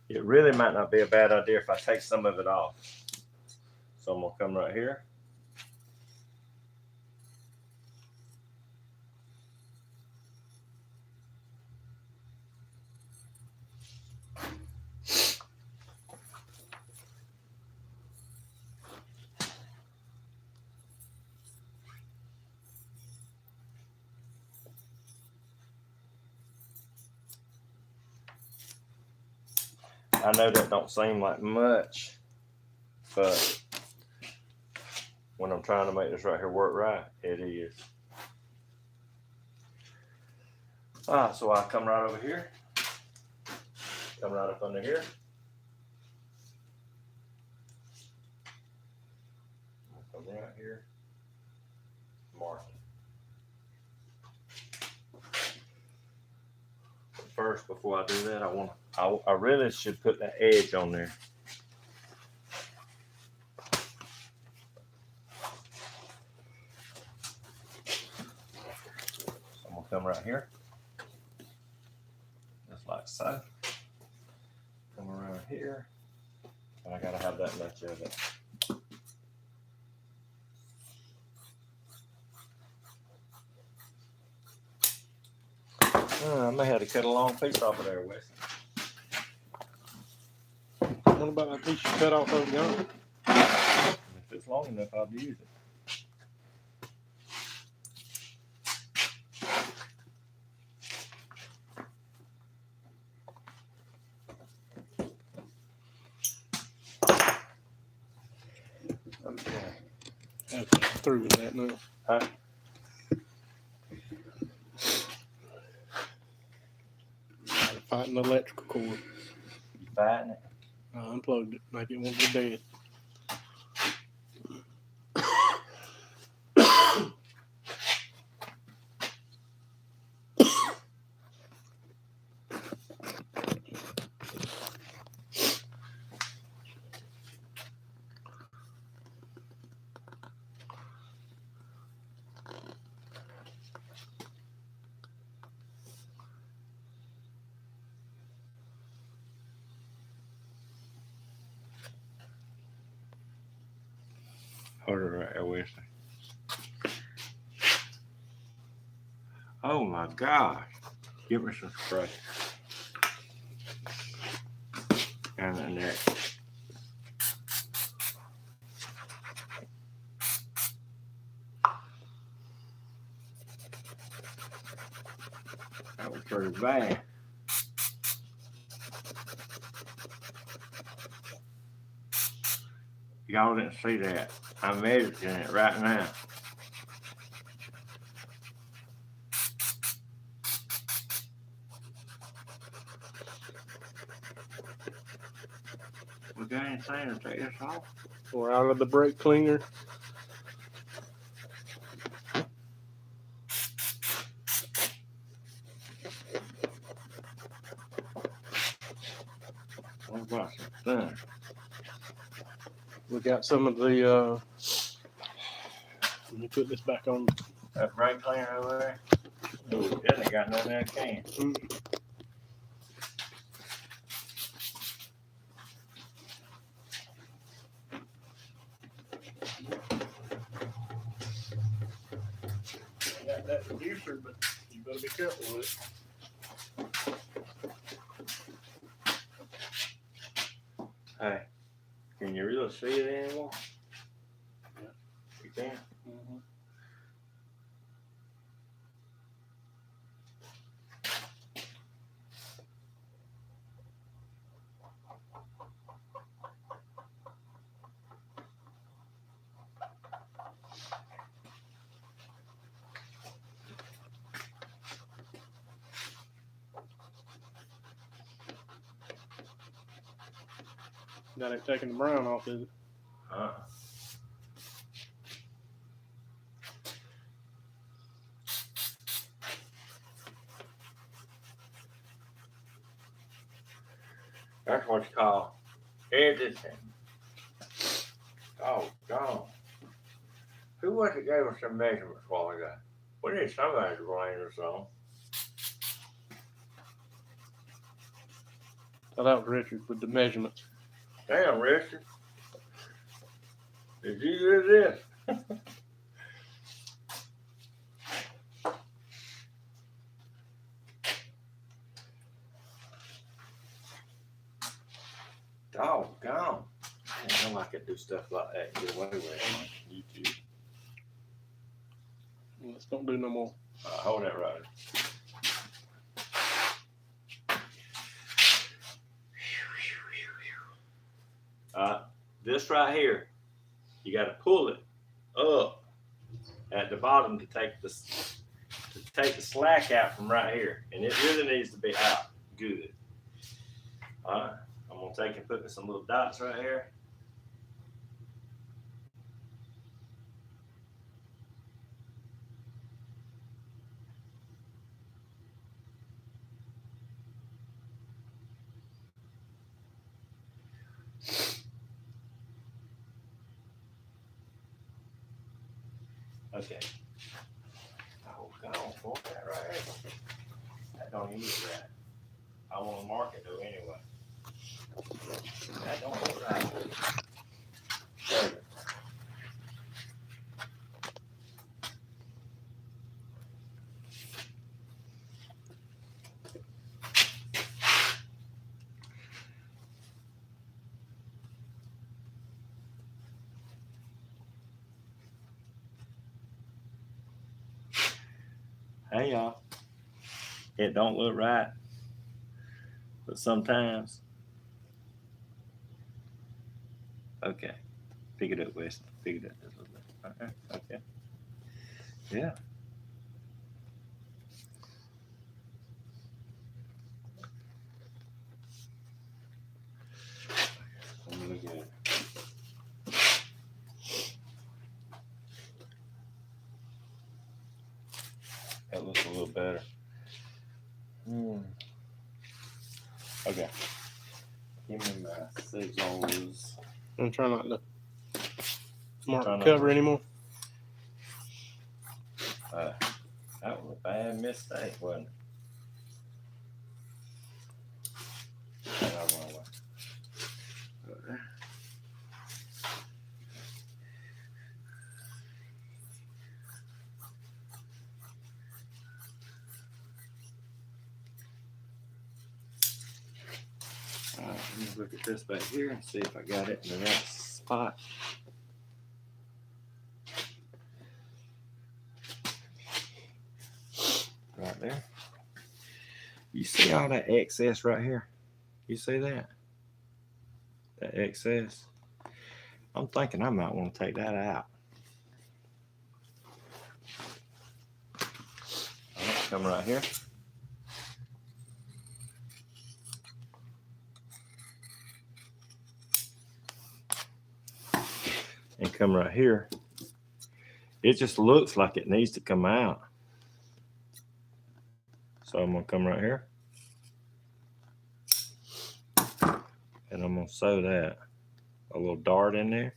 It really might not be a bad idea if I take some of it off. So I'm gonna come right here. I know that don't seem like much, but when I'm trying to make this right here work right, it is. All right, so I come right over here, come right up under here. Come right here, mark it. first before I do that. I really should put that edge on there. So I'm gonna come right here, just like so. Come around here, and I gotta have that much of it. I may have to cut a long piece off of there, Wes.
What about that piece you cut off of the gun?
If it's long enough, I'll use it.
Okay, I'm through with that now.
Huh?
Fighting the electrical cord.
You fighting it?
I unplugged it, like it won't be dead.
Harder right there, Wesley. Oh my gosh. Give me some spray. And the neck. That was pretty bad. Y'all didn't see that. I'm editing it right now. We got anything to take this off?
Or out of the brake cleaner.
What about some thin?
We got some of the. Let me put this back on.
That brake cleaner over there? Ooh, it ain't got nothing in that can.
Got that reducer, but you better be careful with it.
Hey, can you really see it anymore?
Yeah.
You can?
Mm-hmm. That ain't taking the brown off, is it?
That's what you call editing. Oh, God. Who was it gave us some measurements while ago? We need somebody to blame us on.
Oh, that was Richard with the measurements.
Damn, Richard. Did you do this? Doggone. I didn't know I could do stuff like that and get away with it on YouTube.
Let's don't do no more.
Hold that right. This right here, you got to pull it up at the bottom to take the slack out from right here, and it really needs to be out good. All right, I'm gonna take and put some little dots right here. Okay. Oh, go on, pull that right there. That don't use that. I want to mark it though anyway. That don't look right. There. Hey y'all, it don't look right, but sometimes. Okay, pick it up, Wes. Pick it up just a little bit. Okay. Yeah. Let me look at it. That looks a little better. Okay. Give me my signals.
I'm trying not to mark
Trying
the
not
cover
to-
anymore.
That was a bad mistake, wasn't it? Hang on, wrong way. Alright, let me look at this back here and see if I got it in the right spot. Right there. You see all that excess right here? You see that? That excess? I'm thinking I might want to take that out. Alright, come right here. And come right here. It just looks like it needs to come out. So I'm gonna come right here. And I'm gonna sew that. A little dart in there.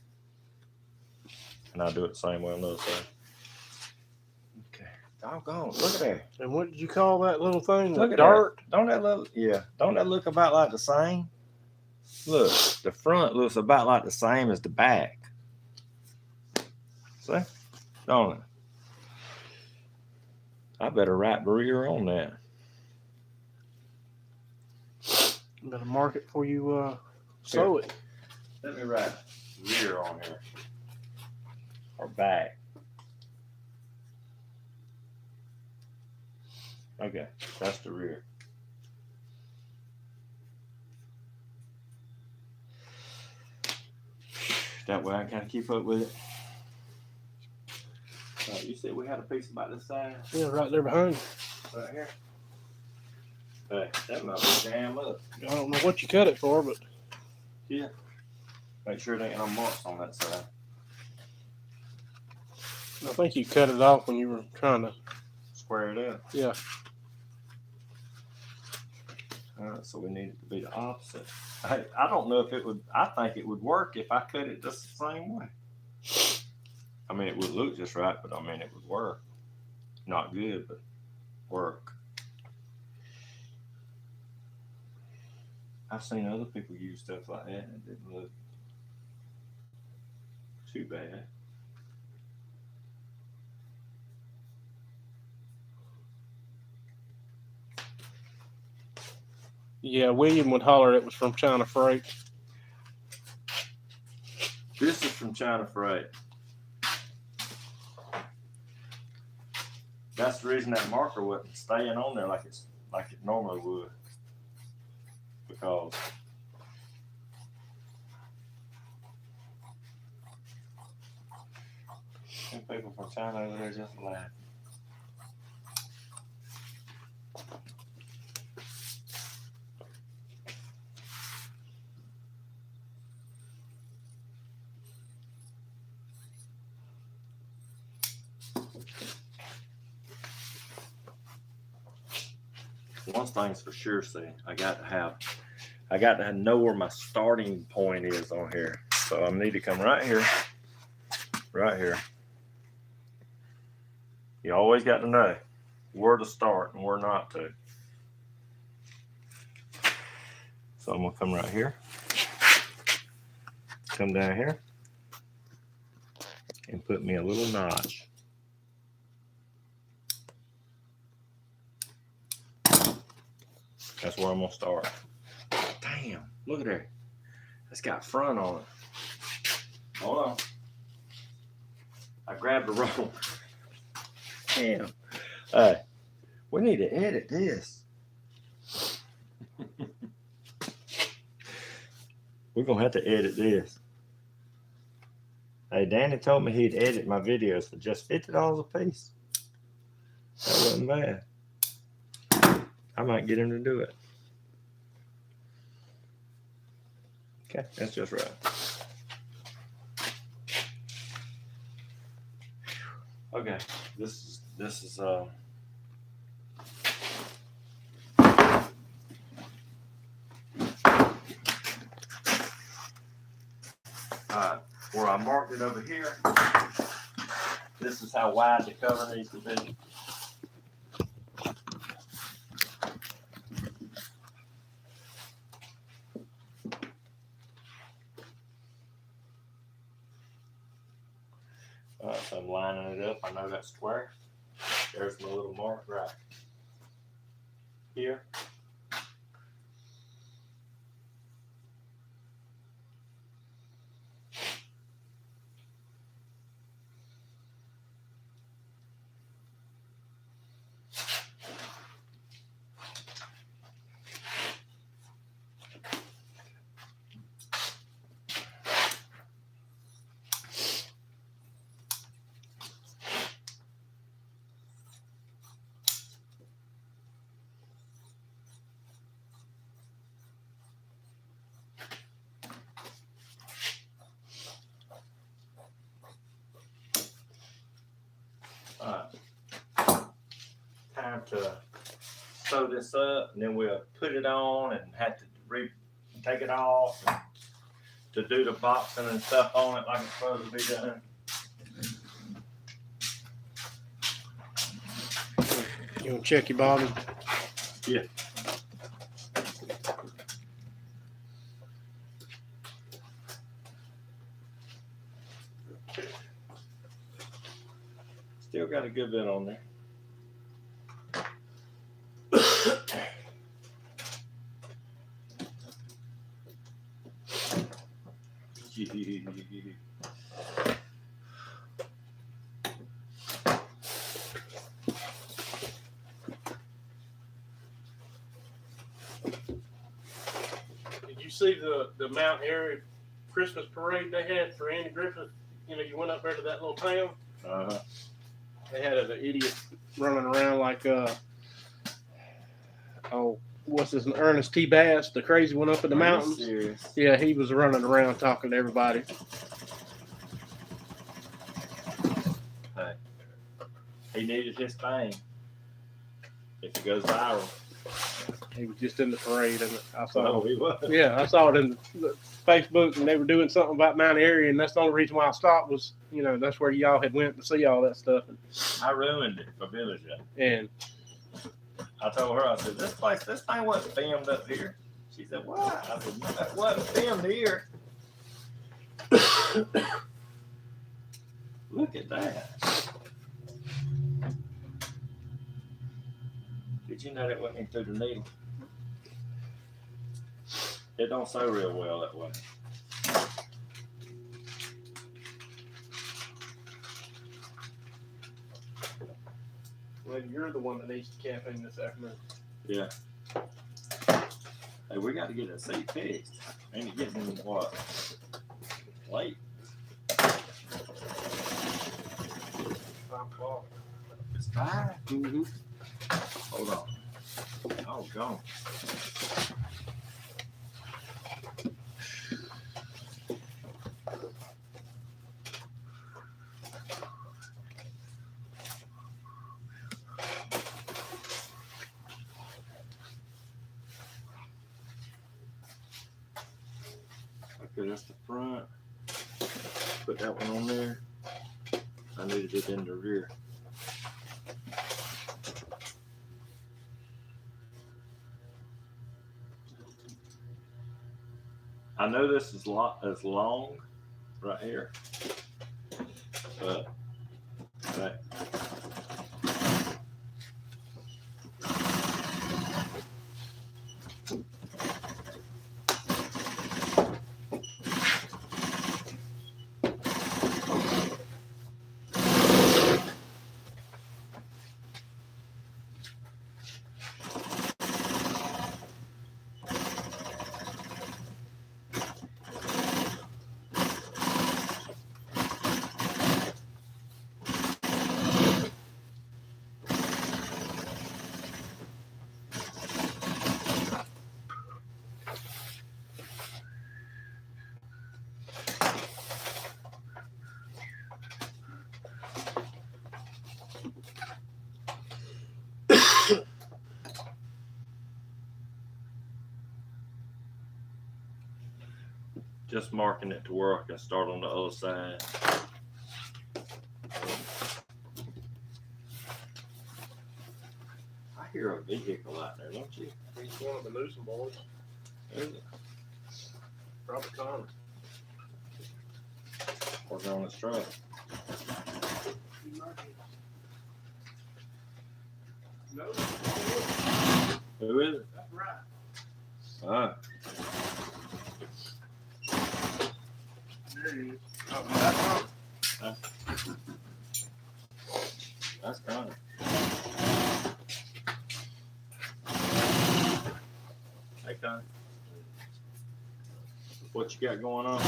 And I'll do it the same way on the other side. Okay. Doggone. Look at that.
And what did you call that little thing?
Look
The
at
dart?
that. Don't that look, yeah. Don't that look about like the same? Look, the front looks about like the same as the back. See? Don't it? I better wrap the rear on that.
You better mark it before you sew it.
Let me write rear on here. Or back. Okay, that's the rear. That way I can kind of keep up with it. You said we had a piece about this size?
Yeah, right there behind you.
Right here. Hey, that might be jam up.
I don't know what you cut it for, but
Yeah. Make sure there ain't no marks on that side.
I think you cut it off when you were trying to.
Square it up.
Yeah.
Alright, so we need it to be the opposite. I don't know if it would, I think it would work if I cut it just the same way. I mean, it would look just right, but I mean, it would work. Not good, but work. I've seen other people use stuff like that and it didn't look too bad.
Yeah, William would holler it was from China Freight.
This is from China Freight. That's the reason that marker wasn't staying on there like it normally would. Because some people from China over there just laughing. One thing's for sure, see, I got to know where my starting point is on here. So I need to come right here, You always got to know where to start and where not to. So I'm gonna come right here, come down here, and put me a little notch. That's where I'm gonna start. Damn, look at there. That's got front on it. Hold on. I grabbed the roll. Damn. Hey, we need to edit this. We're gonna have to edit this. Hey, Danny told me he'd edit my videos for just $50 a piece. That wasn't bad. I might get him to do it. Okay, that's just right. Okay, this is where I marked it over here. This is how wide the cover needs to be. So I'm lining it up. I know that's square. There's my little mark right here. Time to sew this up, and then we'll put it on and have to take it off to do the boxing and stuff on it like it's supposed to be done.
You want to check your bobbin?
Yeah. Still got a good bit on there.
Did you see the Mount Airy Christmas parade they had for Andy Griffith? You know, you went up there to that little town.
Uh-huh.
They had an idiot running around like what's his name? Ernest T. Bass, the crazy one up in the mountains.
Serious?
Yeah, he was running around talking to everybody.
Hey, he needed his thing. If it goes viral.
He was just in the parade, and I saw.
Oh, he was.
Yeah, I saw it in the Facebook, and they were doing something about Mount Airy, and that's the only reason why I stopped was, you know, that's where y'all had went to see all that stuff. And
I ruined it for Village Day.
And
I told her, I said, this thing wasn't filmed up here. She said, what? I said, no, it wasn't filmed here. Look at that. Did you know that went in through the needle? It don't sew real well that way.
well, you're the one that needs to cap in this afternoon.
Yeah. Hey, we got to get a seat fixed. Ain't it getting what? Late.
5 o'clock.
It's 5.
Mm-hmm.
Hold on. Oh, gone. Okay, that's the front. Put that one on there. I needed it in the rear. I know this is long right here, but that, just marking it to where I can start on the other side. I hear a vehicle out there, don't you?
He's one of the Newsom boys.
Is it?
Probably Connor.
Working on his truck.
No.
Who is it?
That's right.
Ah,
There he is. Oh, that's Connor.
that's Connor. Hey, Connor. What you got going on?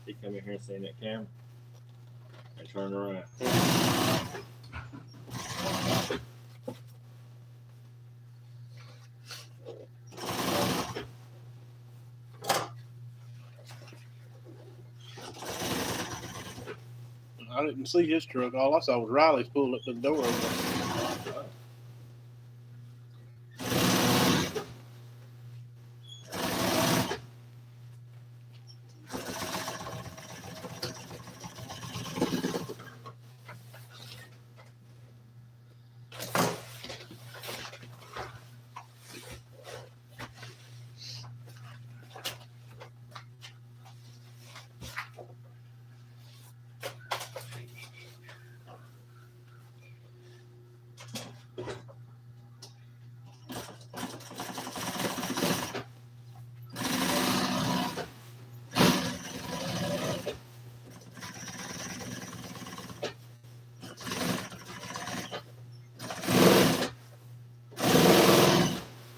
He come in here and seen that camera and turned around.
I didn't see his truck. All I saw was Riley's pulling up the door.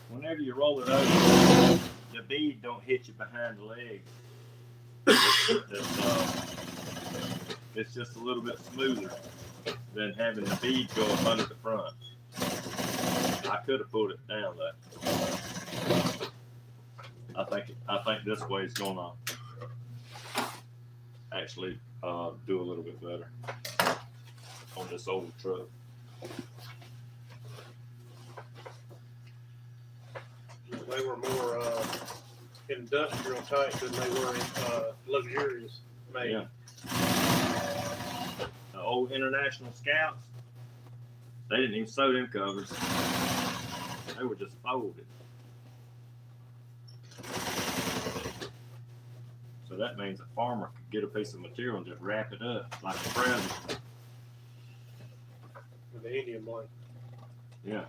Whenever you roll it over, the bead don't hit you behind the leg. It's just a little bit smoother than having the bead go up under the front. I could have pulled it down though. I think this way is gonna actually do a little bit better on this old truck.
They were more industrial type than they were luxurious made.
Yeah. The old International Scouts, they didn't even sew them covers. They were just folded. So that means a farmer could get a piece of material and just wrap it up like a present.
With the Indian blanket.
Yeah.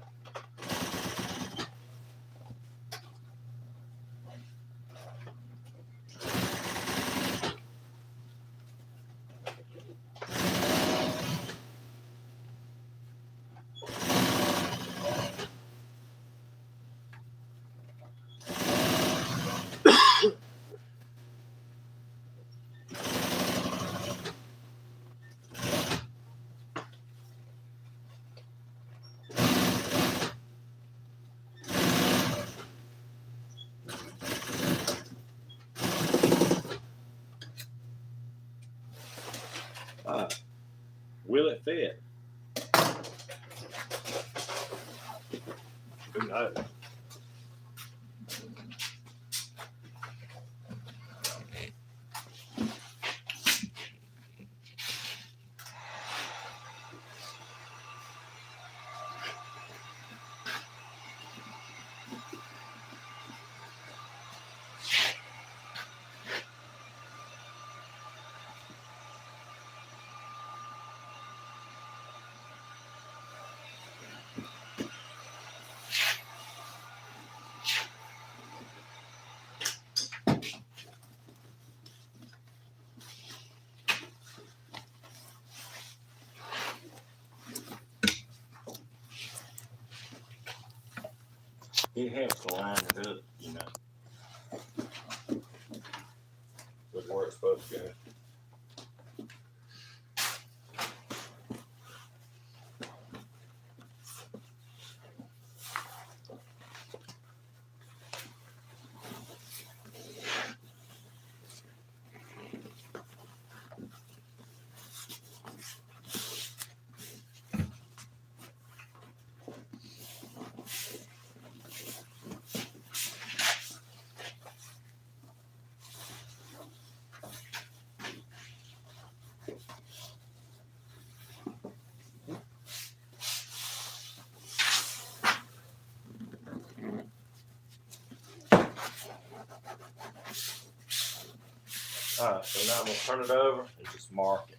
Will it fit? Who knows? It helps to line it up, you know, with where it's supposed to go. Alright, so now I'm going to turn it over and just mark it.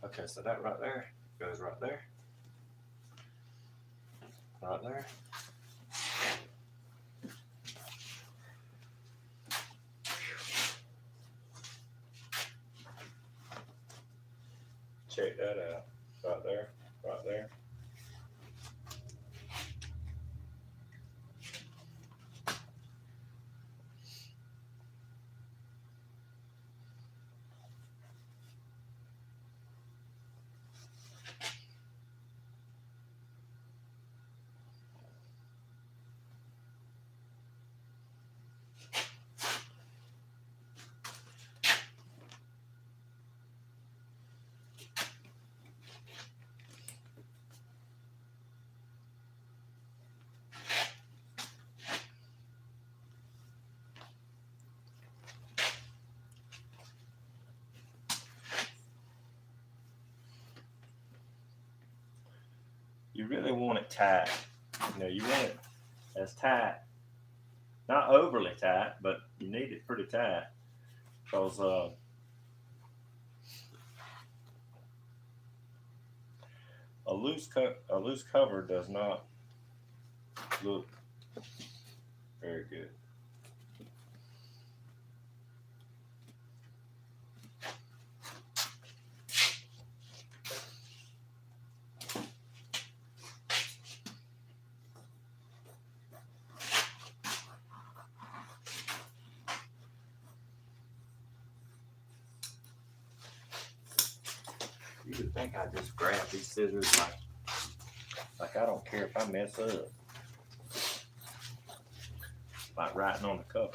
Okay, so that right there goes right there. Right there. Check that out. Right there, right there. You really want it tight. You know, you want it as tight, not overly tight, but you need it pretty tight, because a loose cover does not look very good. You would think I just grab these scissors like I don't care if I mess up. Like writing on the cover.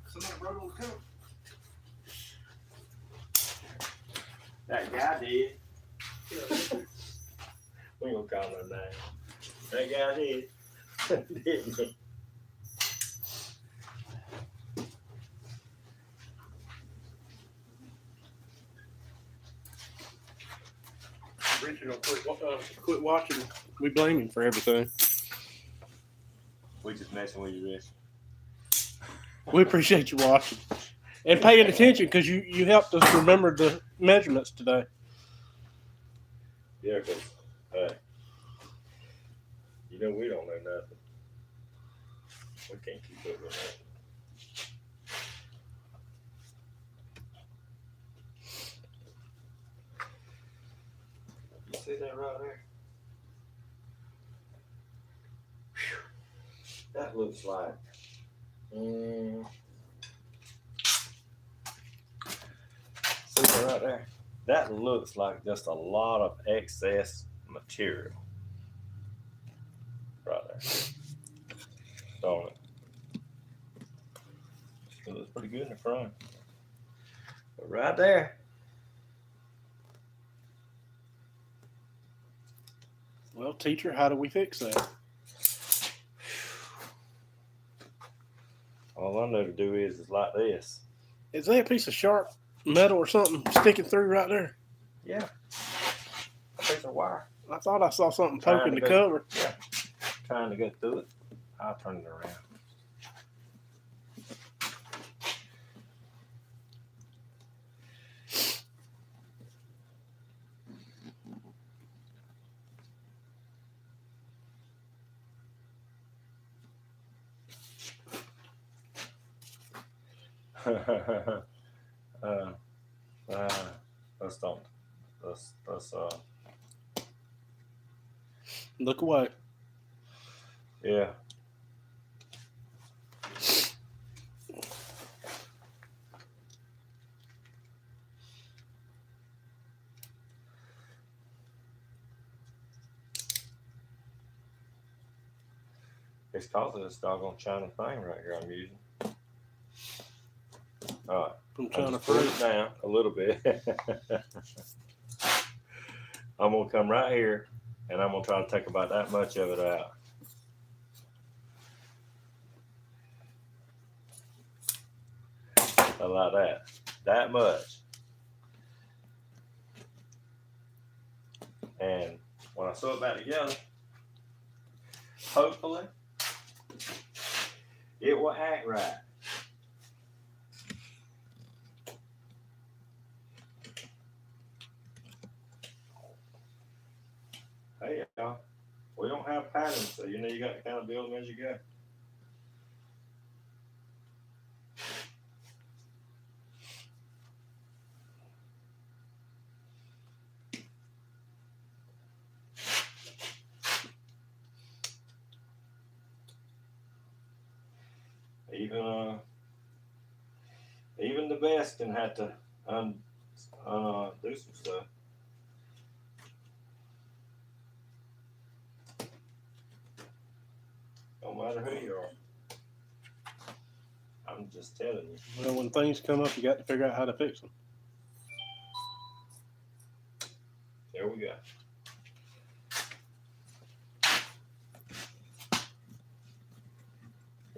Somebody wrote on the cover.
That guy did. We ain't gonna call him no name. That guy did. Didn't he?
Richard will quit watching. We blame him for everything.
We just messing with you, Rich.
We appreciate you watching and paying attention, because you helped us remember the measurements today.
Yeah, because, hey, you know we don't know nothing. We can't keep up with that. You see that right there? Whew. That looks like, see that right there? That looks like just a lot of excess material. Right there. Don't it? It looks pretty good in the front. But right there.
Well, teacher, how do we fix that?
All I know to do is like this.
Is there a piece of sharp metal or something sticking through right there?
Yeah. A piece of wire.
I thought I saw something
Trying
poking
to
the
go-
cover.
Yeah. Trying to get through it. I'll turn it around. Let's don't Let's
Look away.
yeah. It's cause of this doggone China thing right here I'm using. All right.
From
I
China
just pulled
fruit.
it down a little bit. I'm gonna come right here and I'm gonna try to take about that much of it out. Like that. That much. And when I sew it back together, hopefully it will act right. Hey y'all, we don't have patterns, so you know you got to kind of build them as you go. Even the best can have to do some stuff. Don't matter who you are. I'm just telling you.
Well, when things come up, you got to figure out how to fix them.
There we go.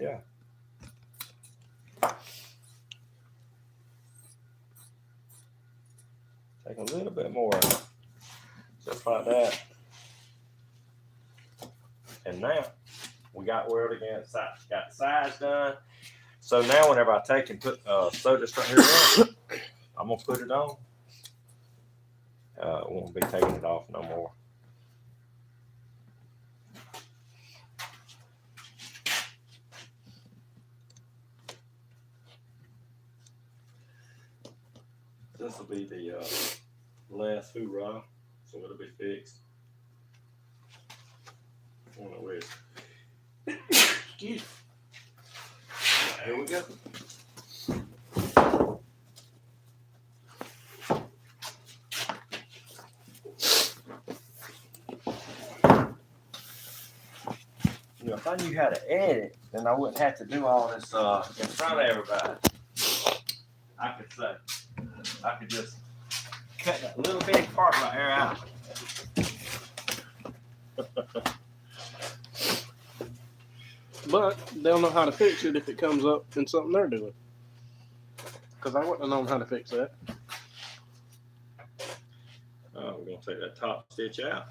Yeah. Take a little bit more, just like that. And now we got where it again. Got the sides done. So now whenever I take and put sew this right here on, I'm gonna put it on. Won't be taking it off no more. This will be the last hoorah, so it'll be fixed. On the way.
Excuse me.
Here we go. You know, if I knew how to edit, then I wouldn't have to do all this in front of everybody. I could say, I could just cut that little bitty part right there out.
But they'll know how to fix it if it comes up in something they're doing. Because I wouldn't have known how to fix that.
We're going to take that top stitch out.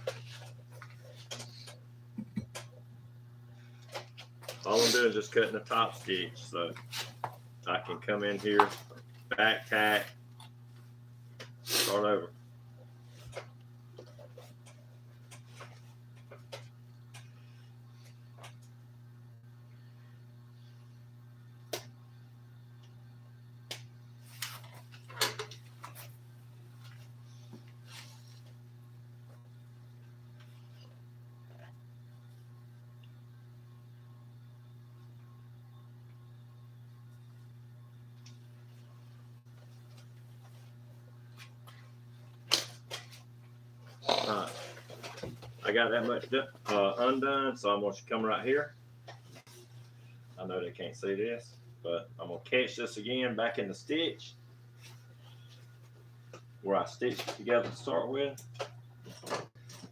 All I'm doing is just cutting the top stitch so I can come in here, back tack, start over. Alright, I got that much undone, so I'm going to come right here. I know they can't see this, but I'm going to catch this again back in the stitch where I stitched it together to start with.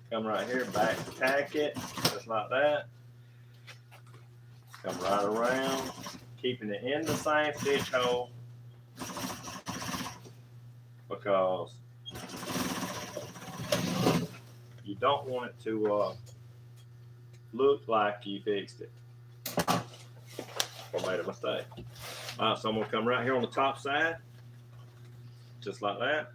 Come right here, back tack it, just like that. Come right around, keeping it in the same stitch hole because you don't want it to look like you fixed it or made a mistake. All right, so I'm gonna come right here on the top side, just like that.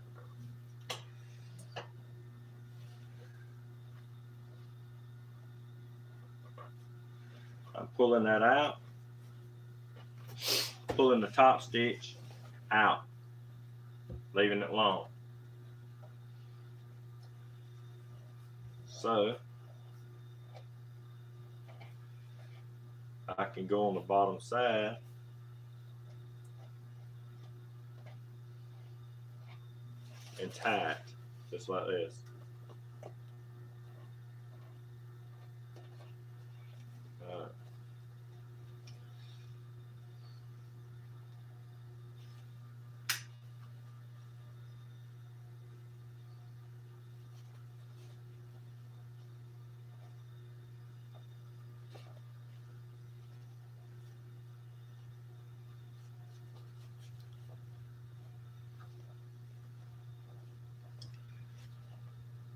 I'm pulling that out, pulling the top stitch out, leaving it long. So I can go on the bottom side and tie it just like this.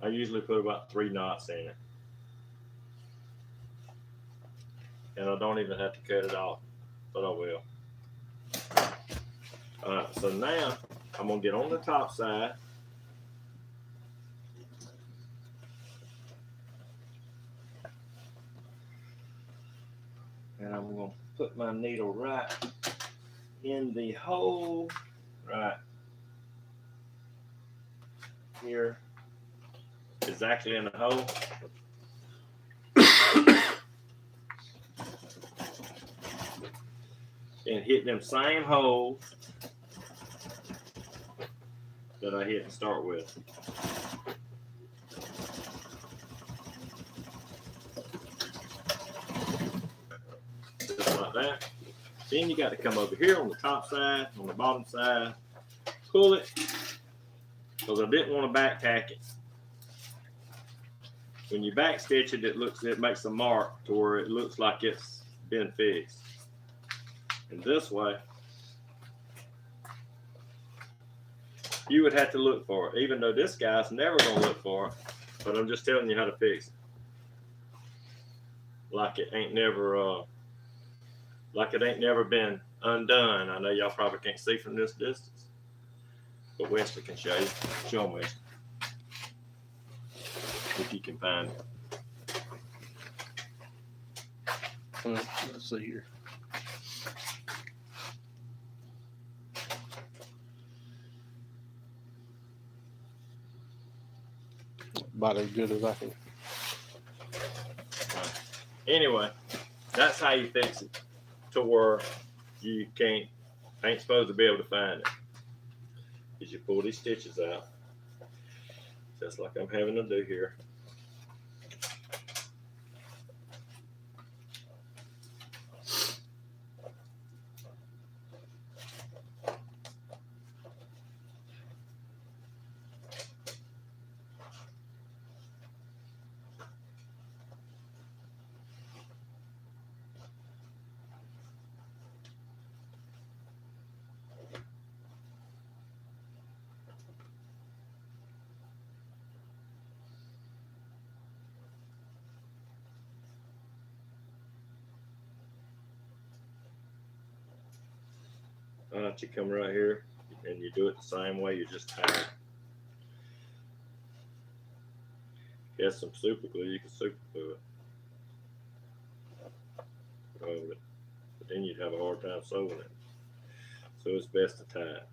I usually put about 3 knots in it. And I don't even have to cut it off, but I will. Alright, so now I'm going to get on the top side. And I'm going to put my needle right in the hole, right here, exactly in the hole. And hit them same holes that I hit to start with. Just like that. Then you got to come over here on the top side, on the bottom side, pull it, because I didn't want to backtack it. When you back stitch it, it makes a mark to where it looks like it's been fixed. And this way, you would have to look for it, even though this guy's never gonna look for it. But I'm just telling you how to fix it. Like it ain't never been undone. I know y'all probably can't see from this distance, but Wesley can show you. Show me if you can find it.
Let's see here. About as good as I can.
Anyway, that's how you fix it to where you ain't supposed to be able to find it. Is you pull these stitches out, just like I'm having to do here. You come right here and you do it the same way. You just tie it. If you have some super glue, you can super glue it. Hold it. But then you'd have a hard time sewing it. So it's best to tie it.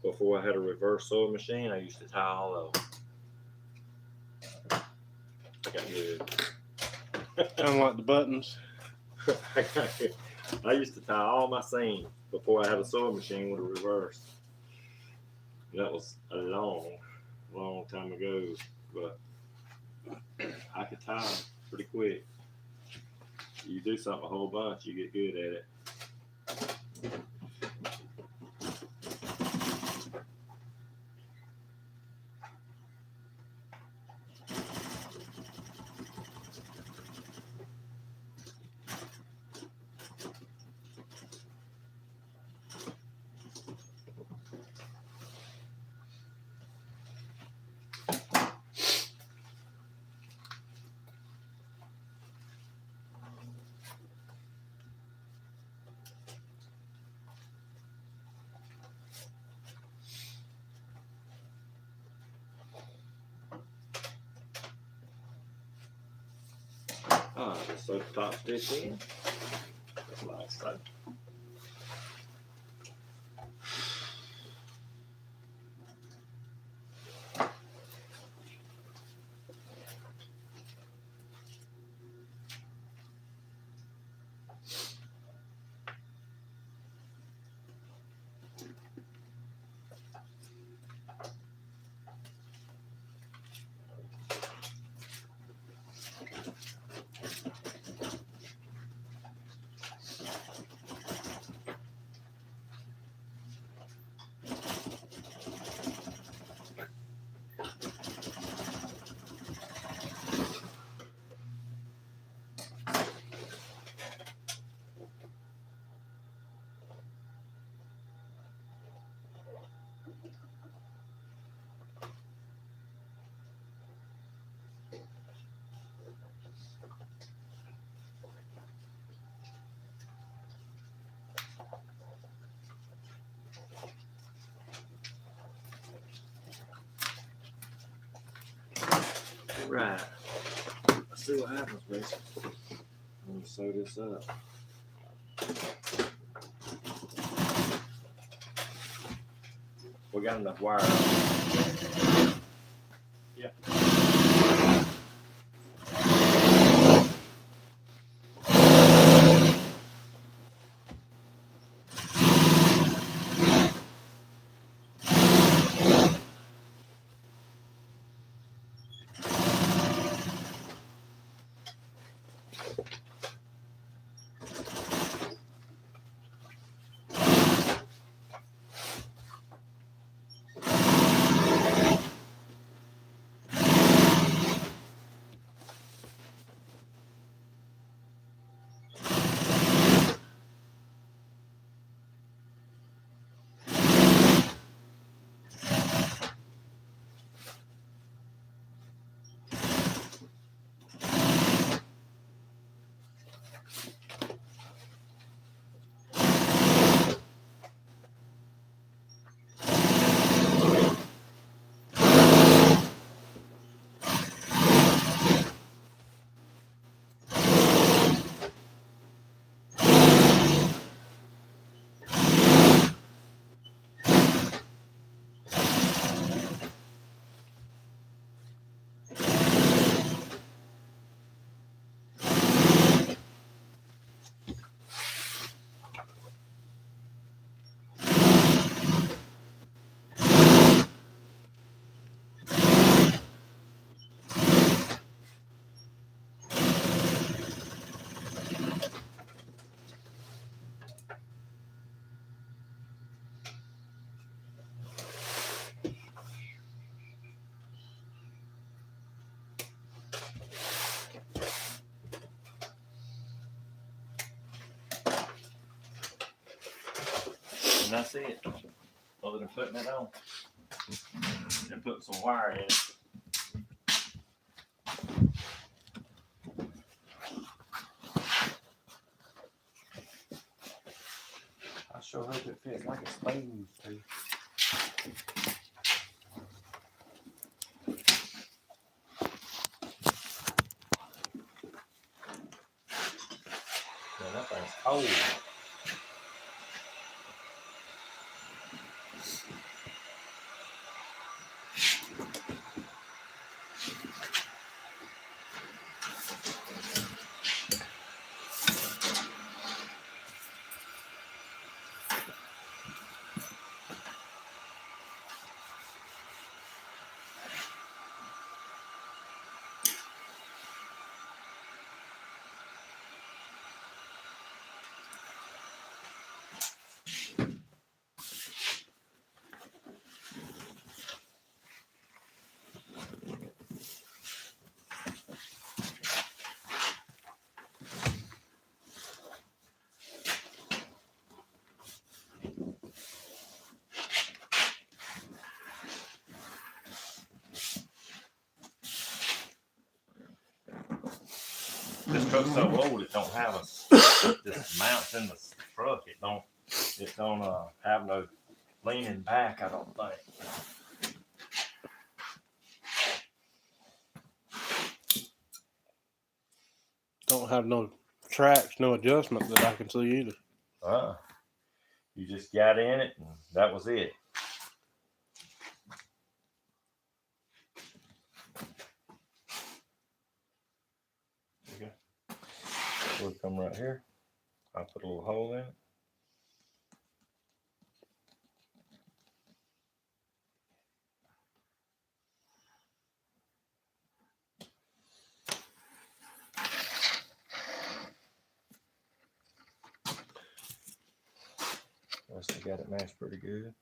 Before I had a reverse sewing machine, I used to tie all of them. I got good.
Unlike the buttons.
I used to tie all my seams before I had a sewing machine with a reverse. That was a long time ago, but I could tie them pretty quick. You do something a whole bunch, you get good at it. Alright, so top stitch in. Like so. Right. Let's see what happens, Mason. I'm gonna sew this up. We got enough wire. Yeah. And that's it. Other than putting it on and putting some wire in it. I sure hope it fits like it's supposed to. Man, that thing's cold. This truck's so old it don't have this mounts in the truck. It don't have no leaning back, I don't think.
don't have no tracks, no adjustment that I can see either.
You just got in it, and that was it. Okay. We'll come right here. I'll put a little hole in it. I still got it matched pretty good.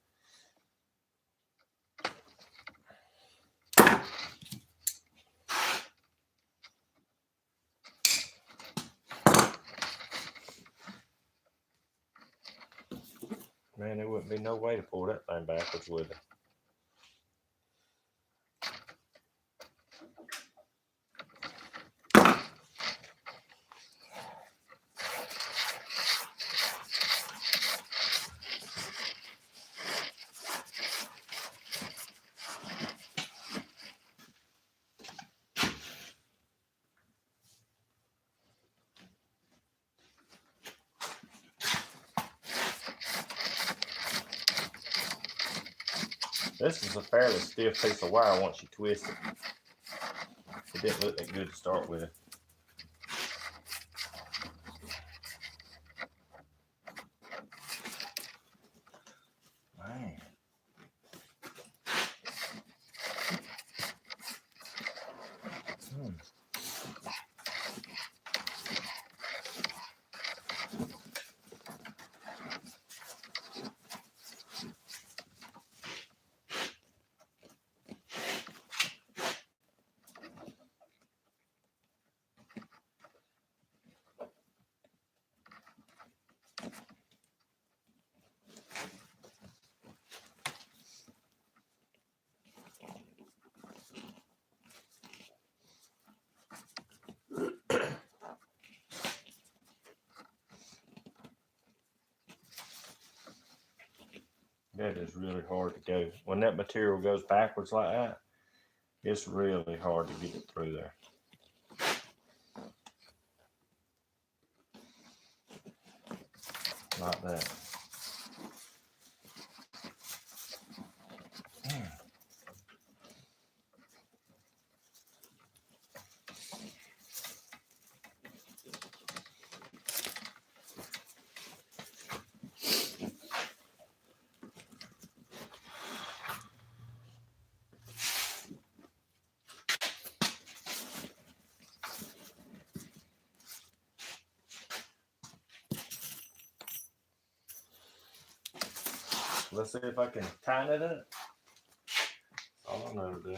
Man, there wouldn't be no way to pull that thing backwards with it. This is a fairly stiff piece of wire once you twist it. It didn't look that good to start with. Man. That is really hard to go. When that material goes backwards like that, it's really hard to get it through there. Like that. Let's see if I can tighten it up. That's all I know to do.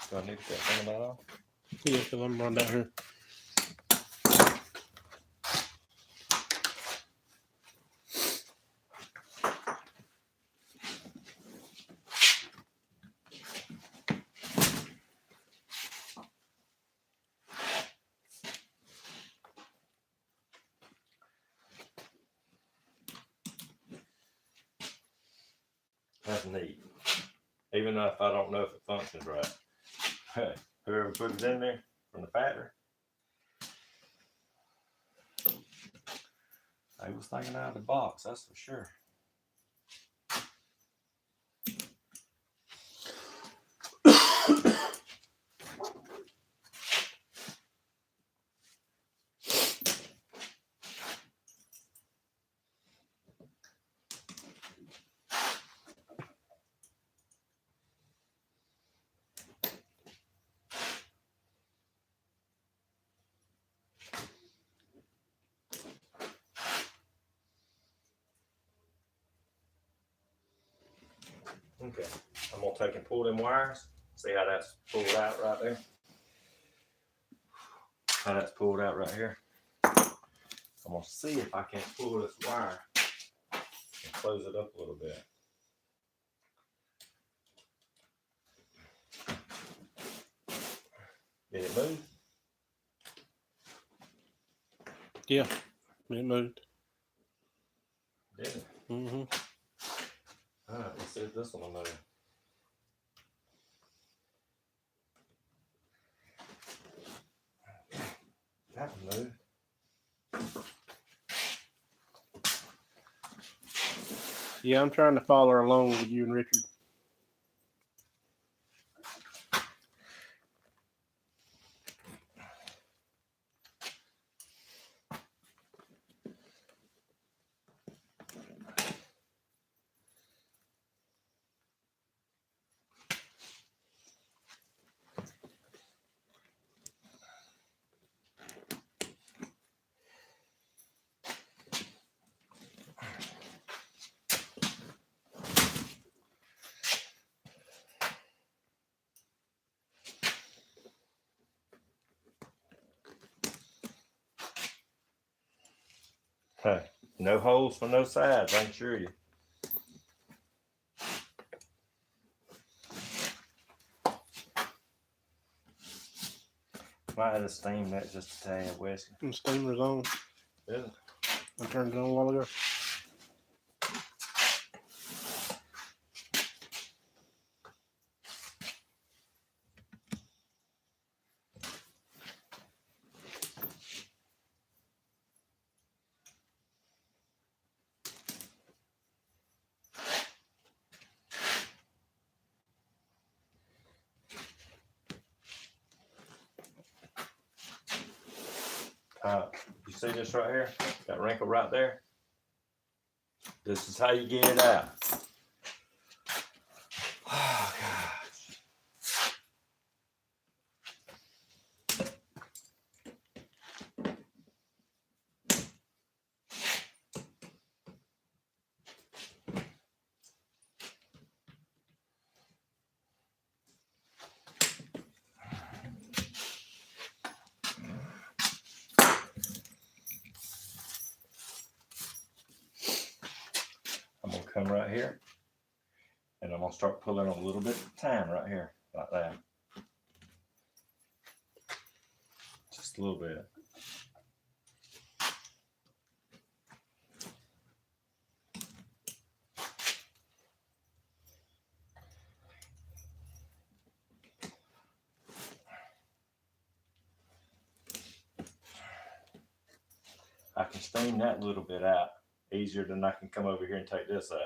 Do I need to cut some of that off?
Yeah, because I'm run down here.
That's neat. Even if I don't know if it functions right. Whoever put it in there from the factory, they was thinking out of the box, that's for sure. Okay, I'm gonna take and pull them wires. See how that's pulled out right there? How that's pulled out right here. I'm gonna see if I can't pull this wire and close it up a little bit. Did it move?
Yeah, it moved.
Did it?
Mm-hmm.
All right, let's see if this one will move. That one moved.
Yeah, I'm trying to follow along with you and Richard.
Hey, no holes for no sides, I can assure you. Might have to steam that just a tad, Wesley.
And the steamer's on.
Yeah.
I turned it on a while ago.
You see this right here? That wrinkle right there? This is how you get it out. Oh, gosh. I'm gonna come right here and I'm gonna start pulling a little bit at a time right here, like that. Just a little bit. I can steam that little bit out easier than I can come over here and take this out.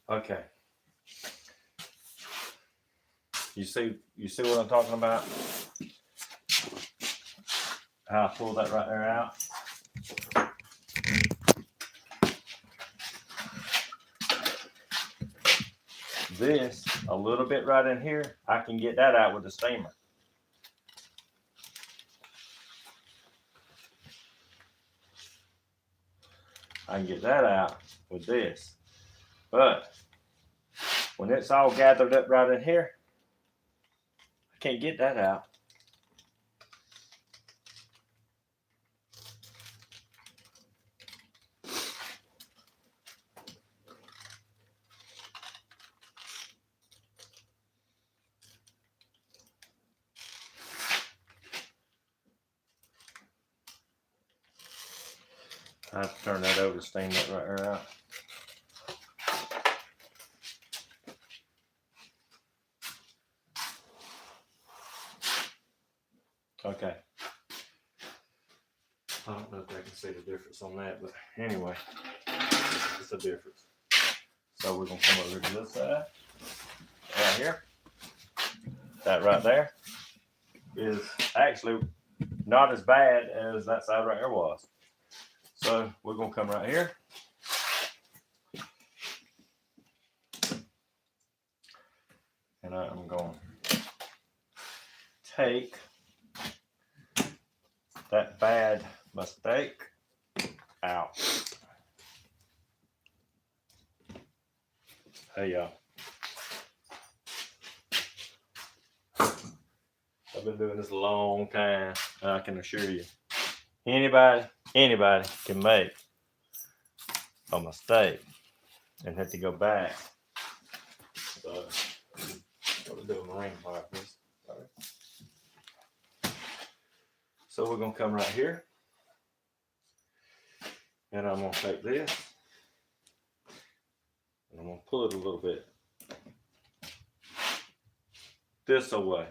Okay. You see what I'm talking about? How I pull that right there out. This, a little bit right in here, I can get that out with the steamer. I can get that out with this. But when it's all gathered up right in here, I can't get that out. I have to turn that over to steam that right there out. Okay. I don't know if they can see the difference on that, but anyway, it's a difference. So we're gonna come over to this side, right here. That right there is actually not as bad as that side right here was. So we're gonna come right here. And I'm going to take that bad mistake out. Hey y'all. I've been doing this a long time, and I can assure you, anybody can make a mistake and have to go back. So, what we doing, marine pipe, please. So we're gonna come right here, and I'm gonna take this, and I'm gonna pull it a little bit this away.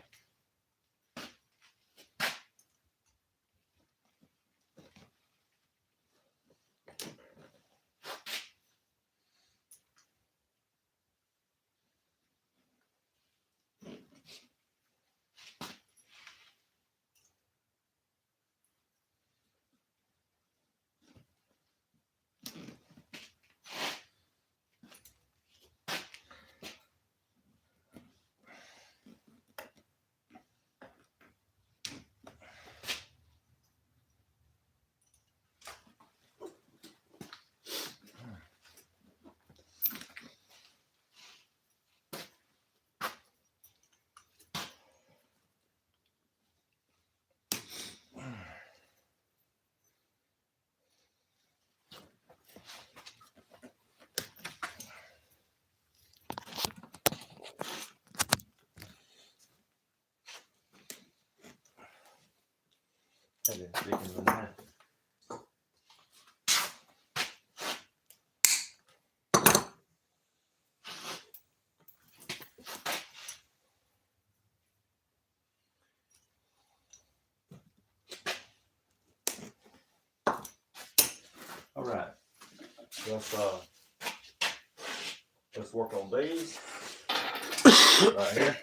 I didn't stick in the knife. All right, let's work on these right here.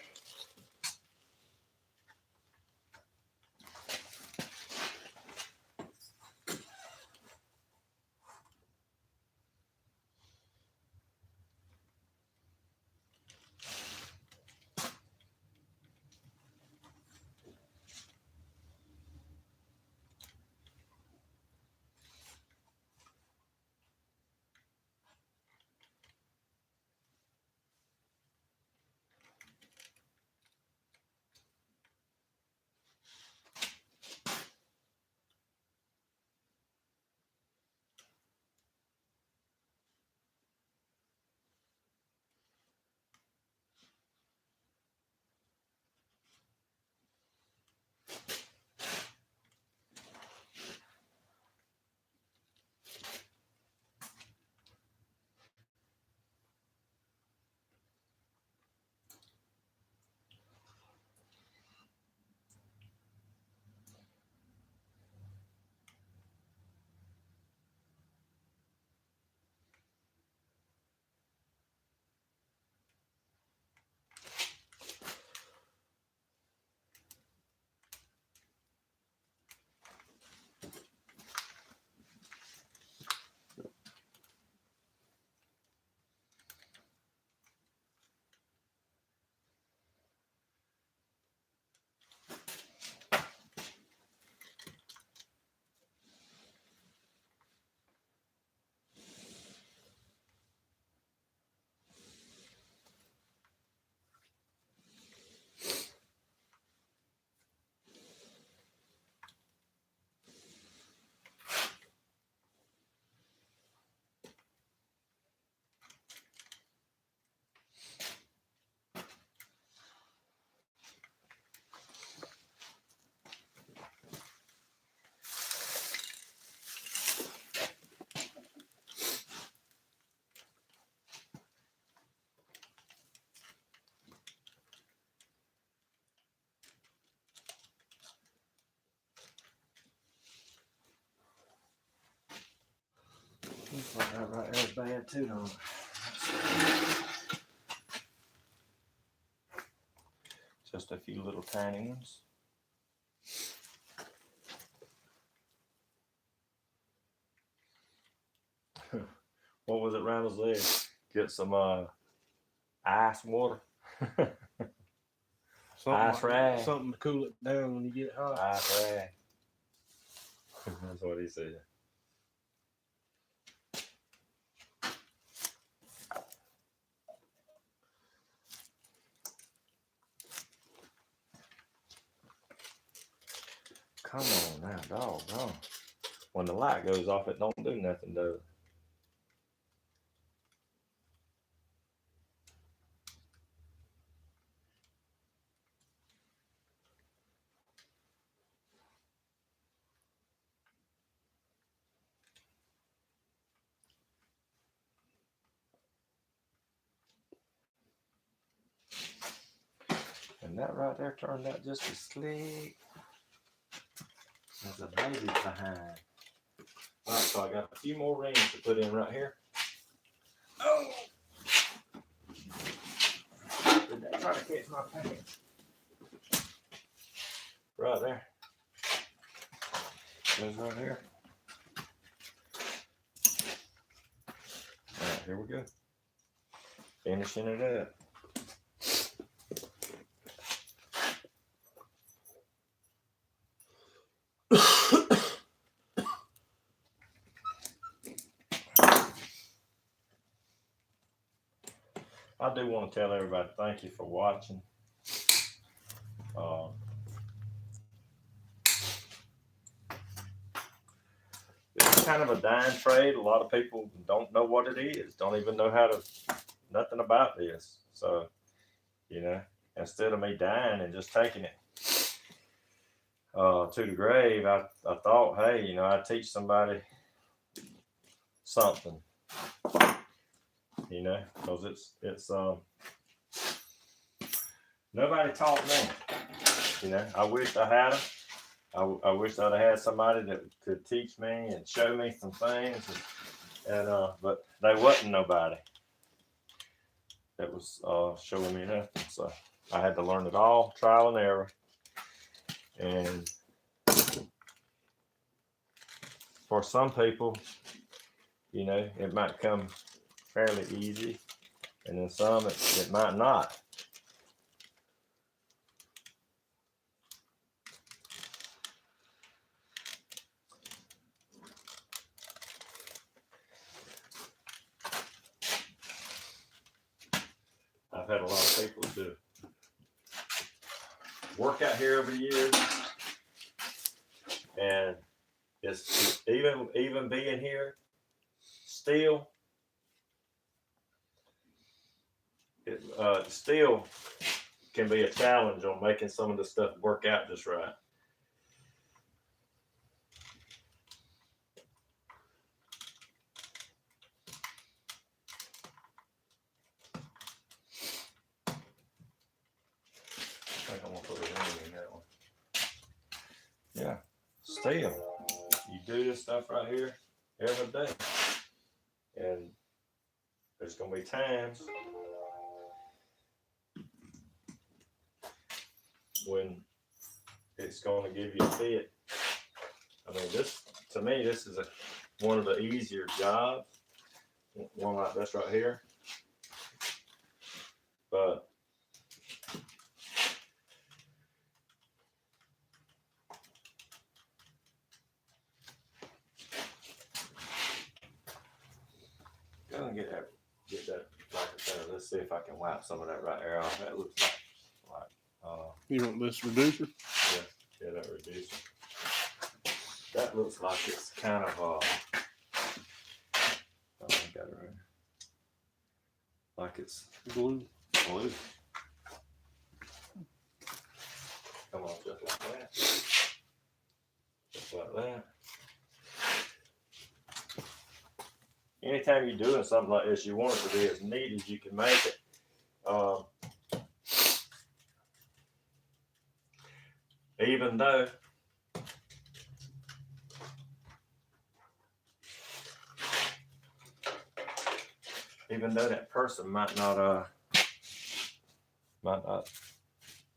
That right there's bad too, don't it? Just a few little tiny ones. What was it Randall said? Get some ice water. Ice rag.
Something to cool it down when you get hot.
Ice rag. That's what he said. Come on now, doggone. When the light goes off, it don't do nothing, does it? And that right there turned out just as slick as a baby behind. All right, so I got a few more rings to put in right here. Oh! Did that try to catch my pants? Right there. Goes right here. All right, here we go. Finishing it up. I do want to tell everybody thank you for watching. It's kind of a dying trade. A lot of people don't know what it is, don't even know nothing about this. So, you know, instead of me dying and just taking it to the grave, I thought, hey, you know, I'd teach somebody something, you know, because it's nobody taught me, you know. I wish I had them. I wish I'd have had somebody that could teach me and show me some things, and but there wasn't nobody that was showing me nothing. So I had to learn it all, trial and error. And for some people, you know, it might come fairly easy, and then some it might not. I've had a lot of people do work out here over the years, and it's even being here still, it still can be a challenge on making some of the stuff work out just right. I think I'm gonna put a ring in that one. Yeah, still, you do this stuff right here every day, and there's gonna be times when it's gonna give you a fit. I mean, this to me, this is one of the easier jobs, one like this right here, but go and get that like I said. Let's see if I can wipe some of that right there off. That looks like
You want this reducer?
yeah, that reducer. That looks like it's kind of oh, I got it right. Like it's
Glue.
Come on, just like that. Just like that. Anytime you're doing something like this, you want it to be as neat as you can make it. Even though even though that person might not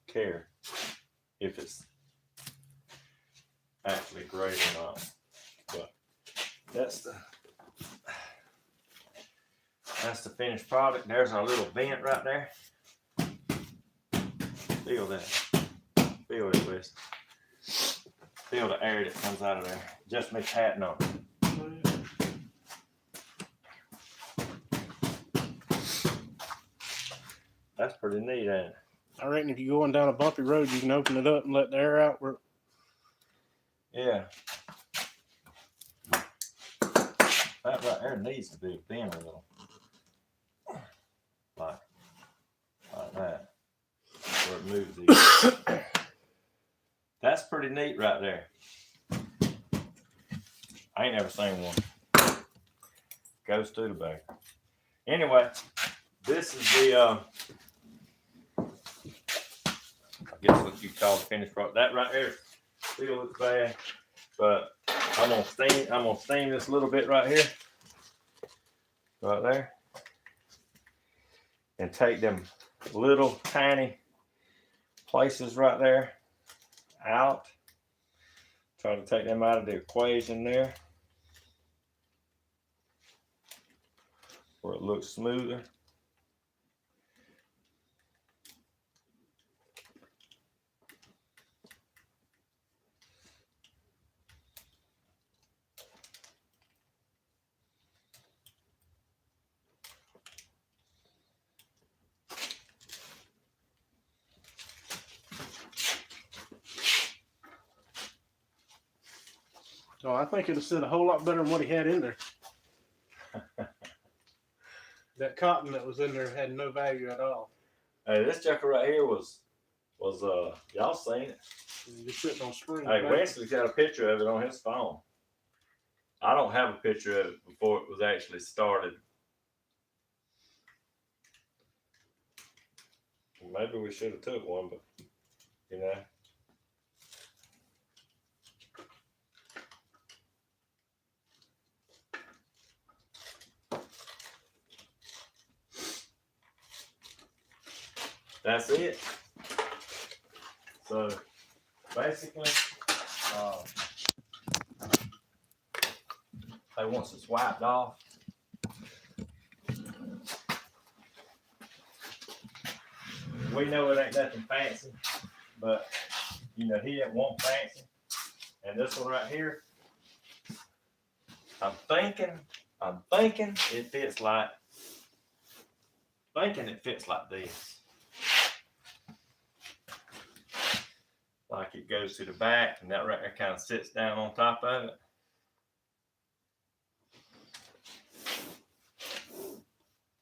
care if it's actually great or not. But that's the finished product. There's our little vent right there. Feel that. Feel it, West. Feel the air that comes out of there. Just me patting on it. That's pretty neat, ain't it?
I reckon if you're going down a bumpy road, you can open it up and let the air out.
Yeah. That right there needs to be bent a little. Like that. Where it moves easy. That's pretty neat right there. I ain't never seen one. Go Studebaker. Anyway, this is the I guess what you call the finished product. That right there still looks bad, but I'm gonna steam this a little bit right here, right there, and take them little tiny places right there out. Try to take them out of the equation there, where it looks smoother.
So I think it'll sit a whole lot better than what he had in there. That cotton that was in there had no value at all.
Hey, this jacket right here was y'all seen it?
Just sitting on spring.
Hey, Wesley's got a picture of it on his phone. I don't have a picture of it before it was actually started. Maybe we should have took one, but you know. That's it. So basically, once it's wiped off, we know it ain't nothing fancy, but you know he didn't want fancy. And this one right here, I'm thinking it fits like this. Like it goes to the back, and that right there kind of sits down on top of it.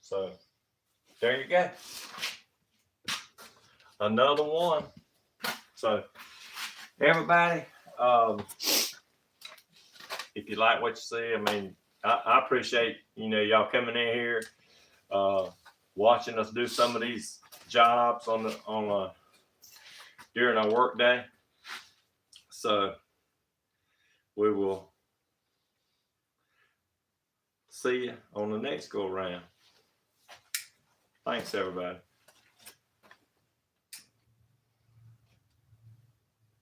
So there you go. Another one. So everybody, if you like what you see, I mean, I appreciate, you know, y'all coming in here, watching us do some of these jobs during our work day. So we will see you on the next go around. Thanks, everybody.